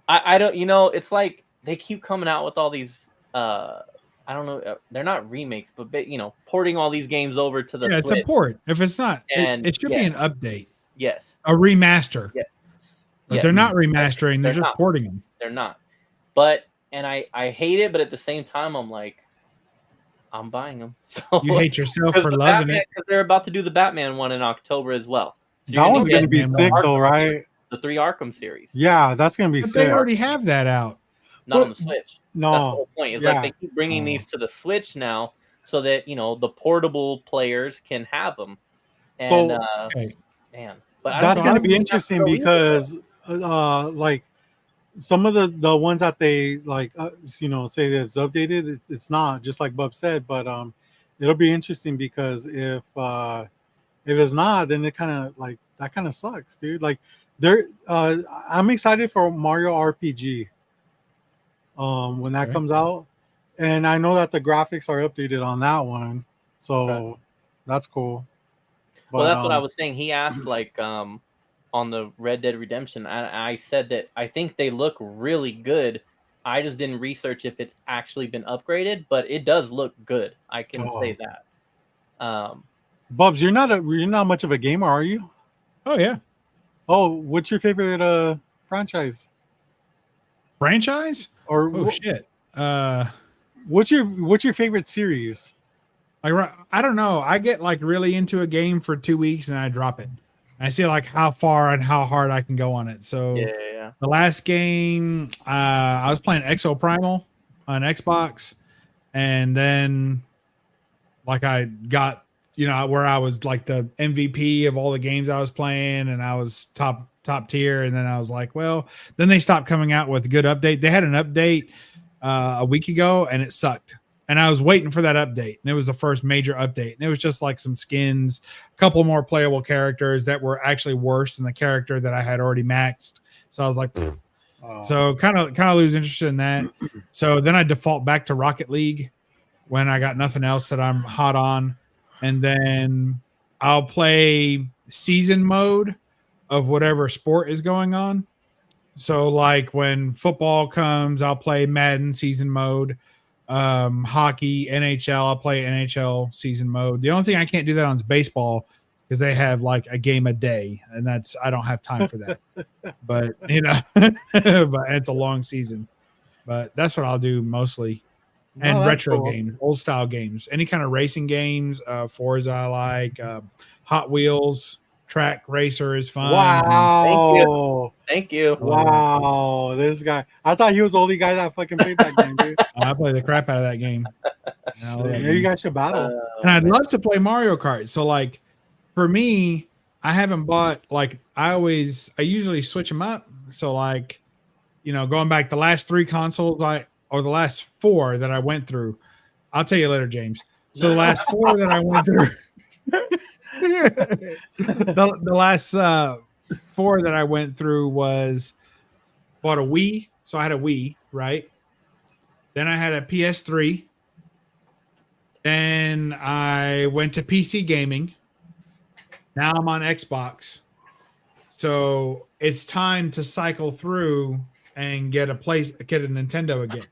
I don't, it's like they keep coming out with all these. I don't know. They're not remakes, but porting all these games over to the Switch. It's a port. If it's not, And it should be an update. Yes. A remaster. Yes. But they're not remastering. They're just porting them. They're not. But I hate it, but at the same time, I'm like, I'm buying them. So you hate yourself for loving it because they're about to do the Batman one in October as well. So that one's gonna be sick, though, right? The 3 Arkham series. Yeah, that's gonna be sick. They already have that out. Not on the Switch. No, that's the whole point. It's like they keep bringing these to the Switch now, so that the portable players can have them. And man, but that's gonna be interesting because like some of the ones that they like say that it's updated, it's not, just like Bub said, but it'll be interesting because if it's not, then it kind of sucks, dude. Like I'm excited for Mario RPG when that comes out, and I know that the graphics are updated on that one, so that's cool. But, well, that's what I was saying. He asked on the Red Dead Redemption, I said that I think they look really good. I just didn't research if it's actually been upgraded, but it does look good. I can say that. Bubs, you're not much of a gamer, are you? Oh yeah. Oh, what's your favorite franchise? Franchise? Or shit. What's your favorite series? Like, I don't know. I get like really into a game for 2 weeks and I drop it. I see like how far and how hard I can go on it. So the last game, I was playing Exo Primal on Xbox, and then like I got where I was like the MVP of all the games I was playing, and I was top tier. And then I was like, well, then they stopped coming out with a good update. They had an update a week ago, and it sucked. And I was waiting for that update, and it was the first major update. And it was just like some skins, a couple more playable characters that were actually worse than the character that I had already maxed. So I was like, so kind of lose interest in that. So then I default back to Rocket League when I got nothing else that I'm hot on. And then I'll play season mode of whatever sport is going on. So like when football comes, I'll play Madden season mode. Hockey, NHL, I'll play NHL season mode. The only thing I can't do that on is baseball, because they have like a game a day, and I don't have time for that. But but it's a long season. But that's what I'll do mostly. And retro games, old style games, any kind of racing games. Forza I like. Hot Wheels, track racer is fun. Wow. Thank you. Wow. This guy. I thought he was the only guy that fucking played that game, dude. I play the crap out of that game. You guys should battle. And I'd love to play Mario Kart. So like for me, I haven't bought like I usually switch them up. So like, going back the last 3 consoles or the last 4 that I went through. I'll tell you later, James. So the last 4 that I went through, the last 4 that I went through was bought a Wii. So I had a Wii, right? Then I had a PS3. Then I went to PC gaming. Now I'm on Xbox. So it's time to cycle through and get a Nintendo again.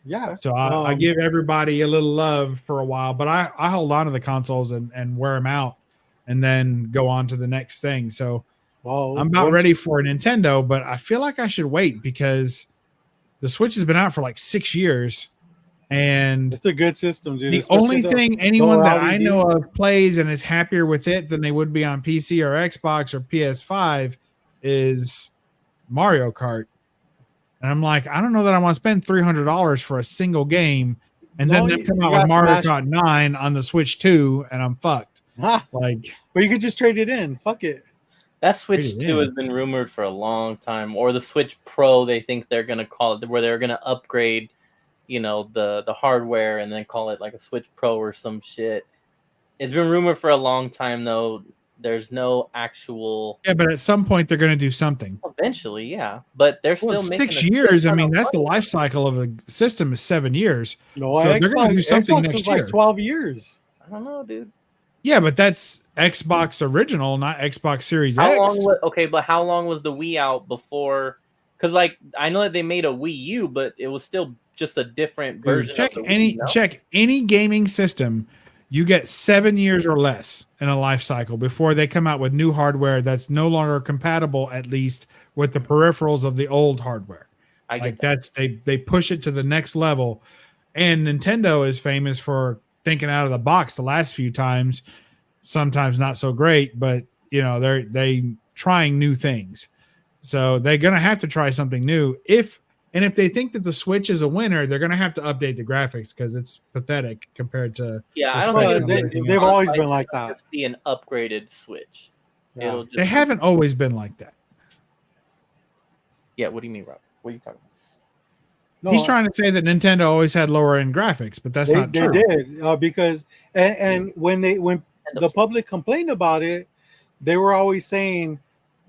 Yeah. So I give everybody a little love for a while, but I hold on to the consoles and wear them out and then go on to the next thing. So well, I'm about ready for a Nintendo, but I feel like I should wait because the Switch has been out for like 6 years. And it's a good system, dude. the only thing anyone that I know LED. of plays and is happier with it than they would be on PC or Xbox or PS5 is Mario Kart. And I'm like, I don't know that I want to spend $300 for a single game, and then they come out with Mario Kart 9 on the Switch 2, and I'm fucked. Like, but you could just trade it in. Fuck it. That Switch 2 has been rumored for a long time, or the Switch Pro. They think they're gonna call it, where they're gonna upgrade, the hardware and then call it like a Switch Pro or some shit. It's been rumored for a long time, though. There's no actual. Yeah, but at some point they're going to do something. Eventually, yeah, but they're still making 6 years. I mean, that's the life cycle of a system is 7 years. No, so they're going to do something Xbox next year. Like 12 years. I don't know, dude. Yeah, but that's Xbox original, not Xbox Series X. But how long was the Wii out before? Because I know that they made a Wii U, but it was still just a different version. Check of the Wii, check any gaming system. You get 7 years or less in a life cycle before they come out with new hardware that's no longer compatible, at least with the peripherals of the old hardware. They push it to the next level. And Nintendo is famous for thinking out of the box the last few times, sometimes not so great, but they trying new things. So they're gonna have to try something new. If they think that the Switch is a winner, they're going to have to update the graphics because it's pathetic compared to. I don't think they've always been like that. See an upgraded Switch. Yeah. They haven't always been like that. Yeah, what do you mean, Rob? What are you talking about? No, he's trying to say that Nintendo always had lower end graphics, but that's not true. They did because when the public complained about it, they were always saying,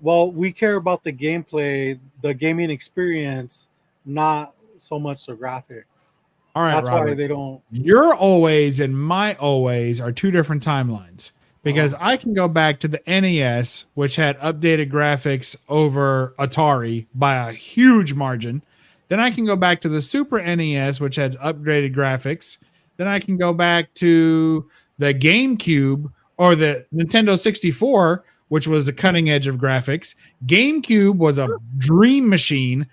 "Well, we care about the gameplay, the gaming experience." Not so much the graphics. All right, that's Robert, why they don't. Your always and my always are two different timelines because I can go back to the NES, which had updated graphics over Atari by a huge margin. Then I can go back to the Super NES, which had upgraded graphics. Then I can go back to the GameCube or the Nintendo 64, which was the cutting edge of graphics. GameCube was a dream machine.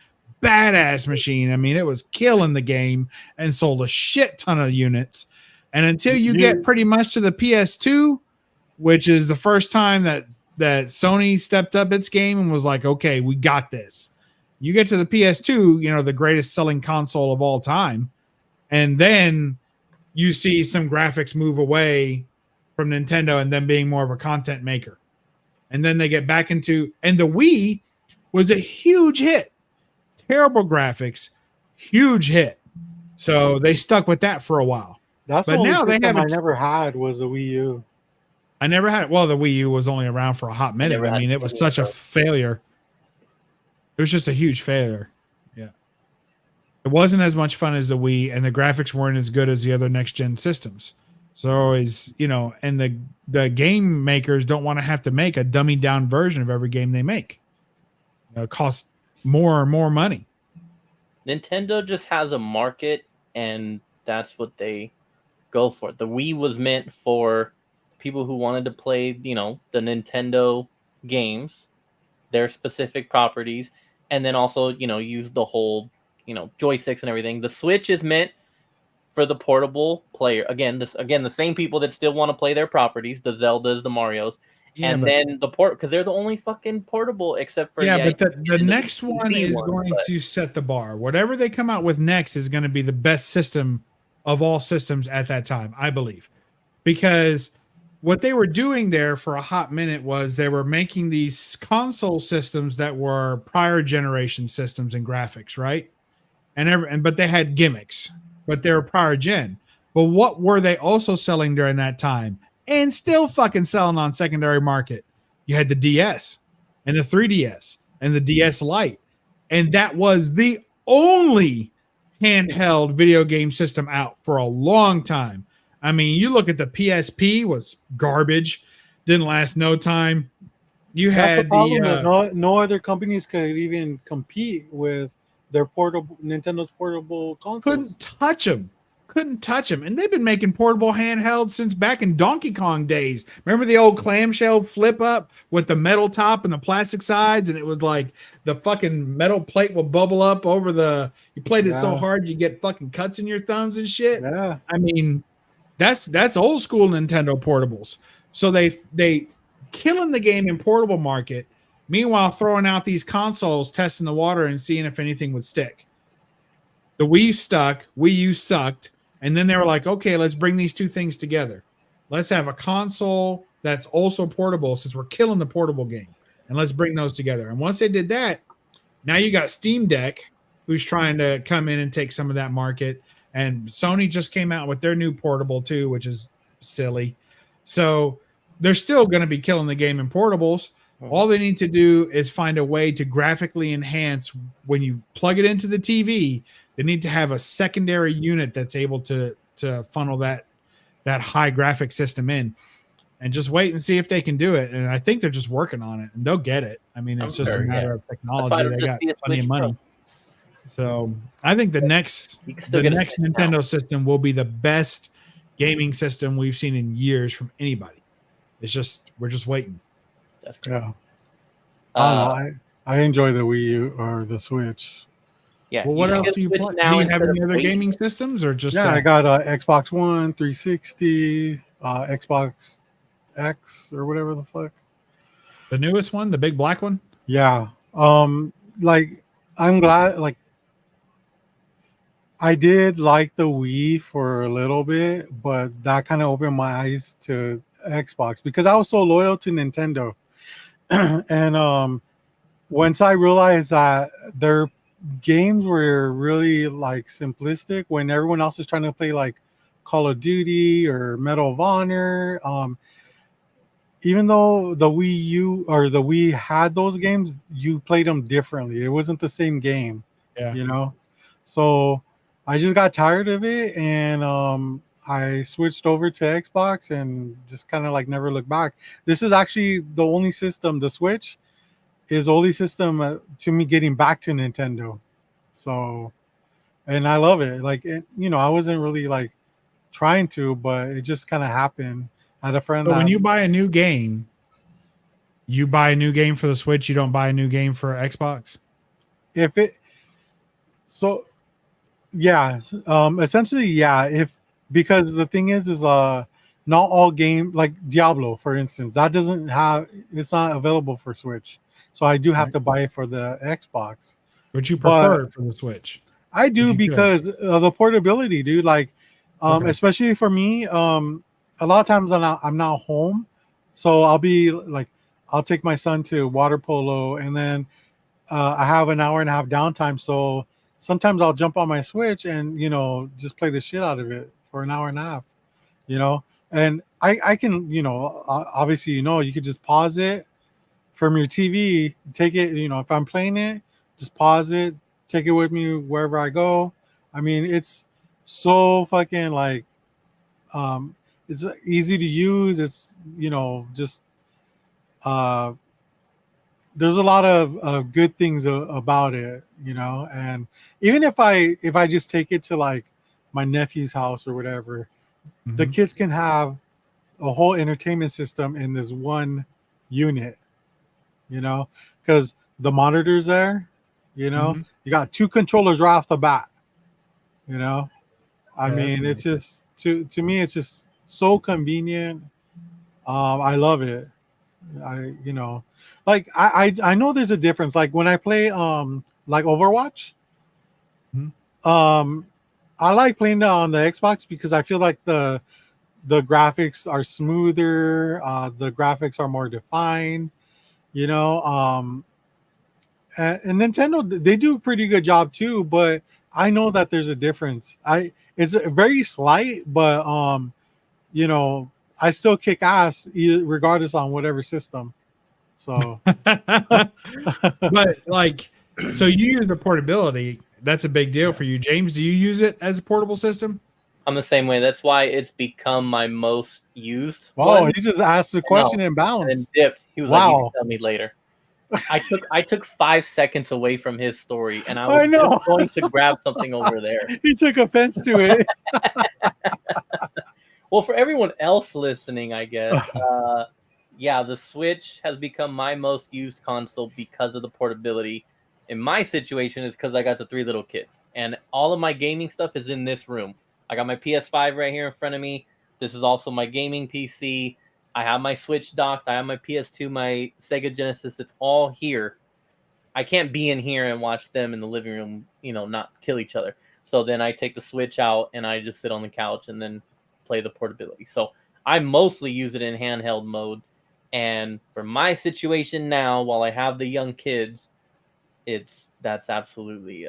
Badass machine. I mean, it was killing the game and sold a shit ton of units. And until you get pretty much to the PS2, which is the first time that Sony stepped up its game and was like, okay, we got this. You get to the PS2, the greatest selling console of all time. And then you see some graphics move away from Nintendo and them being more of a content maker. And then they get back into, and the Wii was a huge hit. Terrible graphics, huge hit. So they stuck with that for a while. That's but the only now they have. I never had was the Wii U. I never had. Well, the Wii U was only around for a hot minute. I mean, it was such a failure. It was just a huge failure. Yeah, it wasn't as much fun as the Wii, and the graphics weren't as good as the other next gen systems. So is and the game makers don't want to have to make a dummied down version of every game they make. It costs more and more money. Nintendo just has a market, and that's what they go for. The Wii was meant for people who wanted to play, the Nintendo games, their specific properties, and then also, use the whole, joysticks and everything. The Switch is meant for the portable player. Again, the same people that still want to play their properties, the Zeldas, the Marios. Yeah, and then the port, because they're the only fucking portable except for but the next one is going to set the bar. Whatever they come out with next is going to be the best system of all systems at that time, I believe, because what they were doing there for a hot minute was they were making these console systems that were prior generation systems and graphics, right? But they had gimmicks, but they were prior gen. But what were they also selling during that time? And still fucking selling on secondary market. You had the DS and the 3DS and the DS Lite. And that was the only handheld video game system out for a long time. I mean, you look at the PSP was garbage. Didn't last no time. You had no other companies could even compete with their portable Nintendo's portable consoles. Couldn't touch them. And they've been making portable handhelds since back in Donkey Kong days. Remember the old clamshell flip up with the metal top and the plastic sides, and it was like the fucking metal plate will bubble up over the. You played it so hard you get fucking cuts in your thumbs and shit. Yeah, I mean, that's old school Nintendo portables. So they killing the game in portable market. Meanwhile, throwing out these consoles, testing the water and seeing if anything would stick. The Wii stuck, Wii U sucked, and then they were like, okay, let's bring these two things together. Let's have a console that's also portable since we're killing the portable game, and let's bring those together. And once they did that, now you got Steam Deck, who's trying to come in and take some of that market, and Sony just came out with their new portable too, which is silly. So they're still going to be killing the game in portables. All they need to do is find a way to graphically enhance when you plug it into the TV. They need to have a secondary unit that's able to funnel that high graphic system in, and just wait and see if they can do it. And I think they're just working on it, and they'll get it. I mean, it's just a matter of technology. They got plenty of money. So I think the next Nintendo system will be the best gaming system we've seen in years from anybody. We're just waiting. That's great. yeah. I enjoy the Wii U or the Switch. Yeah. Well, what else do you play? Do you have any other gaming systems or just? I got Xbox One, 360, Xbox X or whatever the fuck. The newest one, the big black one. Yeah. Like I'm glad. Like I did like the Wii for a little bit, but that kind of opened my eyes to Xbox because I was so loyal to Nintendo. And once I realized that their games were really like simplistic when everyone else is trying to play like Call of Duty or Medal of Honor, even though the Wii U or the Wii had those games, you played them differently. It wasn't the same game, you know? So I just got tired of it, and I switched over to Xbox and just kind of like never looked back. This is actually the only system, the Switch is the only system to me getting back to Nintendo. So, and I love it. Like, I wasn't really like trying to, but it just kind of happened. I had a friend. But when you buy a new game, you buy a new game for the Switch. You don't buy a new game for Xbox. Essentially, yeah. Because the thing is not all game like Diablo, for instance, it's not available for Switch. So I do have to buy it for the Xbox. But you prefer it for the Switch. I do because of the portability, dude. Like, especially for me, a lot of times I'm not home, so I'll be like, I'll take my son to water polo, and then I have an hour and a half downtime. So sometimes I'll jump on my Switch and just play the shit out of it for an hour and a half, and I can, obviously, you could just pause it from your TV, take it, if I'm playing it, just pause it, take it with me wherever I go. I mean, it's so fucking like, it's easy to use. It's, just, there's a lot of good things about it, and even if I just take it to like my nephew's house or whatever, the kids can have a whole entertainment system in this one unit, because the monitor's there, you got two controllers right off the bat, I mean, it's just to me, it's just so convenient. I love it. Like I know there's a difference. Like when I play like Overwatch, I like playing it on the Xbox because I feel like the graphics are smoother, the graphics are more defined, and Nintendo, they do a pretty good job too, but I know that there's a difference. It's very slight, but I still kick ass regardless on whatever system. So but like, so you use the portability. That's a big deal for you. James, do you use it as a portable system? I'm the same way. That's why it's become my most used. Wow, he just asked the question and bounced. And dipped. He was like, "You can tell me later." I took 5 seconds away from his story, and I I was know. just going to grab something over there. He took offense to it. Well, for everyone else listening, I guess, yeah, the Switch has become my most used console because of the portability. In my situation, is because I got the 3 little kids, and all of my gaming stuff is in this room. I got my PS5 right here in front of me. This is also my gaming PC. I have my Switch docked. I have my PS2, my Sega Genesis. It's all here. I can't be in here and watch them in the living room, not kill each other. So then I take the Switch out and I just sit on the couch and then play the portability. So I mostly use it in handheld mode. And for my situation now, while I have the young kids, that's absolutely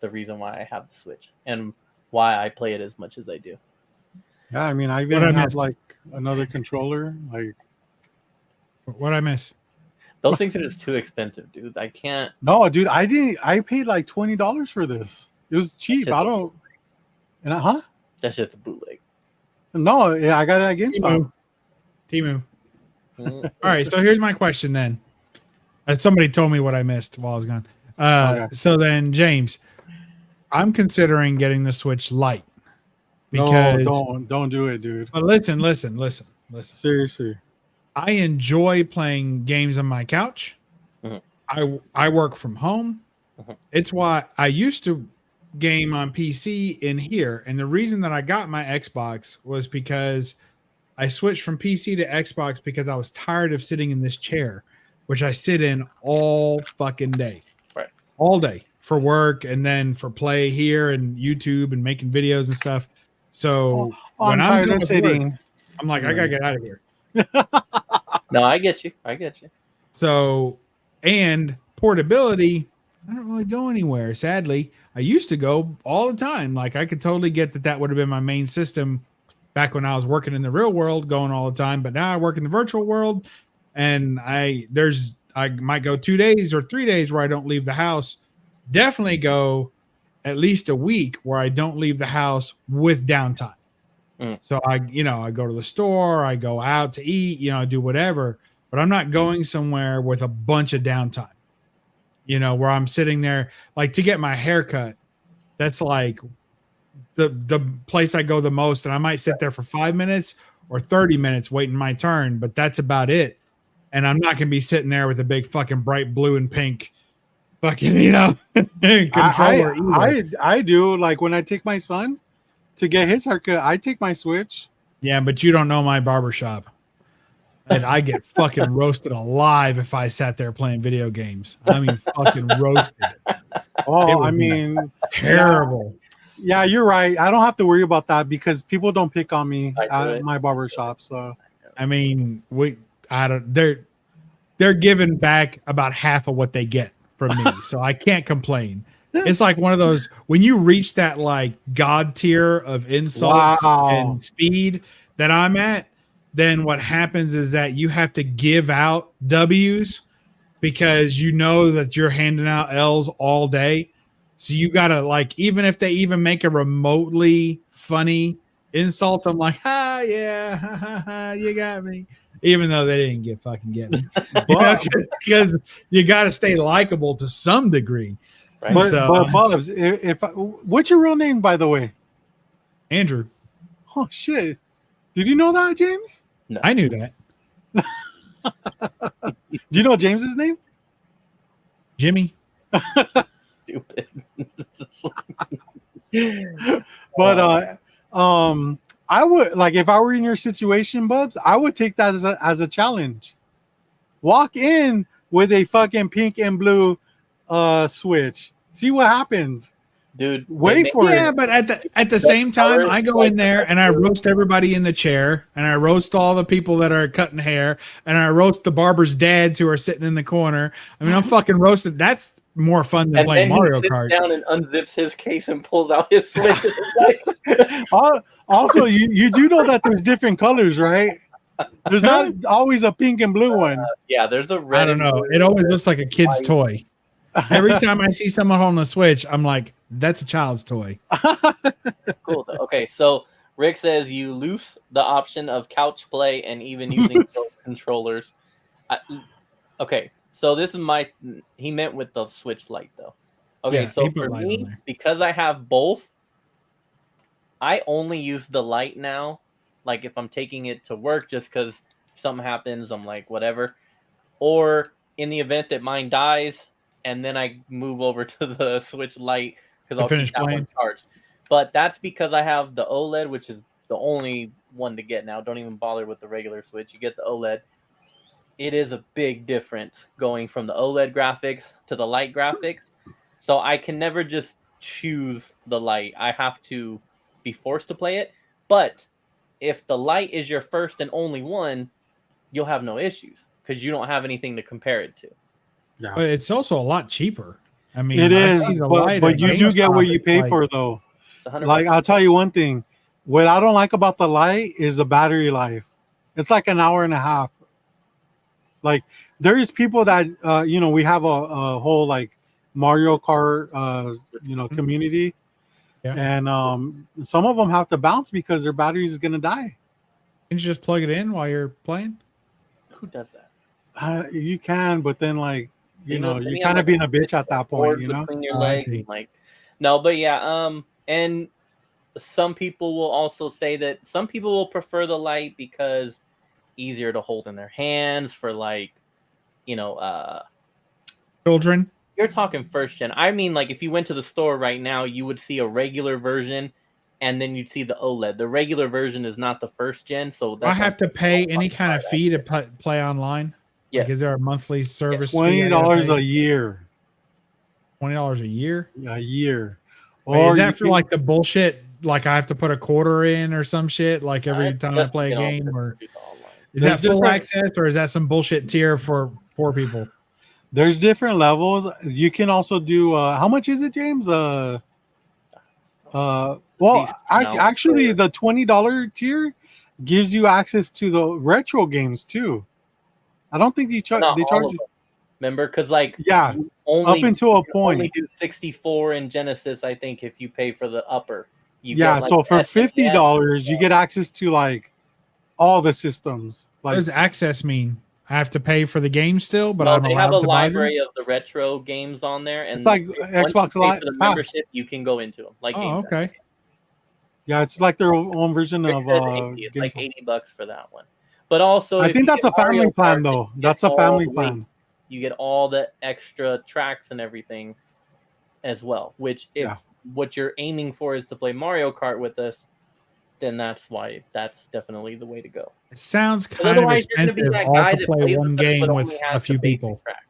the reason why I have the Switch and why I play it as much as I do. Yeah, I mean, I What even I have missed? like another controller. Like, What I miss? Those things are just too expensive, dude. I can't. no, dude, I didn't. I paid like $20 for this. It was cheap. just I a don't. And huh? That's just a bootleg. No, yeah, I got it at GameStop. Timu. Mm. All right, so here's my question then. As somebody told me what I missed while I was gone. Okay. So then, James, I'm considering getting the Switch Lite No, because. don't do it, dude. But listen. Seriously. I enjoy playing games on my couch. I work from home. It's why I used to game on PC in here, and the reason that I got my Xbox was because I switched from PC to Xbox because I was tired of sitting in this chair, which I sit in all fucking day. Right. All day for work and then for play here and YouTube and making videos and stuff. So when I'm I'm tired done of with work, sitting. I'm like, I gotta get out of here. No, I get you. So, and portability, I don't really go anywhere. Sadly, I used to go all the time. Like I could totally get that would have been my main system back when I was working in the real world, going all the time. But now I work in the virtual world, and I might go 2 days or 3 days where I don't leave the house. Definitely go at least a week where I don't leave the house with downtime. So I go to the store, I go out to eat, I do whatever, but I'm not going somewhere with a bunch of downtime, where I'm sitting there like to get my hair cut. That's like the place I go the most. And I might sit there for 5 minutes or 30 minutes waiting my turn, but that's about it. And I'm not going to be sitting there with a big fucking bright blue and pink fucking, controller. I do. Like when I take my son to get his haircut, I take my Switch. Yeah, but you don't know my barbershop. And I get fucking roasted alive if I sat there playing video games. I mean, fucking roasted. Oh, I mean, terrible. Yeah, you're right. I don't have to worry about that because people don't pick on me I at my barbershop. So, I mean, they're giving back about half of what they get from me, so I can't complain. It's like one of those when you reach that like god tier of insults and speed that I'm at, then what happens is that you have to give out W's because you know that you're handing out L's all day. So you gotta like, even if they even make a remotely funny insult, I'm like, yeah, you got me. Even though they didn't get me, because you got to stay likable to some degree. Right. But Bubs, what's your real name, by the way? Andrew. Oh shit! Did you know that, James? No. I knew that. Do you know James's name? Jimmy. Stupid. But I would like if I were in your situation, Bubs, I would take that as a challenge. Walk in with a fucking pink and blue Switch. See what happens. Dude, wait for it. Yeah, but at the same time, I go in there and I roast everybody in the chair, and I roast all the people that are cutting hair, and I roast the barber's dads who are sitting in the corner. I mean, I'm fucking roasted. That's more fun than playing Mario Kart. He sits down and unzips his case and pulls out his Switch. Also, you do know that there's different colors, right? There's not always a pink and blue one. Yeah, there's a red. I don't know. It always looks like a kid's toy. Every time I see someone holding a Switch, I'm like, that's a child's toy. Cool. Okay, so Rick says you lose the option of couch play and even using controllers. Okay, So this is my. He meant with the Switch Lite though. Okay, Yeah, so he put for light on me, there. because I have both, I only use the light now. Like if I'm taking it to work, just because something happens, I'm like whatever. Or in the event that mine dies, and then I move over to the Switch Lite because To I'll finish keep that playing? one charged. But that's because I have the OLED, which is the only one to get now. Don't even bother with the regular Switch. You get the OLED. It is a big difference going from the OLED graphics to the light graphics. So I can never just choose the light. I have to be forced to play it. But if the light is your first and only one, you'll have no issues because you don't have anything to compare it to. Yeah, But it's also a lot cheaper. I mean, it I is, see the but light at you do get what GameStop, you it's pay like- for though. It's 100 Like bucks. I'll tell you one thing, what I don't like about the light is the battery life. It's like an hour and a half. Like there's people that we have a whole like Mario Kart community, Yeah. and some of them have to bounce because their battery is gonna die. Can you just plug it in while you're playing? Who does that? You can, but then like Then you're you kind have, of being a Switch bitch at that board point, you know. between your Oh, I legs. see. Like, no, but yeah, and some people will also say that some people will prefer the light because easier to hold in their hands for like, Children. you're talking first gen. I mean, like if you went to the store right now, you would see a regular version, and then you'd see the OLED. The regular version is not the first gen, so Do I have to pay any kind of fee to play online? Yeah. Like, is there a monthly service fee? $20 a year. $20 a year? A year. Wait, is you that for can- like the bullshit? Like I have to put a quarter in or some shit? Like every time I play a game, or is There's that full different- access, or is that some bullshit tier for poor people? There's different levels. You can also do. How much is it, James? Well, actually, the $20 tier gives you access to the retro games too. I don't think they charge. They charge you. Remember, because like Yeah, you only up until a you only point. do 64 in Genesis. I think if you pay for the upper, you Yeah, get, like, so for SNES. $50, you get access to like all the systems. What Like does access mean? I have to pay for the game still, but No, I'm they have a allowed to buy them? library of the retro games on there, and it's like once Xbox you pay Live for the Pass. membership, you can go into them. Like Oh, Game Pass. okay. Yeah, it's like their own version Rick of said 80. It's Game like Pass. $80 for that one. But also, I if think you that's a get Mario family plan Kart, though. you get That's a all family the plan. links. You get all the extra tracks and everything as well. Which, if Yeah. what you're aiming for is to play Mario Kart with us, then that's definitely the way to go. It sounds 'Cause kind of otherwise, you're gonna be expensive that all guy to that play plays one with us, game but with only a has few the basic people. tracks.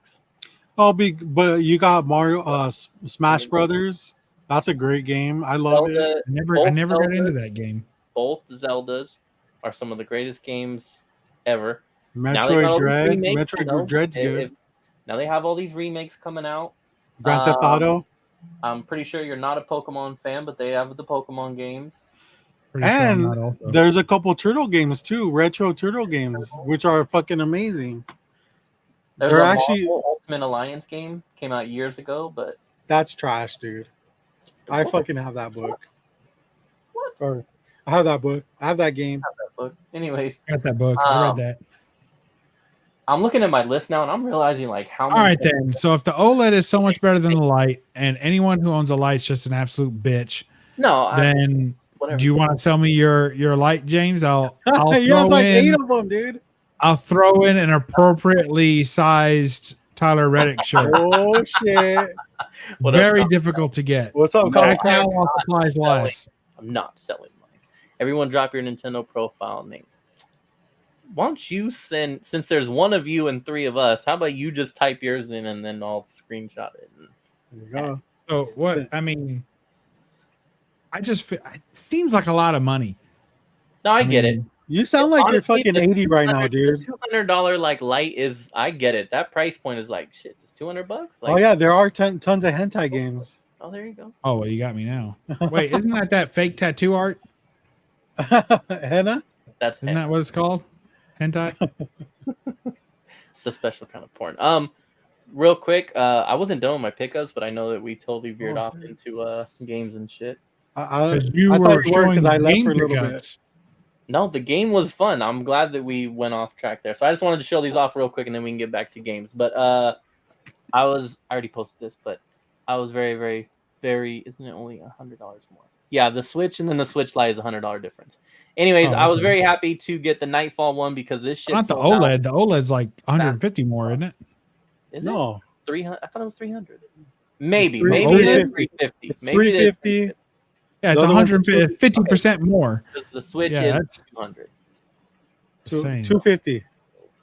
But you got Mario Smash Brothers. That's a great game. I love it. Zelda, I both never got Zeldas- into that game. Both Zeldas are some of the greatest games ever. Metroid Dread. remakes, Metroid Dread's good. Now they have all these remakes coming out. Grand Theft Auto. I'm pretty sure you're not a Pokemon fan, but they have the Pokemon games. Pretty sure I'm not And also. there's a couple turtle games too, retro turtle games, which are fucking amazing. There's They're a actually Marvel Ultimate Alliance game came out years ago, but that's trash, dude. I fucking have that book. What? Or I have that book. I have that game. that book. Anyways, I got that book. I read Um, that. I'm looking at my list now, and I'm realizing like how many. All right then. So if the OLED is so much better than the light, and anyone who owns a light's just an absolute bitch, No, then whatever. do you want to sell me your light, James? I'll throw He has like in 8 of them, dude. I'll throw in an appropriately sized Tyler Reddick shirt. Oh shit! What up, Very Tom? difficult to get. What's up, No, Back now Comic? while supplies selling. last. I'm not selling mine. Everyone, drop your Nintendo profile name. Why don't you send? Since there's one of you and 3 of us, how about you just type yours in and then I'll screenshot it. There you go. So what? I mean, I just feel it seems like a lot of money. No, I get it. mean, You sound like you're Honestly, fucking the 80 right now, dude. $200 like light is. I get it. That price point is like shit. It's $200. Like, Oh yeah, there are tons of hentai games. Oh, there you go. Oh, well, you got me now. Wait, isn't that fake tattoo art? Henna? That's Isn't that what it's called? Hentai? It's a special kind of porn. Real quick, I wasn't done with my pickups, but I know that we totally veered off into games and shit. I Because you I were thought you were showing because I left game for a little bit. pickups. No, the game was fun. I'm glad that we went off track there. So I just wanted to show these off real quick, and then we can get back to games. But I already posted this, but I was very, very, very. Isn't it only $100 more? Yeah, the Switch and then the Switch Lite is $100 difference. Anyways, Oh, I was okay. very happy to get the Nightfall one because this shit. Not the sold out. OLED. The OLED's like 150 more, isn't it? Is it No, 300? I thought it was 300. Maybe It's maybe it is 350. 350. it's Maybe it is 350. Yeah, it's The other one's 150% more. because the Switch Yeah, is that's 200. insane. 250.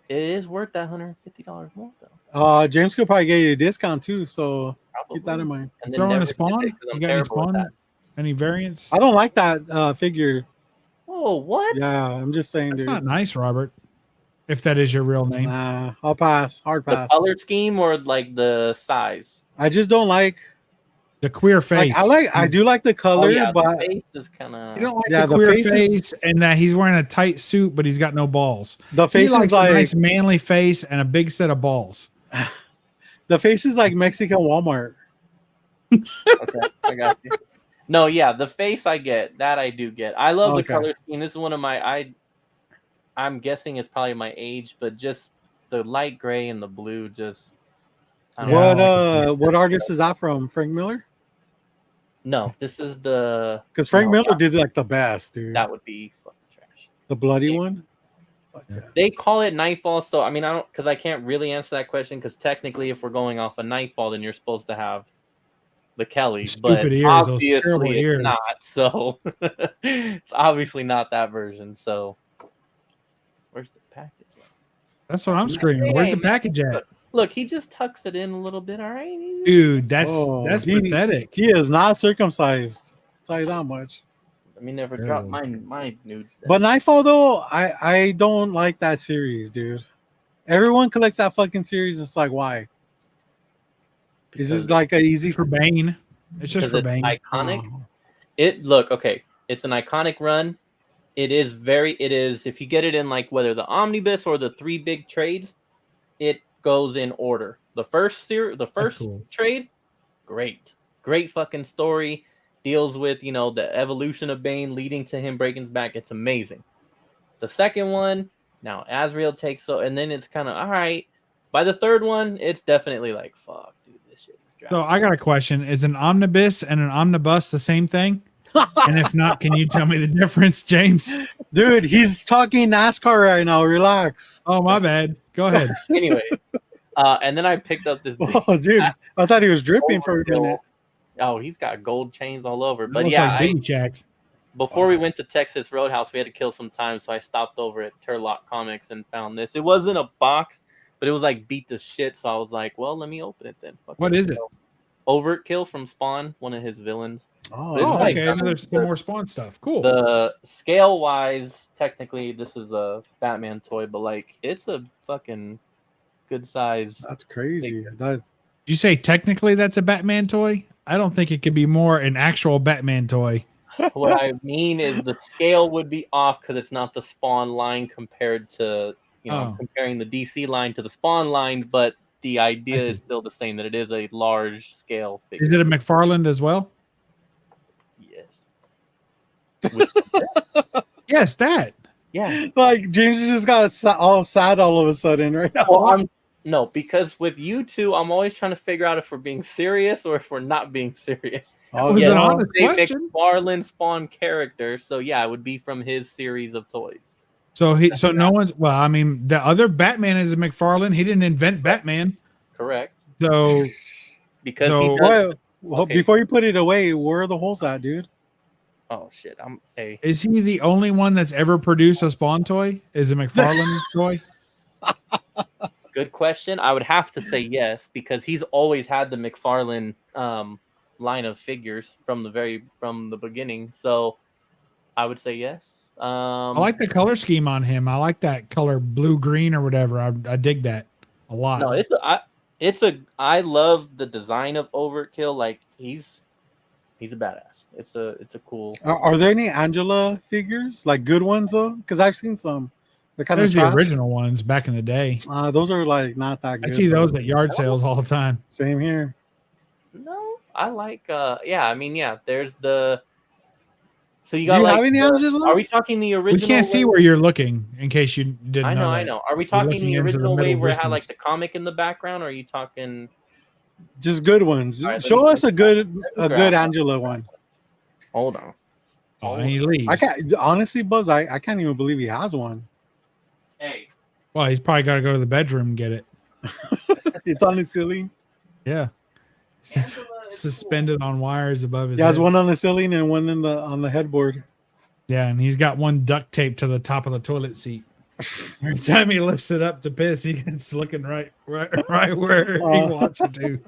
It is worth that $150 more though. James could probably get you a discount too, so Probably. keep that in mind. And then Throw in never a use it spawn. 'cause You I'm got any terrible with spawn? that. Any variants? I don't like that figure. Oh, what? Yeah, I'm just saying, That's dude. not nice, Robert. If that is your real name. Nah, I'll pass. Hard The pass. color scheme or like the size? I just don't like. The queer face. I do like the color, Oh yeah, but the face is kind You don't of. like Yeah, the the queer face is- face and that he's wearing a tight suit, but he's got no balls. the He face likes is a like nice manly face and a big set of balls. the face is like Mexican Walmart. Okay, I got you. No, yeah, the face I get. That I do get. I love the Okay. color scheme. This is one of my. I'm guessing it's probably my age, but just the light gray and the blue. Just. I don't know. What artist is that from? Frank Miller? No, this is the. Because Frank No, Miller did like the best, dude. That would be fucking trash. The bloody one. Fuck yeah. They call it Nightfall, so I mean, I don't, because I can't really answer that question, because technically, if we're going off of Nightfall, then you're supposed to have the Kelly, but Stupid ears, those terrible obviously it's ears. not. So it's obviously not that version. So where's the package? That's what I'm screaming. Where's the package at? Look, he just tucks it in a little bit. All right, Dude, that's he- pathetic. He is not circumcised. I'll tell you that much. Let me never Oh. drop my nudes. then. But Nightfall though, I don't like that series, dude. Everyone collects that fucking series. It's like, why? Is this Because like a easy For Bane. It's just for it's Bane. iconic. Oh. Okay, it's an iconic run. It is if you get it in like whether the omnibus or the 3 big trades, it goes in order. The first cool. trade, great fucking story, deals with the evolution of Bane leading to him breaking his back. It's amazing. The second one, now Azrael takes and then it's kind of all right. By the third one, it's definitely like fuck, dude, this shit is driving So I got a question. Is an omnibus and an omnibus the same thing? And if not, can you tell me the difference, James? Dude, he's talking NASCAR right now. Relax. Oh, my bad. Go ahead. Anyway, and then I picked up this big Oh, dude, I thought he was dripping for a minute. Oh, he's got gold chains all over. But Looks yeah, like Baby Jack. before we went to Texas Roadhouse, we had to kill some time, so I stopped over at Turlock Comics and found this. It wasn't a box, but it was like beat to shit. So I was like, well, let me open it then. Fuck What it. is it? Overkill from Spawn, one of his villains. Oh, It's Oh, like- okay. There's some more Spawn stuff. Cool. The scale wise, technically, this is a Batman toy, but like it's a fucking good size. that's crazy. That, You say technically that's a Batman toy? I don't think it could be more an actual Batman toy. What I mean is the scale would be off because it's not the Spawn line compared to comparing the DC line to the Spawn line, but the idea is still the same, that it is a large scale figure. Is it a McFarland as well? Yes. Which- Yes, that. yeah. like James just got all sad all of a sudden right now. Well, no, because with you two, I'm always trying to figure out if we're being serious or if we're not being serious. Oh, was Yeah, an no, honest they question. McFarlane Spawn character, so yeah, it would be from his series of toys. So no one's I mean, the other Batman is a McFarlane. He didn't invent Batman. Correct. So Because So- he does. Well, Okay. before you put it away, where are the holes at, dude? Oh shit! Hey. is he the only one that's ever produced a Spawn toy? Is a McFarlane toy? Good question. I would have to say yes because he's always had the McFarlane line of figures from the beginning. So I would say yes. I like the color scheme on him. I like that color blue green or whatever. I dig that a lot. No, I love the design of Overkill. Like he's a badass. It's a cool. Are there any Angela figures, like good ones though? Because I've seen some. They're kind There's of the original ones back in the day. Those are like not that I good. see those at yard sales all the time. Same here. No, I like. Yeah, I mean, yeah. There's the So you Do got you like have any Angelas? are we talking the We original? can't see wave? where you're looking in case you didn't I know, know I that. know. Are we You're talking looking the into the original middle wave where it had like distance. the comic in the background, or are you talking? Just good ones. All right, Show us a good grab Angela one. Hold on. Oh, and he leaves. I can't honestly, Buzz. I can't even believe he has one. Hey, Well, he's probably got to go to the bedroom and get it. It's on his ceiling. Yeah. Angela is Suspended on wires above his He has head. one on the ceiling and one on the headboard. Yeah, and he's got one duct taped to the top of the toilet seat. Every time he lifts it up to piss, it's looking right where he wants it to.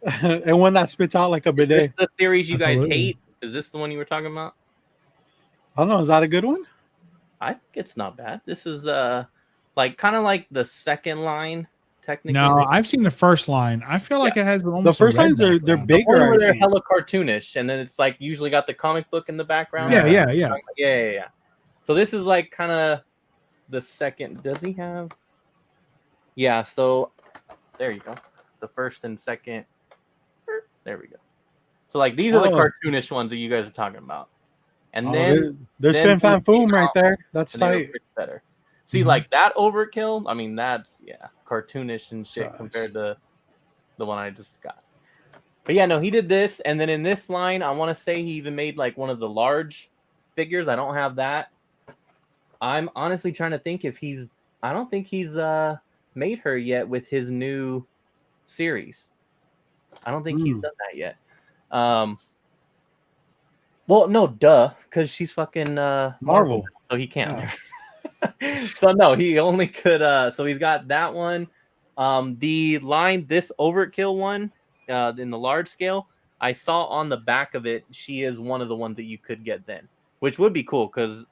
And one that spits out like a Is this bidet. the series you guys Absolutely. hate? Is this the one you were talking about? I don't know. Is that a good one? I think it's not bad. This is like kind of like the second line technically. No, I've seen the first line. I feel like it has almost The first a red lines are they're background. the one bigger. where I they're think. hella cartoonish, and then it's like usually got the comic book in the background. Yeah. Yeah. So this is like kind of the second. Does he have? Yeah. So there you go. The first and second. There we go. So like these are the cartoonish ones that you guys are talking about, and then there's then Fin Fan he came Foom right out, there. That's and they were tight. pretty better. See, Mhm. like that overkill. I mean, that's cartoonish and shit Gosh. compared to the one I just got. But yeah, no, he did this, and then in this line, I want to say he even made like one of the large figures. I don't have that. I'm honestly trying to think if he's. I don't think he's made her yet with his new series. I don't think he's done that yet. Well, no, because she's fucking Marvel, so he can't. Yeah. So no, he only could. So he's got that one. The line, this overkill one, in the large scale, I saw on the back of it. She is one of the ones that you could get then, which would be cool because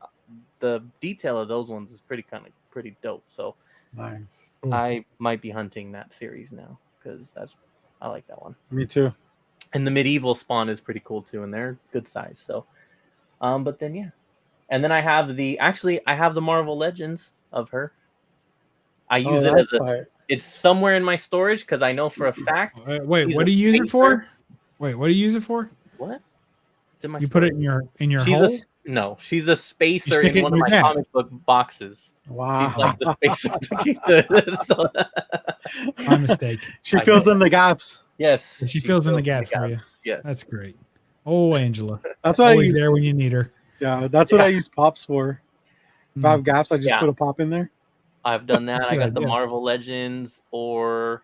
the detail of those ones is pretty dope. So Nice. I might be hunting that series now because I like that one. Me too. And the medieval spawn is pretty cool too, and they're good size. So, but then yeah, and then I have the Marvel Legends of her. I use it as it's somewhere in my storage because I know for a fact. Wait, what do you use it for? Wait, what do you use it for? What? It's in my you storage. put it in your hole? No, she's a spacer in one of my comic book boxes. Wow. She's like the spacer to keep the. My mistake. She fills in the gaps. Yes, She fills in the gaps for you. Yes, that's great. Oh, Angela, that's what always I use there when you need her. Yeah, that's what I use pops for. If I have gaps, I just put a pop in there. I've done that. I got the Marvel Legends, or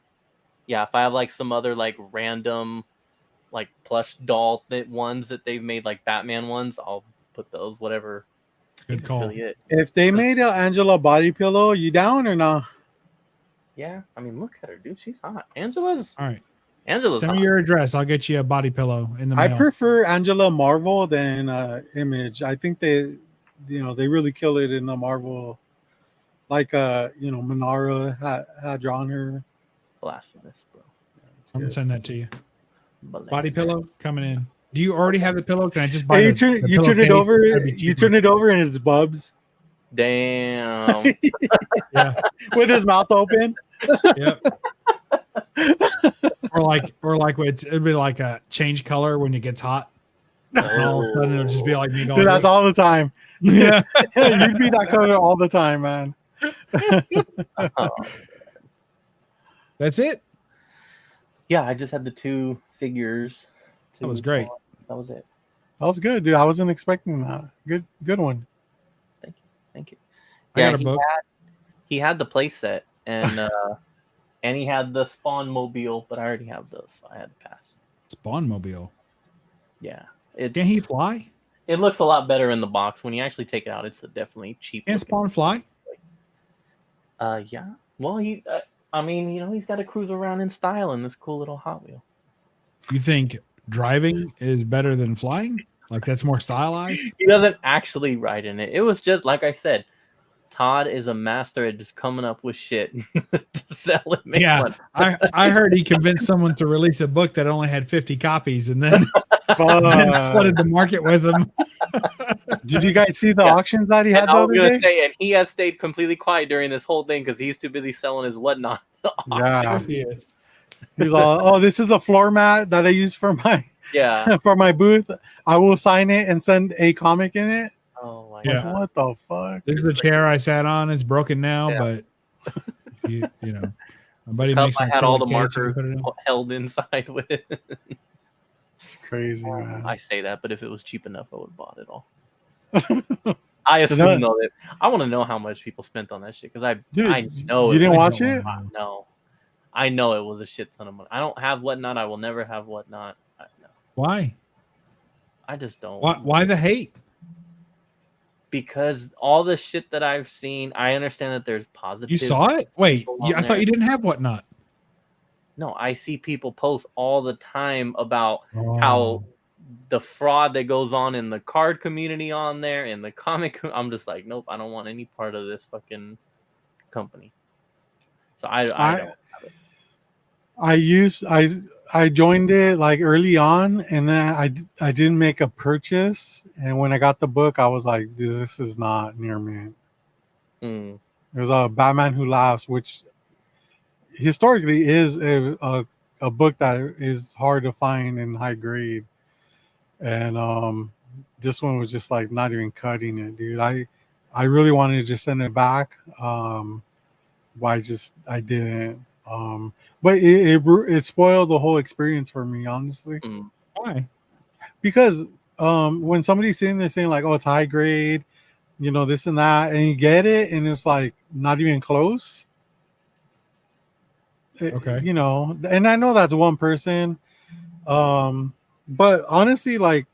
if I have like some other like random like plush doll ones that they've made, like Batman ones, I'll put those. Whatever. Good call. Really it. If they made an Angela body pillow, you down or not? Yeah, I mean, look at her, dude. She's hot. Angela's all right. Angela's send hot. me your address. I'll get you a body pillow in the mail. I prefer Angela Marvel than Image. I think they really kill it in the Marvel. Like Manara had drawn her. Blasphemous, bro. I'm gonna send that to you. Blasphemous. Body pillow coming in. Do you already have the pillow? Can I just buy Hey, the you turn it over. That'd be You turn it over and it's Bubs. Damn. Yeah. With his mouth open. Yep. or like it'd be like a change color when it gets hot. And all of a sudden it'll just be like me going. Dude, that's all the time. Yeah. You'd be that color all the time, man. That's it. Yeah, I just had the two figures. That was great. That was it. That was good, dude. I wasn't expecting that. Good one. Thank you. I got a book. He had the play set and and he had the Spawn mobile, but I already have those, so I had to pass. Spawn mobile. Yeah. Can he fly? It looks a lot better in the box. When you actually take it out, it's definitely cheap. Can Spawn fly? Yeah. Well, he I mean, he's got to cruise around in style in this cool little Hot Wheel. You think driving is better than flying? Like that's more stylized? He doesn't actually ride in it. It was just like I said, Todd is a master at just coming up with shit to sell and make money. I heard he convinced someone to release a book that only had 50 copies and then flooded the market with them. Did you guys see the auctions that he had the other day? And he has stayed completely quiet during this whole thing because he's too busy selling his whatnot. Yeah. He's all, this is a floor mat that I use for Yeah. for my booth, I will sign it and send a comic in it. Oh my Yeah. god. What the fuck? This is the chair I sat on. It's broken now, Yeah. but you know, my buddy Cup, makes I an had all the acrylic case, you can markers put it in. held inside with it. Crazy, man. I say that, but if it was cheap enough, I would have bought it all. I assume that- though that I want to know how much people spent on that shit because I Dude, know you it didn't was- watch it? No, I know it was a shit ton of money. I don't have Whatnot. I will never have Whatnot. No, Why? I just don't. Why the hate? Because all the shit that I've seen, I understand that there's positive. You saw it? Wait, people on I thought there. you didn't have Whatnot. No, I see people post all the time about Oh. how the fraud that goes on in the card community on there, in the comic. I'm just like, nope, I don't want any part of this fucking company. So I don't. I joined it like early on, and then I didn't make a purchase. And when I got the book, I was like, this is not near me. Mm. There's a Batman Who Laughs, which historically is a book that is hard to find in high grade. And this one was just like not even cutting it, dude. I really wanted to just send it back. But I didn't. But it spoiled the whole experience for me, honestly. Mm. Why? Because when somebody's sitting there saying like, oh, it's high grade, you know, this and that, and you get it and it's like not even close. Okay. You know, and I know that's one person. But honestly, like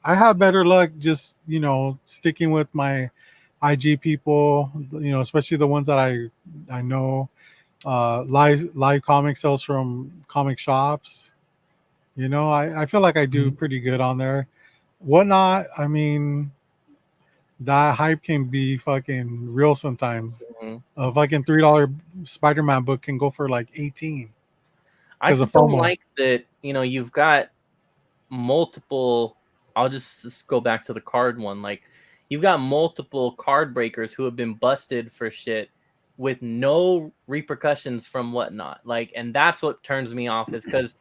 I have better luck just, you know, sticking with my IG people, you know, especially the ones that I know. Live comic sales from comic shops. You know, I feel like I do pretty good on there. Whatnot, I mean, that hype can be fucking real sometimes. Mhm. A fucking $3 Spider-Man book can go for like 18. I 'Cause of just don't FOMO. like that. You know, you've got multiple. I'll just go back to the card one. Like, you've got multiple card breakers who have been busted for shit with no repercussions from Whatnot. Like, and that's what turns me off is because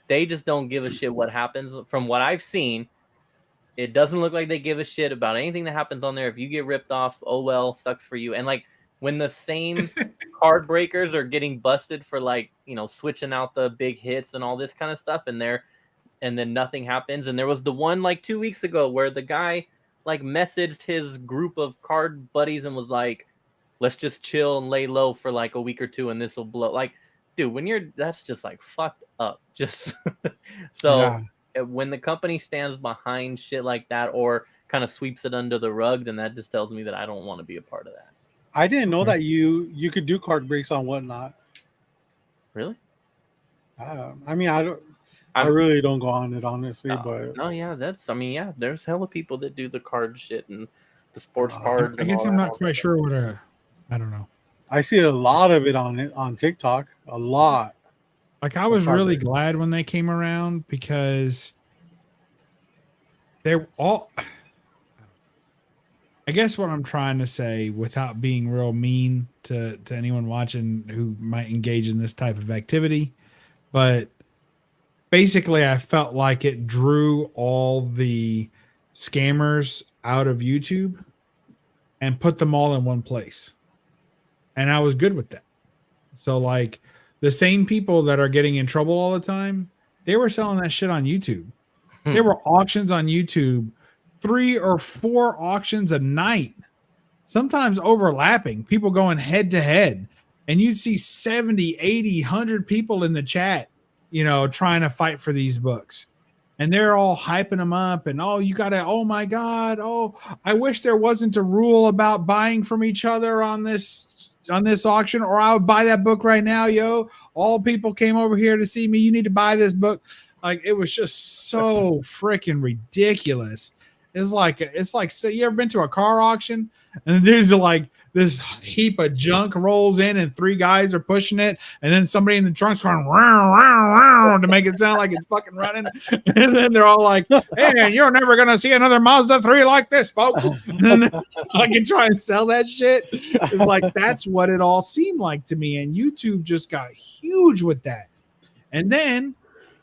they just don't give a shit what happens. From what I've seen, it doesn't look like they give a shit about anything that happens on there. If you get ripped off, oh well, sucks for you. And like when the same card breakers are getting busted for like, you know, switching out the big hits and all this kind of stuff, and then nothing happens. And there was the one like 2 weeks ago where the guy like messaged his group of card buddies and was like, let's just chill and lay low for like a week or two and this will blow. Like, dude, that's just like fucked up. Just so Yeah. when the company stands behind shit like that or kind of sweeps it under the rug, then that just tells me that I don't want to be a part of that. I didn't know that you could do card breaks on Whatnot. Really? I mean, I really don't go on it honestly, but no, yeah, there's hella people that do the card shit and the sports cards. I and guess all I'm that not quite sure what I don't know. I see a lot of it on TikTok. A lot. Like I was card really break. glad when they came around because they're all. I guess what I'm trying to say, without being real mean to anyone watching who might engage in this type of activity, but basically I felt like it drew all the scammers out of YouTube and put them all in one place. And I was good with that. So like the same people that are getting in trouble all the time, they were selling that shit on YouTube. There were auctions on YouTube, 3 or 4 auctions a night, sometimes overlapping, people going head to head. And you'd see 70, 80, 100 people in the chat, you know, trying to fight for these books. And they're all hyping them up and, oh, you got to, oh my God. Oh, I wish there wasn't a rule about buying from each other on this auction, or I would buy that book right now, yo. All people came over here to see me. You need to buy this book. Like, it was just so freaking ridiculous. It's like, so you ever been to a car auction and the dudes are like, this heap of junk rolls in and 3 guys are pushing it, and then somebody in the trunk's going row, row, row, to make it sound like it's fucking running, and then they're all like, hey, you're never gonna see another Mazda 3 like this, folks. And then I can try and sell that shit. It's like, that's what it all seemed like to me, and YouTube just got huge with that. And then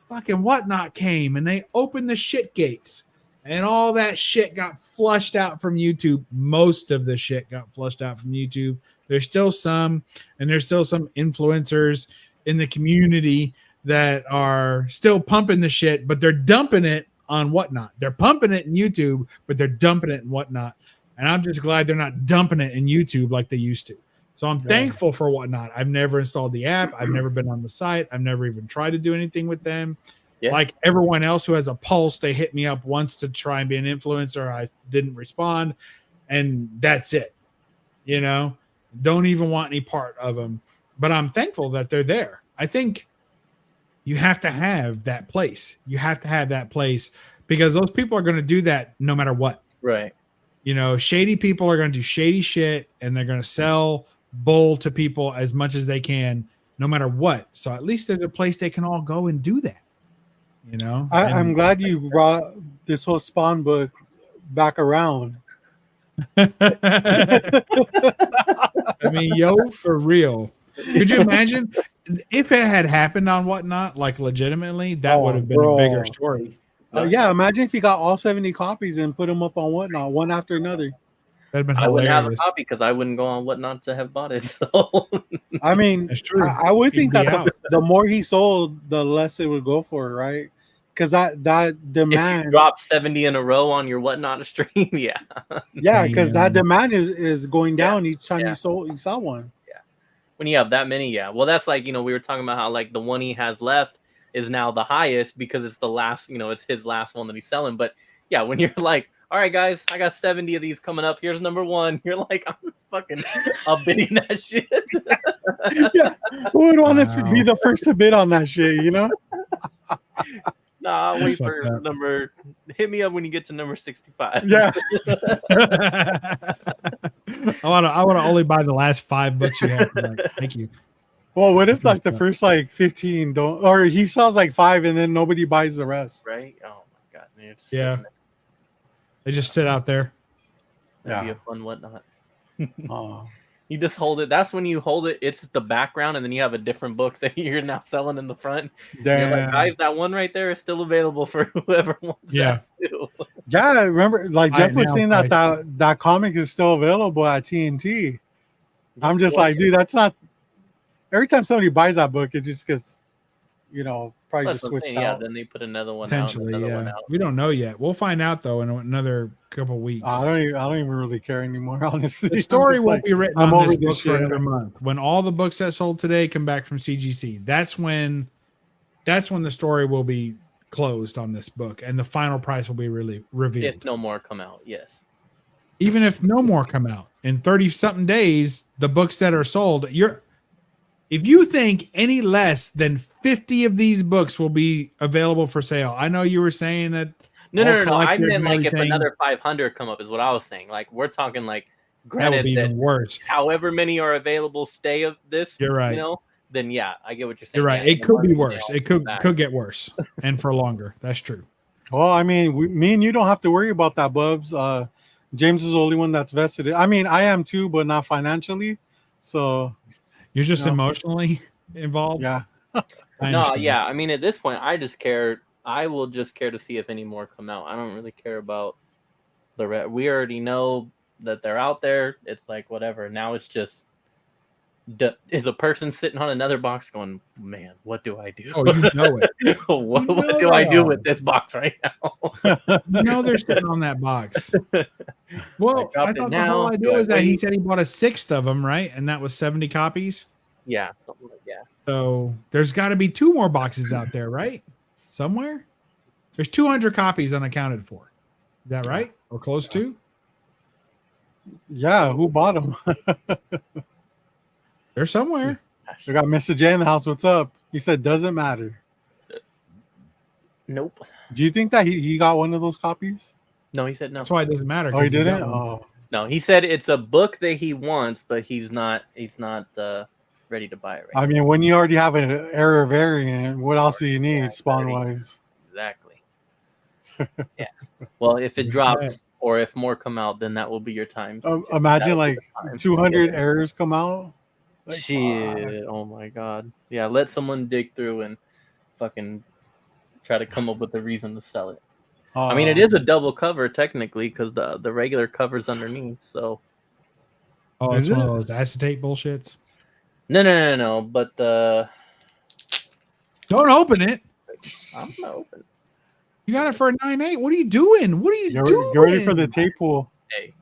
fucking Whatnot came and they opened the shit gates and all that shit got flushed out from YouTube. Most of the shit got flushed out from YouTube. There's still some, and there's still some influencers in the community that are still pumping the shit, but they're dumping it on Whatnot. They're pumping it in YouTube, but they're dumping it in Whatnot. And I'm just glad they're not dumping it in YouTube like they used to. So I'm thankful for Whatnot. I've never installed the app. I've never been on the site. I've never even tried to do anything with them. Yeah. Like everyone else who has a pulse, they hit me up once to try and be an influencer. I didn't respond, and that's it. You know, don't even want any part of them. But I'm thankful that they're there. I think you have to have that place. You have to have that place because those people are going to do that no matter what. Right. You know, shady people are going to do shady shit, and they're going to sell bull to people as much as they can, no matter what. So at least there's a place they can all go and do that. You know, I'm glad you brought this whole Spawn book back around. I mean, yo, for real. Could you imagine if it had happened on Whatnot, like legitimately? That would have been a bigger story. Yeah, imagine if you got all 70 copies and put them up on Whatnot, one after another. That'd been I wouldn't have a hilarious. copy because I wouldn't go on Whatnot to have bought it. So I mean, That's true. I would think He'd be that out. the more he sold, the less it would go for, right? Because that if you demand, drop 70 in a row on your Whatnot stream, yeah. yeah, because that Damn. demand is going Yeah, down each time yeah. you sell one. When you have that many, yeah. Well, that's like, we were talking about how like the one he has left is now the highest because it's the last, it's his last one that he's selling. But yeah, when you're like, all right, guys, I got 70 of these coming up. Here's number one. You're like, I'm fucking bidding that shit. Yeah, who would want to Wow. be the first to bid on that shit? You know? Nah, I'll That's wait for fucked up. number. Hit me up when you get to number 65. Yeah. I want to only buy the last 5 books you have. Like, thank you. Well, what if That's like the messed up. first like 15 don't, or he sells like 5 and then nobody buys the rest? Right? Oh my god, dude. Yeah. They just sit out there. That'd be Yeah. a fun Whatnot. Oh. You just hold it. That's when you hold it. It's the background, and then you have a different book that you're now selling in the front. And you're like, Damn. guys, that one right there is still available for whoever wants Yeah. that too. Yeah, I remember like Buy Jeff it was now, saying guys. that comic is still available at TNT. I'm just like, dude, that's not. Every time somebody buys that book, it just gets, probably That's just what I'm switched saying, yeah, out. then they put another one Potentially, out, another one yeah. out. We don't know yet. We'll find out though in another couple weeks. I don't even really care anymore, honestly. The story I'm won't just be written I'm on this over this book for shit. another month. When all the books that sold today come back from CGC, that's when the story will be closed on this book, and the final price will be really revealed. If no more come out, yes. Even if no more come out in 30 something days, the books that are sold, if you think any less than 50 of these books will be available for sale. I know you were saying that. No. I collectors meant and like if everything, another 500 come up is what I was saying. Like we're talking like, that would granted be that even worse. however many are available stay of this, You're right. then yeah, I get what you're saying. You're right. Yeah, It could be they worse. all It come could back. get worse, and for longer. That's true. Well, I mean, me and you don't have to worry about that, Bubs. James is the only one that's vested. I mean, I am too, but not financially. So You're just No. emotionally involved. yeah, I No, understand. yeah. I mean, at this point, I just care. I will just care to see if any more come out. I don't really care about the rest. We already know that they're out there. It's like whatever. Now it's just is a person sitting on another box going, man, what do I do? Oh, you know it. what You know do I they do are. with this box right now? You know they're sitting on that box. Well, I I dropped it thought the now. whole Do idea I was that he wait? said he bought a 6th of them, right? And that was 70 copies. Yeah, something like that. So there's got to be 2 more boxes out there, right? Somewhere. There's 200 copies unaccounted for. Is that right? Or close to? yeah. Who bought them? They're somewhere. We got Mr. J in the house. What's up? He said doesn't matter. Nope. Do you think that he got one of those copies? No, he said no. That's why it doesn't matter. Oh, he 'cause he's didn't. got one. Oh, No, he said it's a book that he wants, but he's not ready to buy it right I mean, when you already have an error variant, what else do you need, Yeah, spawn wise? Exactly. Yeah. Well, if it Yeah. drops or if more come out, then that will be your time. Imagine That'll be like the time. 200 errors come out. Like, Shit. Oh my god. Yeah, let someone dig through and fucking try to come up with a reason to sell it. Uh, I mean, it is a double cover technically because the regular cover's underneath. So Oh, Is it's one of it? those acetate bullshits. no. But Don't open it. I'm gonna open. You got it for a 9.8. What are you doing? What are you doing? Get ready for the tape pool. Hey,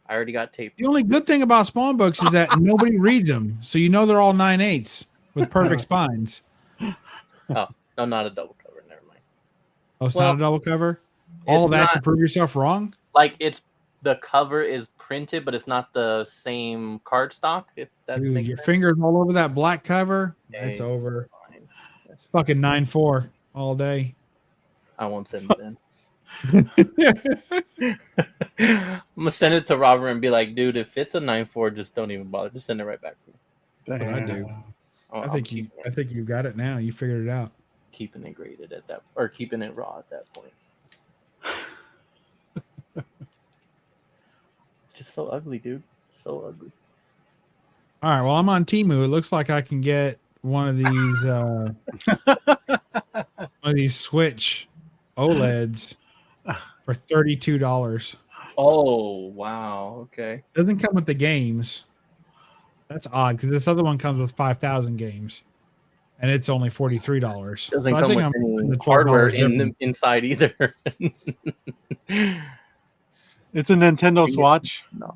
I already got tape. The only good thing about Spawn books is that nobody reads them, so you know they're all 9.8s with perfect spines. Oh no, not a double cover. Never mind. Oh, it's Well, not a double cover. All it's that to not- prove yourself wrong. Like it's the cover is printed, but it's not the same cardstock. If that Dude, makes your sense. fingers all over that black cover. It's Hey, over. fine. It's fucking 9.4 all day. I won't send it in. I'm gonna send it to Robert and be like, dude, if it's a 9.4, just don't even bother. Just send it right back to me. what I do. I think you got it now. You figured it out. Keeping it graded at that, or keeping it raw at that point. Just so ugly, dude. So ugly. All right. Well, I'm on Temu. It looks like I can get one of these Switch OLEDs for $32. Oh wow. Okay. Doesn't come with the games. That's odd because this other one comes with 5,000 games, and it's only $43. Doesn't come with any hardware inside either. It's a Nintendo Swatch. No.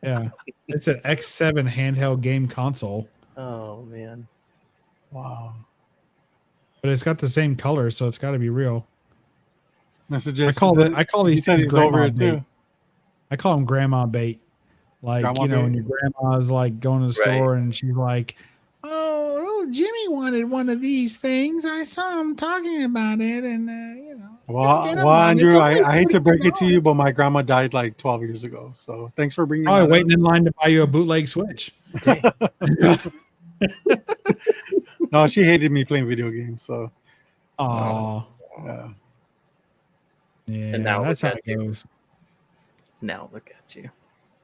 Yeah, it's an X7 handheld game console, Oh man. Wow. but it's got the same color, so it's got to be real. Messages. I call He these said things he's over grandma it bait. too. I call them grandma bait. Like, Grandma you know, when bait. your grandma's like going to the store and she's like, oh, Jimmy wanted one of these things. I saw him talking about it, and you know. Well, get 'em, well, Mom. It's Andrew, only I hate to break it to you, $42. but my grandma died like 12 years ago. So thanks for bringing Probably that waiting in line to buy you a bootleg Switch. up. No, she hated me playing video games. So Oh, yeah. yeah, And now that's how look it at you. goes. Now look at you.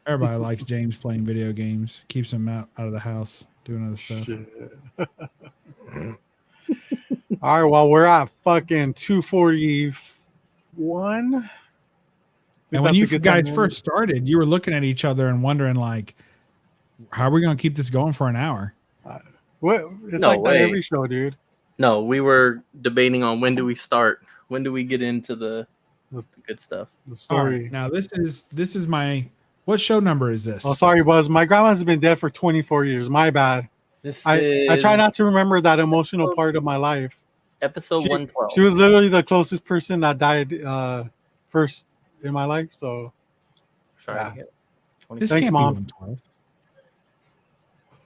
Everybody likes James playing video games. Keeps him out of the house doing other stuff. Shit. All right, well, we're at fucking 241. And when you guys first started, you were looking at each other and wondering, like, how are we going to keep this going for an hour? What? It's No like that way. every show, dude. No, we were debating on when do we start? When do we get into the good stuff? The All story. right, now this is my what show number is this? Oh, sorry, Buzz. My grandma's been dead for 24 years. My bad. This I is try not to remember that emotional part of my life. episode She 112. was literally the closest person that died first in my life. So Sorry yeah. to hear. This Thanks, can't Mom. be 112.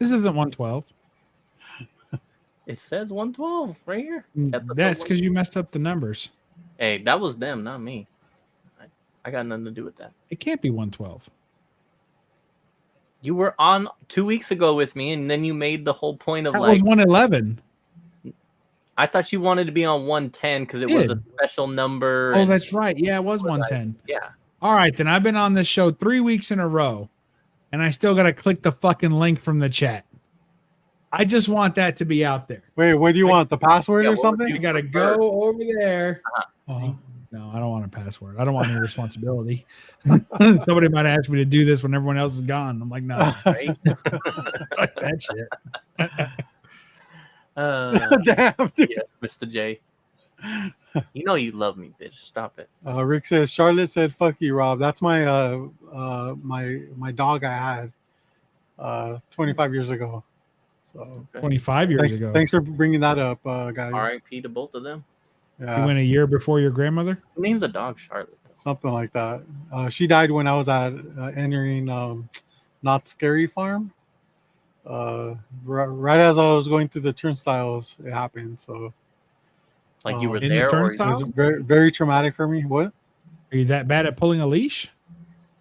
This isn't 112. It says 112 right here. Episode That's because you messed up the numbers. Hey, that was them, not me. I got nothing to do with that. It can't be 112. You were on 2 weeks ago with me, and then you made the whole point of That like was 111. I thought you wanted to be on 110 because it was a special number. Oh, and- that's right. Yeah, it was 110. yeah. All right, then I've been on this show 3 weeks in a row, and I still got to click the fucking link from the chat. I just want that to be out there. wait, what do you want? The password Yeah, or what would something? I got to go over there. Uh-huh. No, I don't want a password. I don't want any responsibility. Somebody might ask me to do this when everyone else is gone. I'm like, no, Right? fuck that shit. Damn, dude. Yeah, Mr. J. You know you love me, bitch. Stop it. Rick says Charlotte said, "Fuck you, Rob." That's my my dog I had 25 years ago. So 25 years ago. thanks for bringing that up, guys. R.I.P. to both of them. You Yeah, went a year before your grandmother? Who names a dog Charlotte? something like that. She died when I was at entering Not Scary Farm. Right as I was going through the turnstiles, it happened. So Like you were In the there, or it turnstile? was very, very traumatic for me. What? Are you that bad at pulling a leash?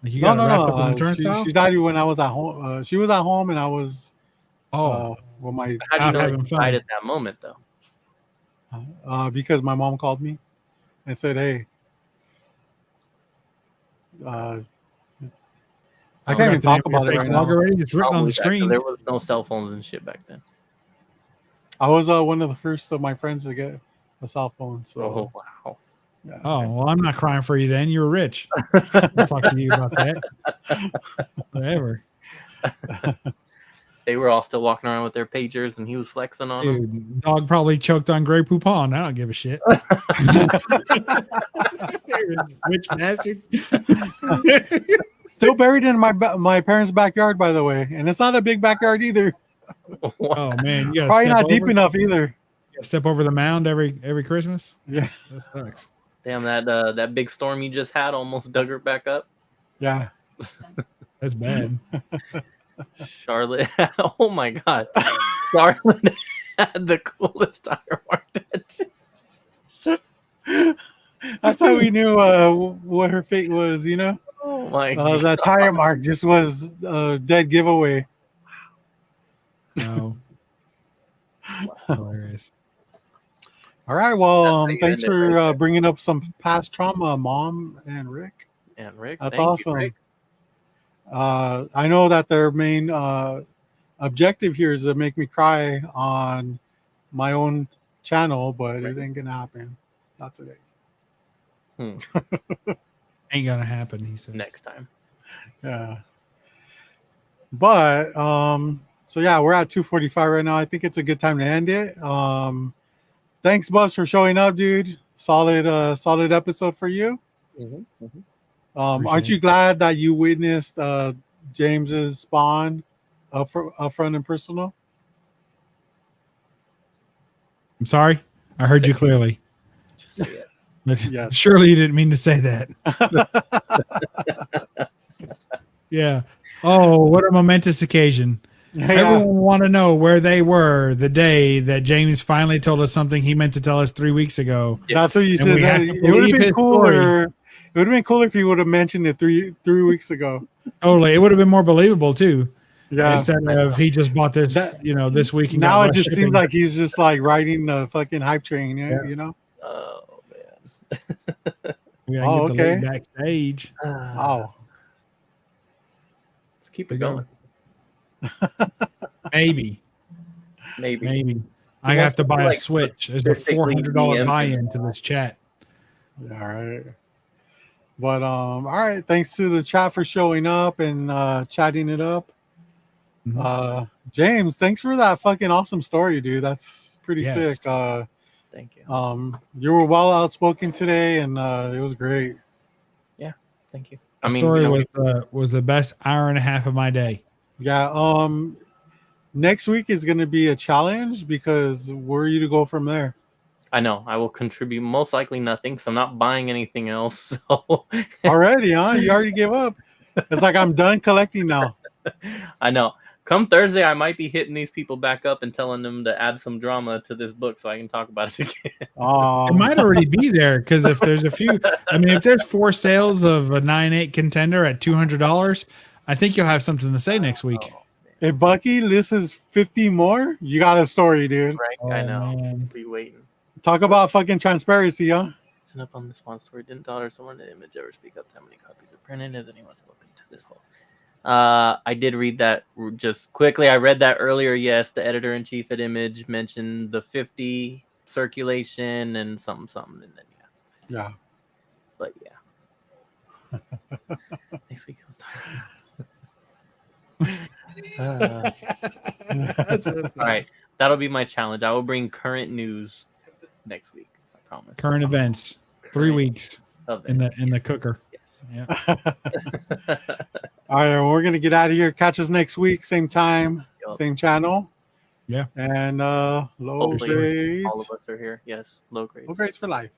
Like you No, got no, wrapped up in no. the turnstile? She died when I was at home. She was at home, and I was Oh, well, my how do you out know having you fun. died at that moment though? because my mom called me and said, "Hey, I can't even talk about it right now." Already? It's written on the Probably that, 'cause screen. There was no cell phones and shit back then. I was one of the first of my friends to get a cell phone. So Oh wow. yeah. Oh, well, I'm not crying for you then. You're rich. I'll talk to you about that. Whatever. They were all still walking around with their pagers, and he was flexing on them. Dude, dog probably choked on Grey Poupon. I don't give a shit. Rich bastard. Still buried in my parents' backyard, by the way, and it's not a big backyard either. Oh man, you gotta Probably step not deep over, enough either. step over the mound every Christmas. Yes, That sucks. Damn, that big storm you just had almost dug her back up. yeah. That's bad. Charlotte, oh my god, Charlotte had the coolest tire mark tattoo. That's how we knew what her fate was. You know, Oh my god, that tire mark just was a dead giveaway. No. Hilarious. All right. Well, That's how you thanks end it for right there. bringing up some past trauma, Mom and Rick. and Rick, That's thank awesome. You, Rick. I know that their main objective here is to make me cry on my own channel, but it ain't gonna happen. Not today. Ain't gonna happen, he says. Next time. Yeah. But so yeah, we're at 2:45 right now. I think it's a good time to end it. Thanks, Buzz, for showing up, dude. Solid episode for you. Aren't you glad that you witnessed James's spawn up front and personal? I'm sorry. I heard you clearly. Just say it. But Yes. surely you didn't mean to say that. Yeah. Oh, what a momentous occasion. Yeah. Everyone want to know where they were the day that James finally told us something he meant to tell us 3 weeks ago. That's what you And we should have say. to It would have believe been his cooler. It would have been cooler if you would have mentioned it three weeks ago. Totally. It would have been more believable too. Yeah. Instead of he just bought this, That- this week. And Now got it rushed just shipping. seems like he's just like riding the fucking hype train. Yeah. You know? Oh man. we gotta Oh, get the okay. lead backstage. Wow. Let's keep We it go. going. Maybe. Maybe. I have to buy a like, Switch. There's a specifically $400 DM. buy-in to this chat. Yeah, all right. But all right. Thanks to the chat for showing up and chatting it up. James, thanks for that fucking awesome story, dude. That's pretty Yes. sick. Thank you. You were well outspoken today, and it was great. Thank you. The story was the best hour and a half of my day. Yeah. Next week is going to be a challenge because where are you to go from there? I know. I will contribute most likely nothing, so I'm not buying anything else. So Already, huh? You already gave up. It's like I'm done collecting now. I know. Come Thursday, I might be hitting these people back up and telling them to add some drama to this book so I can talk about it again. It might already be there because if there's a few, if there's 4 sales of a 9.8 contender at $200, I think you'll have something to say next week. If Bucky lists 50 more, you got a story, dude. Frank, Oh, I know. man. Be waiting. Talk about fucking transparency, huh? Listen up on this one story. Didn't daughter someone the image ever speak up to how many copies are printed? Is anyone spoken to this whole? I did read that just quickly. I read that earlier. Yes, the editor-in-chief at Image mentioned the 50 circulation and something, and then Yeah. But yeah. Next week All right, that'll be my challenge. I will bring current news next week. I promise. Current events, 3 weeks of in the cooker. Yes. Yeah. All right, we're gonna get out of here. Catch us next week, same time, Yup. same channel. Yeah. And low Hopefully grades. all of us are here. Yes, low grades. Low grades for life.